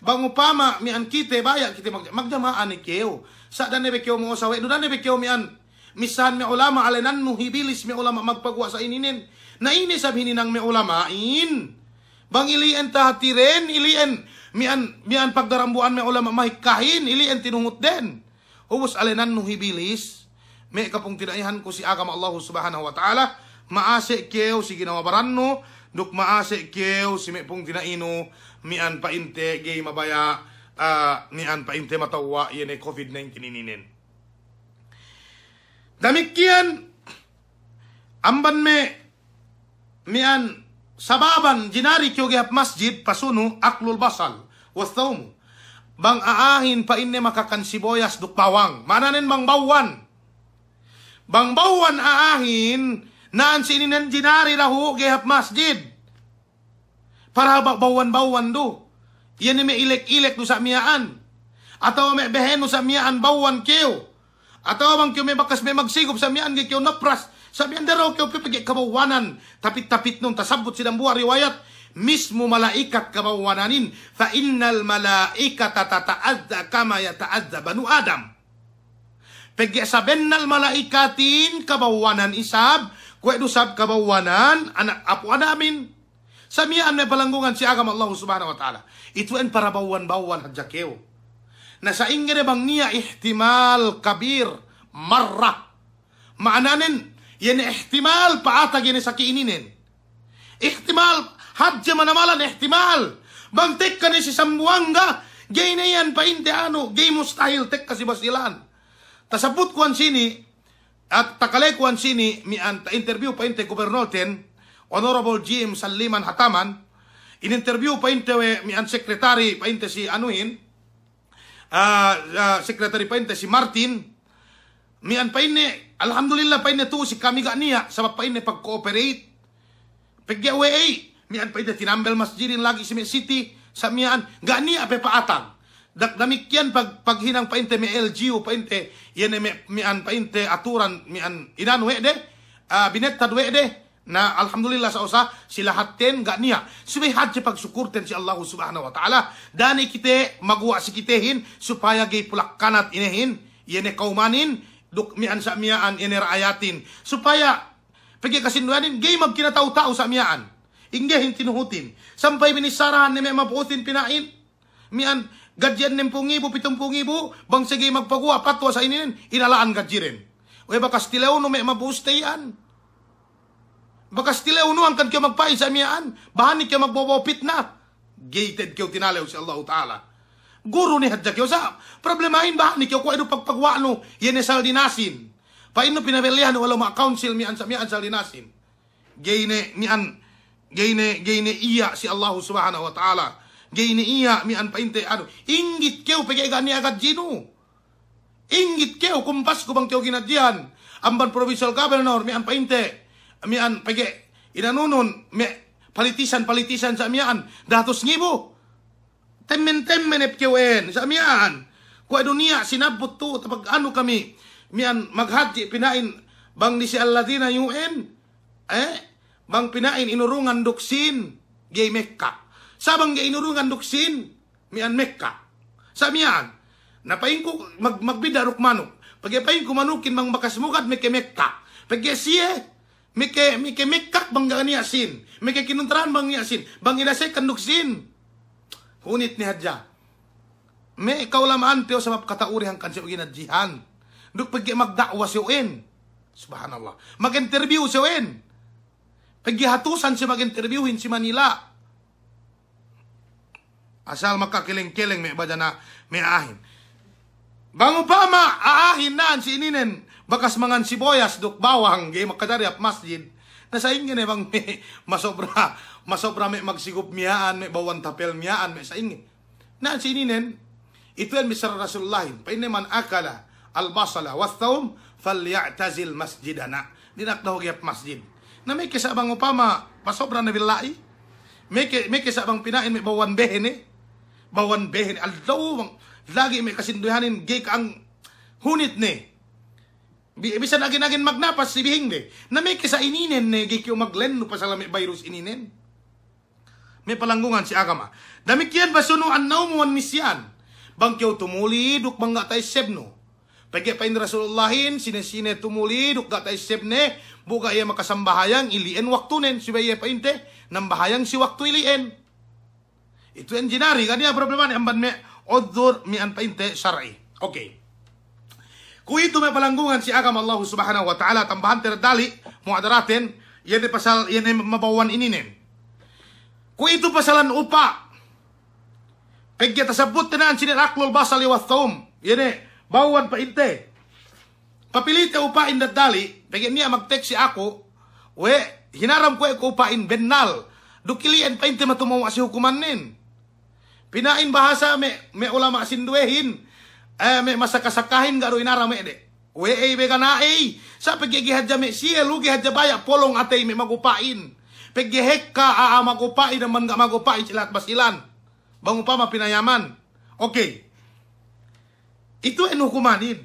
Bangupama mian kite baya kita magjamaan ni kiyo. Sa danebe kiyo mo sawe. Danebe kiyo mian misan mi ulama alenan no hibilis mi ulama magpagwa sa ininen. Na ini sabihin ng mi ulamain. Bang ilien tahatiren, ilien mian pagdarambuan mi ulama mahikahin, ilien tinungot den. Ubos alenan no hibilis may kapong tinaihan ko si agama Allah subhanahu wa ta'ala, maase keo si ginawa baranno, duk maase keo si may pong tinaino, mian painte gay mabaya, mian painte matawa, yan ay COVID-19 ininin. Damikian, amban me, mian, sababan, jinari kyo gihap masjid, pasuno, aklul basal, wathawm, bang aahin pa inne makakansibuyas duk bawang, mananin bang bawan, bang bawan aahin, naan sininen jinari rahu gihap masjid, para bawan do, yan may ilek-ilek do sa miyaan, atau may beheno sa miyaan bawan kyo, atau bang kyo may bakas may magsigop sa miyaan kyo napras, sabihan daro kyo pipigay kabawanan, tapit-tapit nung tasabot silang buha riwayat, mismo malaikat kabawananin, fa innal malaikata tata'adza kama yata'adza banu Adam. Pagya sabennal malaikatin kabawanan isab, kwe dusab kabawanan anak apo adamin. Samiyaan may palanggungan si agama Allah subhanahu wa ta'ala. Ituan para bawan-bawan hadjakeo. Nasa ingere bang niya ihtimal kabir marra. Maananin, yan ihtimal paatag yan sa kiininin. Ihtimal, hadja manamalan ihtimal. Bang tek ka ni si Sambuanga, gay na yan painte ano, gay mustahil tek ka si Basilan. Tasabot kuan sini, at takalay kuan sini, mian ta interview painte Gobernoten, Honorable GM Salliman Hataman, in-interview painte mian sekretary painte si anuhin, secretary painte si Martin, mian paine, alhamdulillah paine tu si kami ga niya, sabab paine pag-cooperate, pagyawe mian paine tinambel masjidin lagi si City, sa mian, ga niya pepaatang, damikyan paghinang painte may LGU painte, yan mian painte aturan, mian inanwe de, binettadwe de, na alhamdulillah sa usa sila hatten ga niya subay hadje pagsukurten si Allah subhanahu wa ta'ala dani kite magwa si kitehin supaya gay pulakkanat inehin yene kaumanin duk mian sa miyaan ine raayatin supaya pagi kasinduanin gay magkinataw-taw sa miyaan inggehin tinuhutin sampay binisarahan ni may maputin pinain mian gadyan nim pungibo pitong pungibo bang sige magpagwa patwa sa inin inalaan gadjiren we bakas tilaw no may mabustayan. Bakas tilaw nuan kan kayo magpain sa miyaan. Bahanin kayo magbobopit na. Gated kayo tinalaw si Allah Ta'ala. Guru ni hadja kayo sa problemahin bahanin kayo kung ano pagpagwano yan e saldinasin. Paano pinabelihan wala mga council miyaan sa miyaan saldinasin. Gayne iya si Allah Subhanahu wa Ta'ala. Gayne iya miyaan painte ano. Ingit kayo pagkaigan ni agad jino. Ingit kayo kumpas ko bang kayo ginadyan. Amban provincial governor miyaan painte. Mian pagi inanunon me politisan sa mian datos ngibo temmen epkewen sa mian ko dunia sinabot to tapag ano kami mian maghaji pinain bang ni si alladina UN bang pinain inurungan duksin gay Mekka sabang gay inurungan duksin mian Mekka sa mian napain ko magbida rukmanok pagi pain ko manukin mang makasmugad me ke Mekka pagi siye Mike mikak bang niya sin. Mike kinuntran bang niya sin. Bang inasay kanduksin. Hunit ni hadja. May ikaw lamaan tiyo sa mapkataurihang kansi o ginadjihan. Duk pagi magdakwa si Uin. Subhanallah. Mag-interview si Uin. Pagi hatusan si mag-interviewin si Manila. Asal makakiling-kiling may ba na may ahin. Bang upama aahin naan si ininen. Bakas mangan sibuyas duk bawang gay makadari ap masjid nasa ingin bang masobra may magsigup miyaan may bawan tapel miyaan may sa ingin na sininen ito yan misra Rasulullah paine man akala albasala wathawm falyatazil masjidana dinakdaw gyap masjid na may kisabang upama pasobra na billahi may kisabang pinain may bawan behen aldaw lagi may kasinduhanin gay ka ang hunit ni bisa nagin magnapas si bihing de. Na may kisa ininen ne gikyo maglen no pasala may virus ininen. May palanggungan si agama. Damikyan basuno an naumuan misyan. Bangkyo tumuli duk bangga tay sebno. Pagi pa in Rasulullahin sinesine tumuli duk gatay sebne buga iya makasambahayang ilien waktunen si baye pa inte nang bahayang si waktu ilien. Itu yang jinari kanya problema ni amban me odzur mi an pa inte syar'i. Okay. Ku itu may palanggungan si agama Allah subhanahu wa ta'ala tambahan terdali muadaratin yan pasal yan mabawan ininen. Ku itu pasalan upa. Pagya tasabot tinaan sinin aklul basali wa thawm. Yan bawan pa inte. Papilite upain dadali. Pagya niya mag-text si ako. We, hinaram ko upain bennal. Dukilian pa inte matumawa si hukuman nin. Pinain bahasa me ulama sinduehin. May masakasakahin garo inara me de. We be kana sa pagigihad me siya lugi hadja baya polong atay me magupain. Pagihek ka magupain naman ga magupain sila at basilan. Bango pa mapinayaman. Okay. Ito en hukumanin.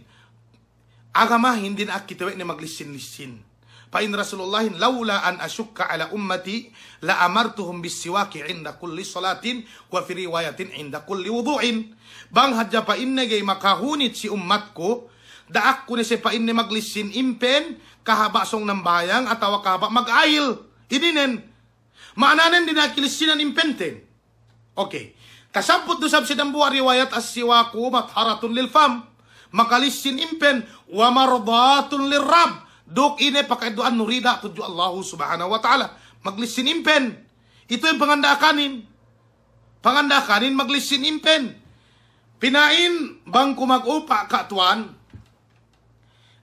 Agama hindi na akitawe ni maglisin-lisin. Pain Rasulullahin laula an asyukka ala ummati la amartuhum bisiwaki inda kulli salatin wa fi riwayatin inda kulli wudu'in. Bang hadja pa inne gay makahunit si umatko daak ko ni si pa inne maglisin impen kahabasong ng bayang atawa kahaba mag-ayil ininen maananen din akilisinan impenten. Okay. Kasabot do sab sidang buwa riwayat as siwaku matharatun lil fam makalisin impen wa mardatun lirrab. Duk ine pakaiduan nurida tuju Allah subhanahu wa ta'ala. Maglisin impen. Ito yung pangandakanin. Pangandakanin maglisin impen. Pinain bang kumag-upa katuan.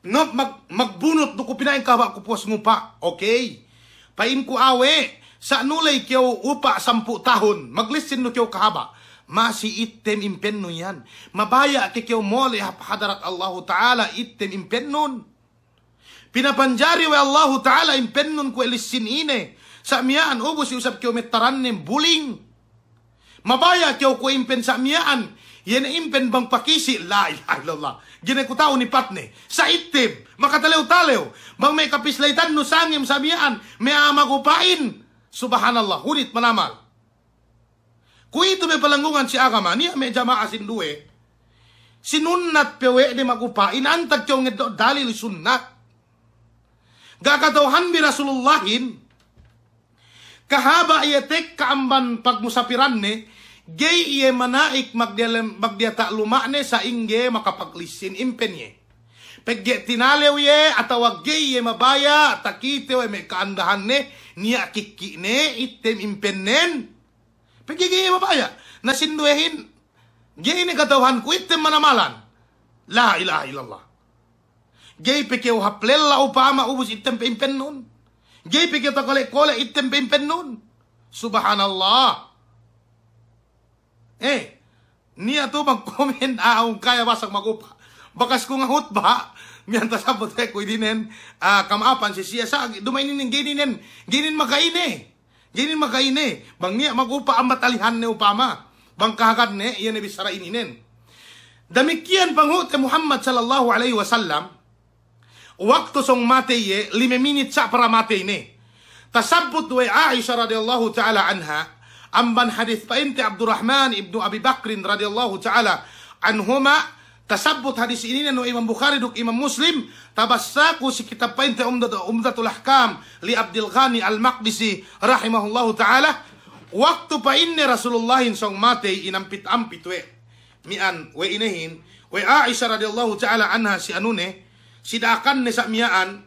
No, magbunot do ko pinain ka ba kupos ngupa. Okay. Pain ko awe. Sa nulay kiyo upa 10 tahon. Maglisin no kiyo kahaba. Masi item impen no yan. Mabaya kiyo mole hadarat Allah ta'ala item impen nun. Pinapanjari wa Allah Ta'ala impennon ko elisin ine. Sa miyaan, ubos yung usap kiyo metaran ng buling. Mabaya kiyo ko impen sa miyaan. Yan impen bang pakisi. La ilaha illallah. Gina ko tao ni patne. Sa itim. Makatalew-talew. Bang may kapislaitan no sangim sa miyaan. May amagupain. Subhanallah. Hunit manamal. Kung ito may palanggungan si agama. Niya may jama'a sinduwe. Sinunat pewe di magupain. Antag kiyo nga dalil sunnat. Gakatauhan bi Rasulullahin kahaba iyetek kaamban pagmusapiran ne gay iye manaik magdiata lumane sa ingge makapaglisin impenye pegge tinalew ye atawa gay iye mabaya takite we me kaandahan ne niya kikki ne item impennen pegge gay mabaya nasinduehin gay ne katauhan ku item manamalan la ilaha illallah. Gay pekew haplella upama ubus item pimpen nun. Gay pekew takole-kole item pimpen nun. Subhanallah. Niya to mag-comment aong kaya basag magupa. Bakas ko nga hutba, miyan tasabot kay ko idinen kamapan si siya sa dumainin ginin makaine. Ginin makaine. Bang niya magupa ang matalihan ni upama. Bang kahagad ne, iyan ibisara ininen. Damikian panghut kay Muhammad sallallahu alaihi wasallam. Waktu song mateye 5 minit sa para matey ni. Tasabut wa Aisha radhiyallahu ta'ala anha. Amban hadith pa inti Abdurrahman ibnu Abi Bakrin radhiyallahu ta'ala anhuma. Tasabut hadis ini no Imam Bukhari duk Imam Muslim. Tabassaku si kitab pa inti Umdatul Ahkam li Abdul Ghani al-Maqdisi rahimahullahu ta'ala. Waktu pa inni Rasulullahin song matey inampit-ampit we. Mian we inehin. We Aisha radhiyallahu ta'ala anha si anune. Sidakan ne sa miyaan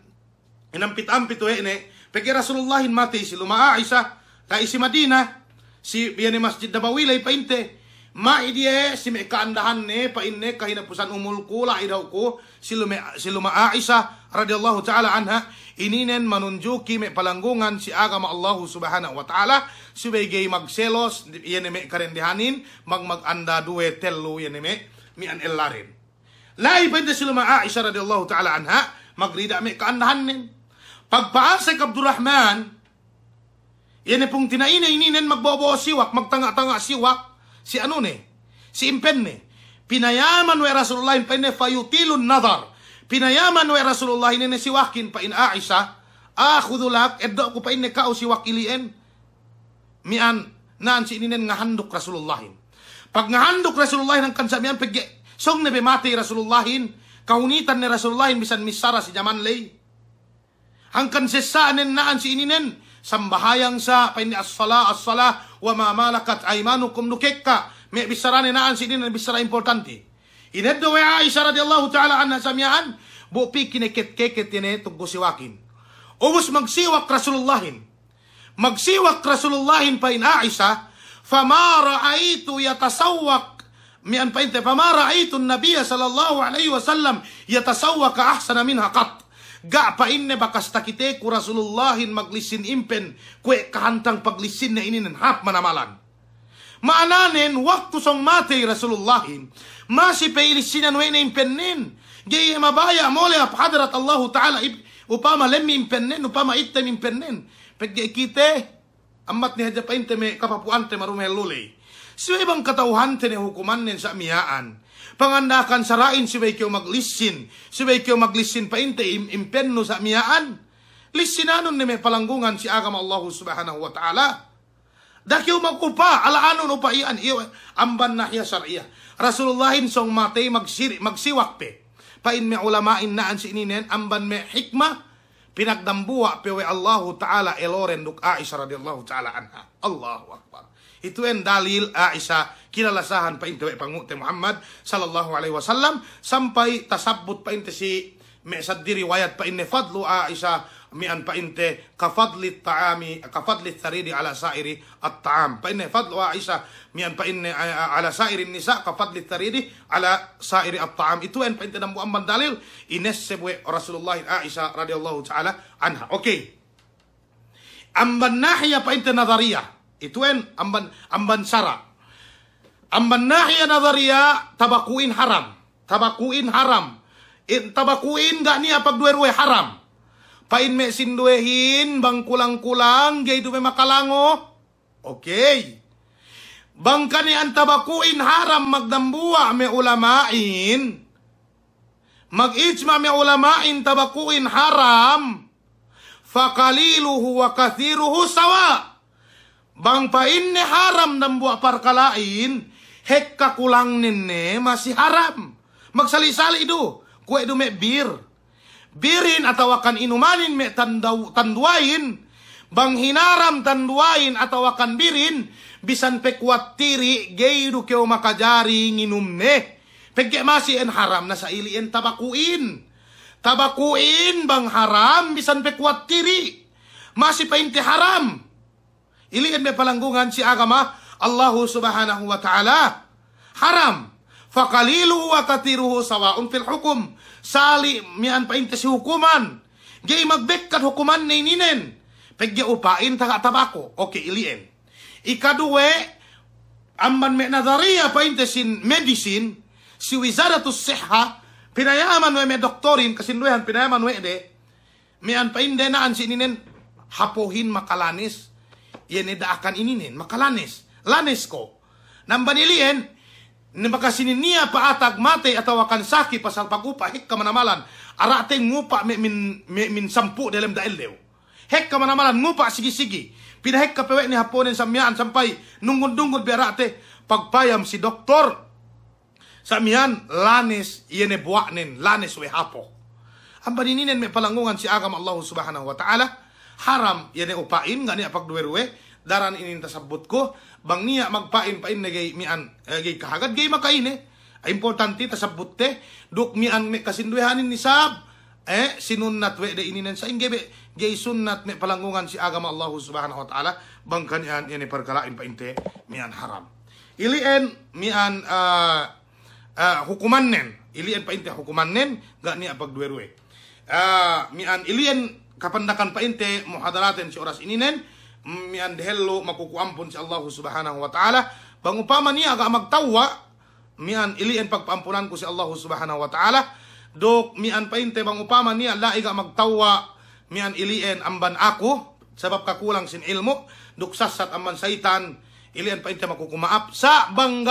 inampit-ampit we ne pagi Rasulullahin mati si luma Aisha kay si Madina si biyan Masjid Nabawi lay painte maidie si me kaandahan ne painne kahinapusan umul kula idaw ko si luma Aisha radhiyallahu ta'ala anha ininen manunjuki me palanggungan si agama Allah subhanahu wa ta'ala subay magselos yan me karendihanin maganda duwe tello yan me mian elarin. Lai pwede sila Aisha radhiyallahu ta'ala anha, magrida may kaandahan nin. Pagpaan sa Abdurrahman, yan pong tinainay-ininen magbobo siwak, magtanga-tanga siwak, si ano ne, si impen ne. Pinayaman we Rasulullah pa ne fayutilun nadar. Pinayaman we Rasulullah ne siwakin pa in Aisha, khudulak, eddo ko pa in kao siwak ilien. Mian, naan si ininen nga handok Rasulullahin. Pag nga handok Rasulullahin ang kansamian, song nebe mati Rasulullahin, kaunitan ni Rasulullahin bisan misara si Jaman lay. Hangkan sesaanen naan si ininen, sambahayang sa paini as-sala wa ma malakat aymanukum nukekka. May bisara ni naan si ininen bisara importante. Ineddo we Aisyah radhiyallahu ta'ala anha samian, bupi kineket-keket ini tunggu siwakin. Ubus magsiwak Rasulullahin. Magsiwak Rasulullahin pa in Aisyah, fama ra'aitu yatasawwak mian pa inte, fama ra'aitu an-nabiy sallallahu alaihi wasallam yatasawwak ahsana minha qat. Ga pa inne bakas takite ku Rasulullahin maglisin impen kue kahantang paglisin na inin hap manamalan. Maananin waktu song mate Rasulullahin masih pailisinan we na impenin. Gaya mabaya mole ap hadrat Allah Ta'ala upama lemmi impenin, upama item impenin. Pagkaya kite amat ni hadya pa inte me kapapuan te marumel lulay. Siya ibang katauhan te ni hukuman nin sa miyaan. Pangandakan sarain si Baykyo maglisin. Si Baykyo maglisin pa inte impenno sa miyaan. Lisinanon ni may palanggungan si agam Allah subhanahu wa ta'ala. Dakyo magupa, alaanon upa iyan. Amban nahya syariah. Rasulullahin song matay magsiwak pe. Pain may ulamain naan si ininen. Amban may hikmah. Pinagdambuwa pe we Allah ta'ala eloren duk Aisyah radhiyallahu ta'ala anha. Allahu akbar. Itu yang dalil Aisyah kinalasahan pa inte pangute Muhammad sallallahu alaihi wasallam sampai tasabut pa inte si mesad di riwayat pa inne fadlu Aisyah mian pa inte kafadli ta'ami kafadli tharidi ala sairi at-ta'am pa inne fadlu Aisyah mian pa inne ala sairi nisa kafadli tharidi ala sairi at-ta'am. Itu yang pa inte nambu amban dalil inesebwe Rasulullah Aisyah radhiyallahu ta'ala anha. Okay, amban nahya pa inte nadhariyah. Itu en amban sara. Amban nahya nadharia tabakuin haram. Tabakuin haram. Tabakuin gak niya pagduwe-ruwe haram. Pain me sinduehin bang kulang-kulang gay duwe makalango. Okay. Bang kanian tabakuin haram magdambua me ulamain. Mag-ijma me ulamain tabakuin haram. Fakaliluhu wa kathiruhu sawa. Bang pain ne haram dan buat parkalain, hek kakulang nene masih haram. Magsali-sali itu, kue itu mek birin atau akan inumanin mek tanduain, bang hinaram tanduain atau akan birin, bisan pekuat tiri, geidu keo makajari nginum ne, pegke masih en haram nasa ili en tabakuin bang haram, bisan pekuat tiri, masih painte haram. Iliin may palanggungan si agama Allah subhanahu wa ta'ala haram. Fakaliluhu wa katiruhu sawaun fil hukum. Sali mian pa inte si hukuman. Gay magbekkat hukuman na ininen. Pagya upain taga tabako. Okay, iliin. Ikaduwe, amman may nadariya pa inte sin medicine, si wizaratus siha, pinayaman we may doktorin, kasinduhan pinayaman we de, mian pa inte naan si ininen, hapohin makalanis. Yan akan ininin, makalanis. Lanis ko. Nambanilien, nabakasinin niya paatag mate atau akan saki pasal pagupa, hek kamanamalan. Arating ngupa min sampu dalam dael dew. Hek kamanamalan, ngupa sigi-sigi. Pinahek kapewek ni haponin samyaan sampai nunggun-nunggun biarate pagpayam si doktor. Samyaan, lanis, yene buaknin, lanis we hapo. Ang panininin may palanggungan si agam Allah subhanahu wa ta'ala. Haram, yan upain, nga niya pagduwe-ruwe, daran inin tasabot ko, bang niya magpain-pain na gay mian, gay kahagad, gay makain importante tasabot te, duk mian may kasinduhanin ni sab, sinunat we de ininan sa ingge, gay sunnat may palanggungan si agama Allah subhanahu wa ta'ala, bang kanyan yan parkalain painte, mian haram. Ilien, mian hukuman nen, ilien painte hukuman nen, ga niya pagduwe-ruwe. Mian ilien, kapandakan pa inte muhadaratin si oras ininen mian dehello makukuampun si Allah subhanahu wa ta'ala bang upama niya aga magtawa mian iliin pagpaampunan ko si Allah subhanahu wa ta'ala dok mian pa inte bang upama niya laiga magtawa mian iliin amban ako sabab kakulang sin ilmo dok sasat amban saitan iliin pa inte makukumaap sa bang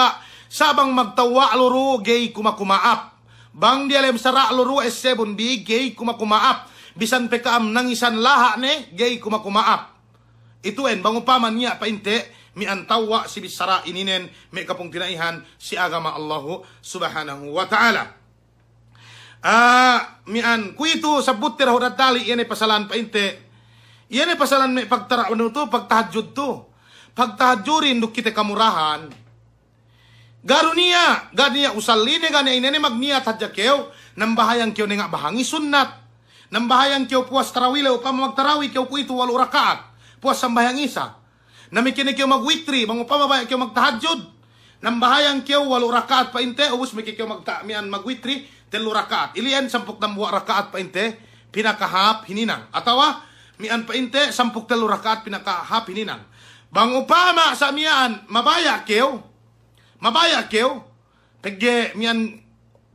magtawa luru gay kumakumaap bang dialem sara luru S7B gay kumakumaap bisan pekaam nangisan laha ne gay kumakumaap. Itu bang upaman niya painte mi antawa si bisara ininen may kapong tinaihan si agama Allah subhanahu wa ta'ala. Mian kuito sabut tira hodad tali yan ay pasalan painte. Yan ay pasalan may pagtahajud to. Pagtahadjurin duk kita kamurahan. Garunia usalline gani inene magniat hadja keo nambahayang keo nenga bahangi sunnat. Nambahayang keo puas tarawih upama magtarawih keo ku itu 8 rakaat. Puas sambayang isa. Namikini keo magwitri upama ba keo magtahajud. Nambahayang keo 8 rakaat pa inte ubus miki keo magwitri 3 rakaat. Ilian 10 rakaat pa inte pinakahap hininang. Atawa mian pa inte 10 rakaat pinakahap hininang. Bang upama sa mian mabaya keo pegge mian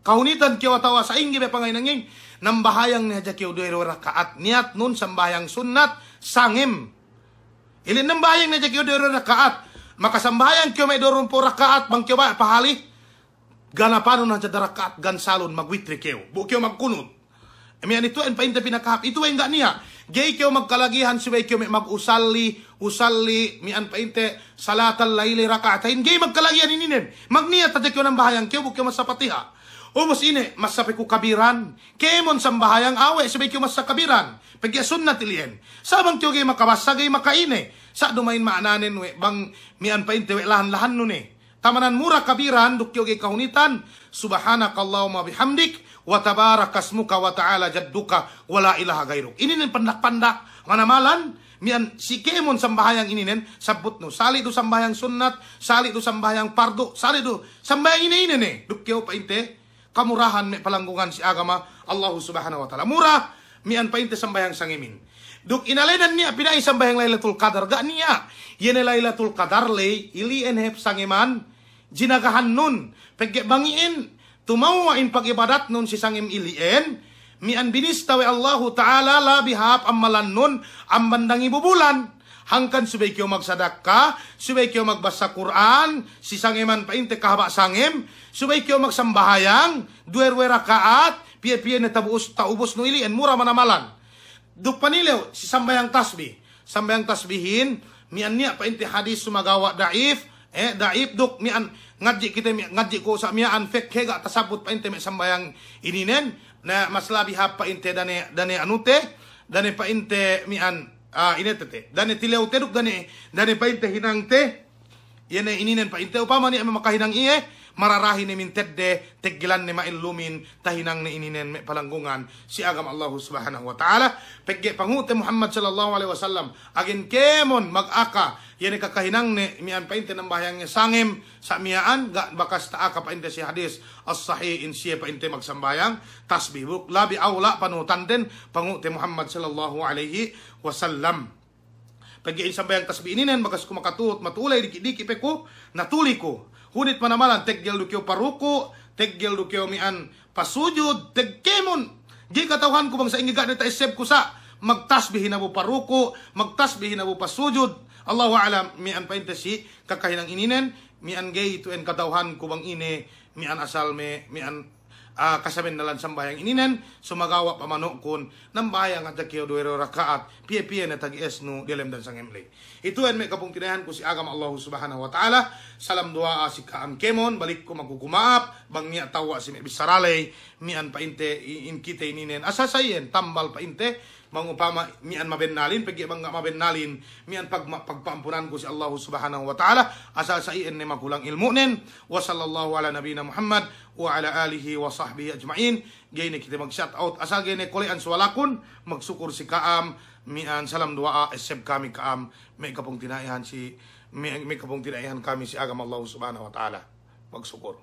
kahunitan keo atawa sa inggi be pangainanging nambahayang ni hadja keo 2 rakaat niat nun sambayang sunnat sangim. Ilin nambahayang ni hadja keo 2 rakaat maka sambayang keo may 20 rakaat bang keo ba pahali ganapanon na hadja rakaat gan salon magwitri keo bu keo magkunut. Mian itu en painte pinakahap itu enggak niya. Gay keo magkalagihan subay keo usalli mian painte salatal laili rakaatain. Gay magkalagihan ininen. Magniyat tadya keo ng bahayang keo bukyo masapatiha. Umos ine masapi ko kabiran. Kemon sambahayang awe subay keo masakabiran. Pagya sunnat ilien. Sabang keo gay makabasa gay makaine. Sa dumain maananen we bang mian painte we lahan-lahan nun Tamanan mura kabiran dukyo gay kahunitan. Subhanakallahumma bihamdik. Wa tabarakasmuka wa ta'ala jadduka wa la ilaha gairuk. Ininen pandak-pandak manamalan mian si kemon sambahayang ininen sabut no sali do sambahayang sunnat, sali do sambahayang pardo, sali do sambayang ininen dukyo pa inte kamurahan me palanggungan si agama Allah subhanahu wa ta'ala. Murah mian pa inte sambayang sangimin. Duk inaledan niya pinay sambayang Lailatul Qadar ga niya. Yene Lailatul Qadar lay ili enhep sangiman jinagahan nun pegge bangiin tumawain pag-ibadat nun si sangim ilien, mian binistawi Allahu Ta'ala labihap amalan nun, ambandang ibubulan. Hangkan subay kyo magsadaka, subay kyo magbasa Quran, si sangiman painte kahaba sangim, subay kyo magsambahayang, 2 rakaat, piye-piye na taubos no ilien, mura manamalan. Duk panilew, si sambayang tasbih. Sambayang tasbihin, mian niya painte hadis sumagawa daif, daif duk mian ngadji ko sa mian fek hega tasabut pa inte me sambayang ininen na mas labi hap pa inte dane anute dane pa inte mian inetete dane tilew teduk dane pa inte hinangte yene ininen pa inte upama ni makahinang iye mararahi ni mintedde teggilan ni mailumin tahinang ni ininen me palanggungan si agam Allah subhanahu wa ta'ala pegge pangute Muhammad sallallahu alaihi wasallam agin kemon magaka yene kakahinang ni mian painte ng bahayang ni sangim sa miaan ga bakas taaka painte si hadis as-sahih in siya painte magsambayang tasbih buk labi awla panutan din pangute Muhammad sallallahu alaihi wasallam pagge sambayang tasbih ininen bakas kumakatut matulay diki-diki peko natuli ko hunit manamalan teggel dukyo paruko, teggel dukyo mian pasujud, teggkemon. Gi katawhan ko bang sa ingiga nita isip ko sa magtasbihin na mo paruko, magtasbihin na mo pasujud. Allahu alam mian painte si kakahinang ininen, mian gay ito en katawhan ko bang ine, mian asal me, mian kasamin nalan sambayang ininen, sumagawa pamanokon, nang bayang at kyo 2 rakaat, piye-piye na tag-es no dilem dan sang emle. Ito en may kapong tinahan ko si agam Allah subhanahu wa ta'ala, salam dua si kaam kemon, balik ko magkukumaap, bang niya tawa si may bisaralay, mian painte, in kita ininen, asasayin, tambal painte, mangupama mian mabennalin pagi bang mabennalin mian pagpaampunan ko si Allah subhanahu wa ta'ala asal sa iyan ni magulang ilmu nen wa sallallahu ala nabina Muhammad wa ala alihi wa sahbihi ajma'in gayni kita mag shout out asal gayni kulian swalakun magsukur si kaam mian salam dua eseb kami kaam may kapong tinaihan kami si agam Allah subhanahu wa ta'ala magsukur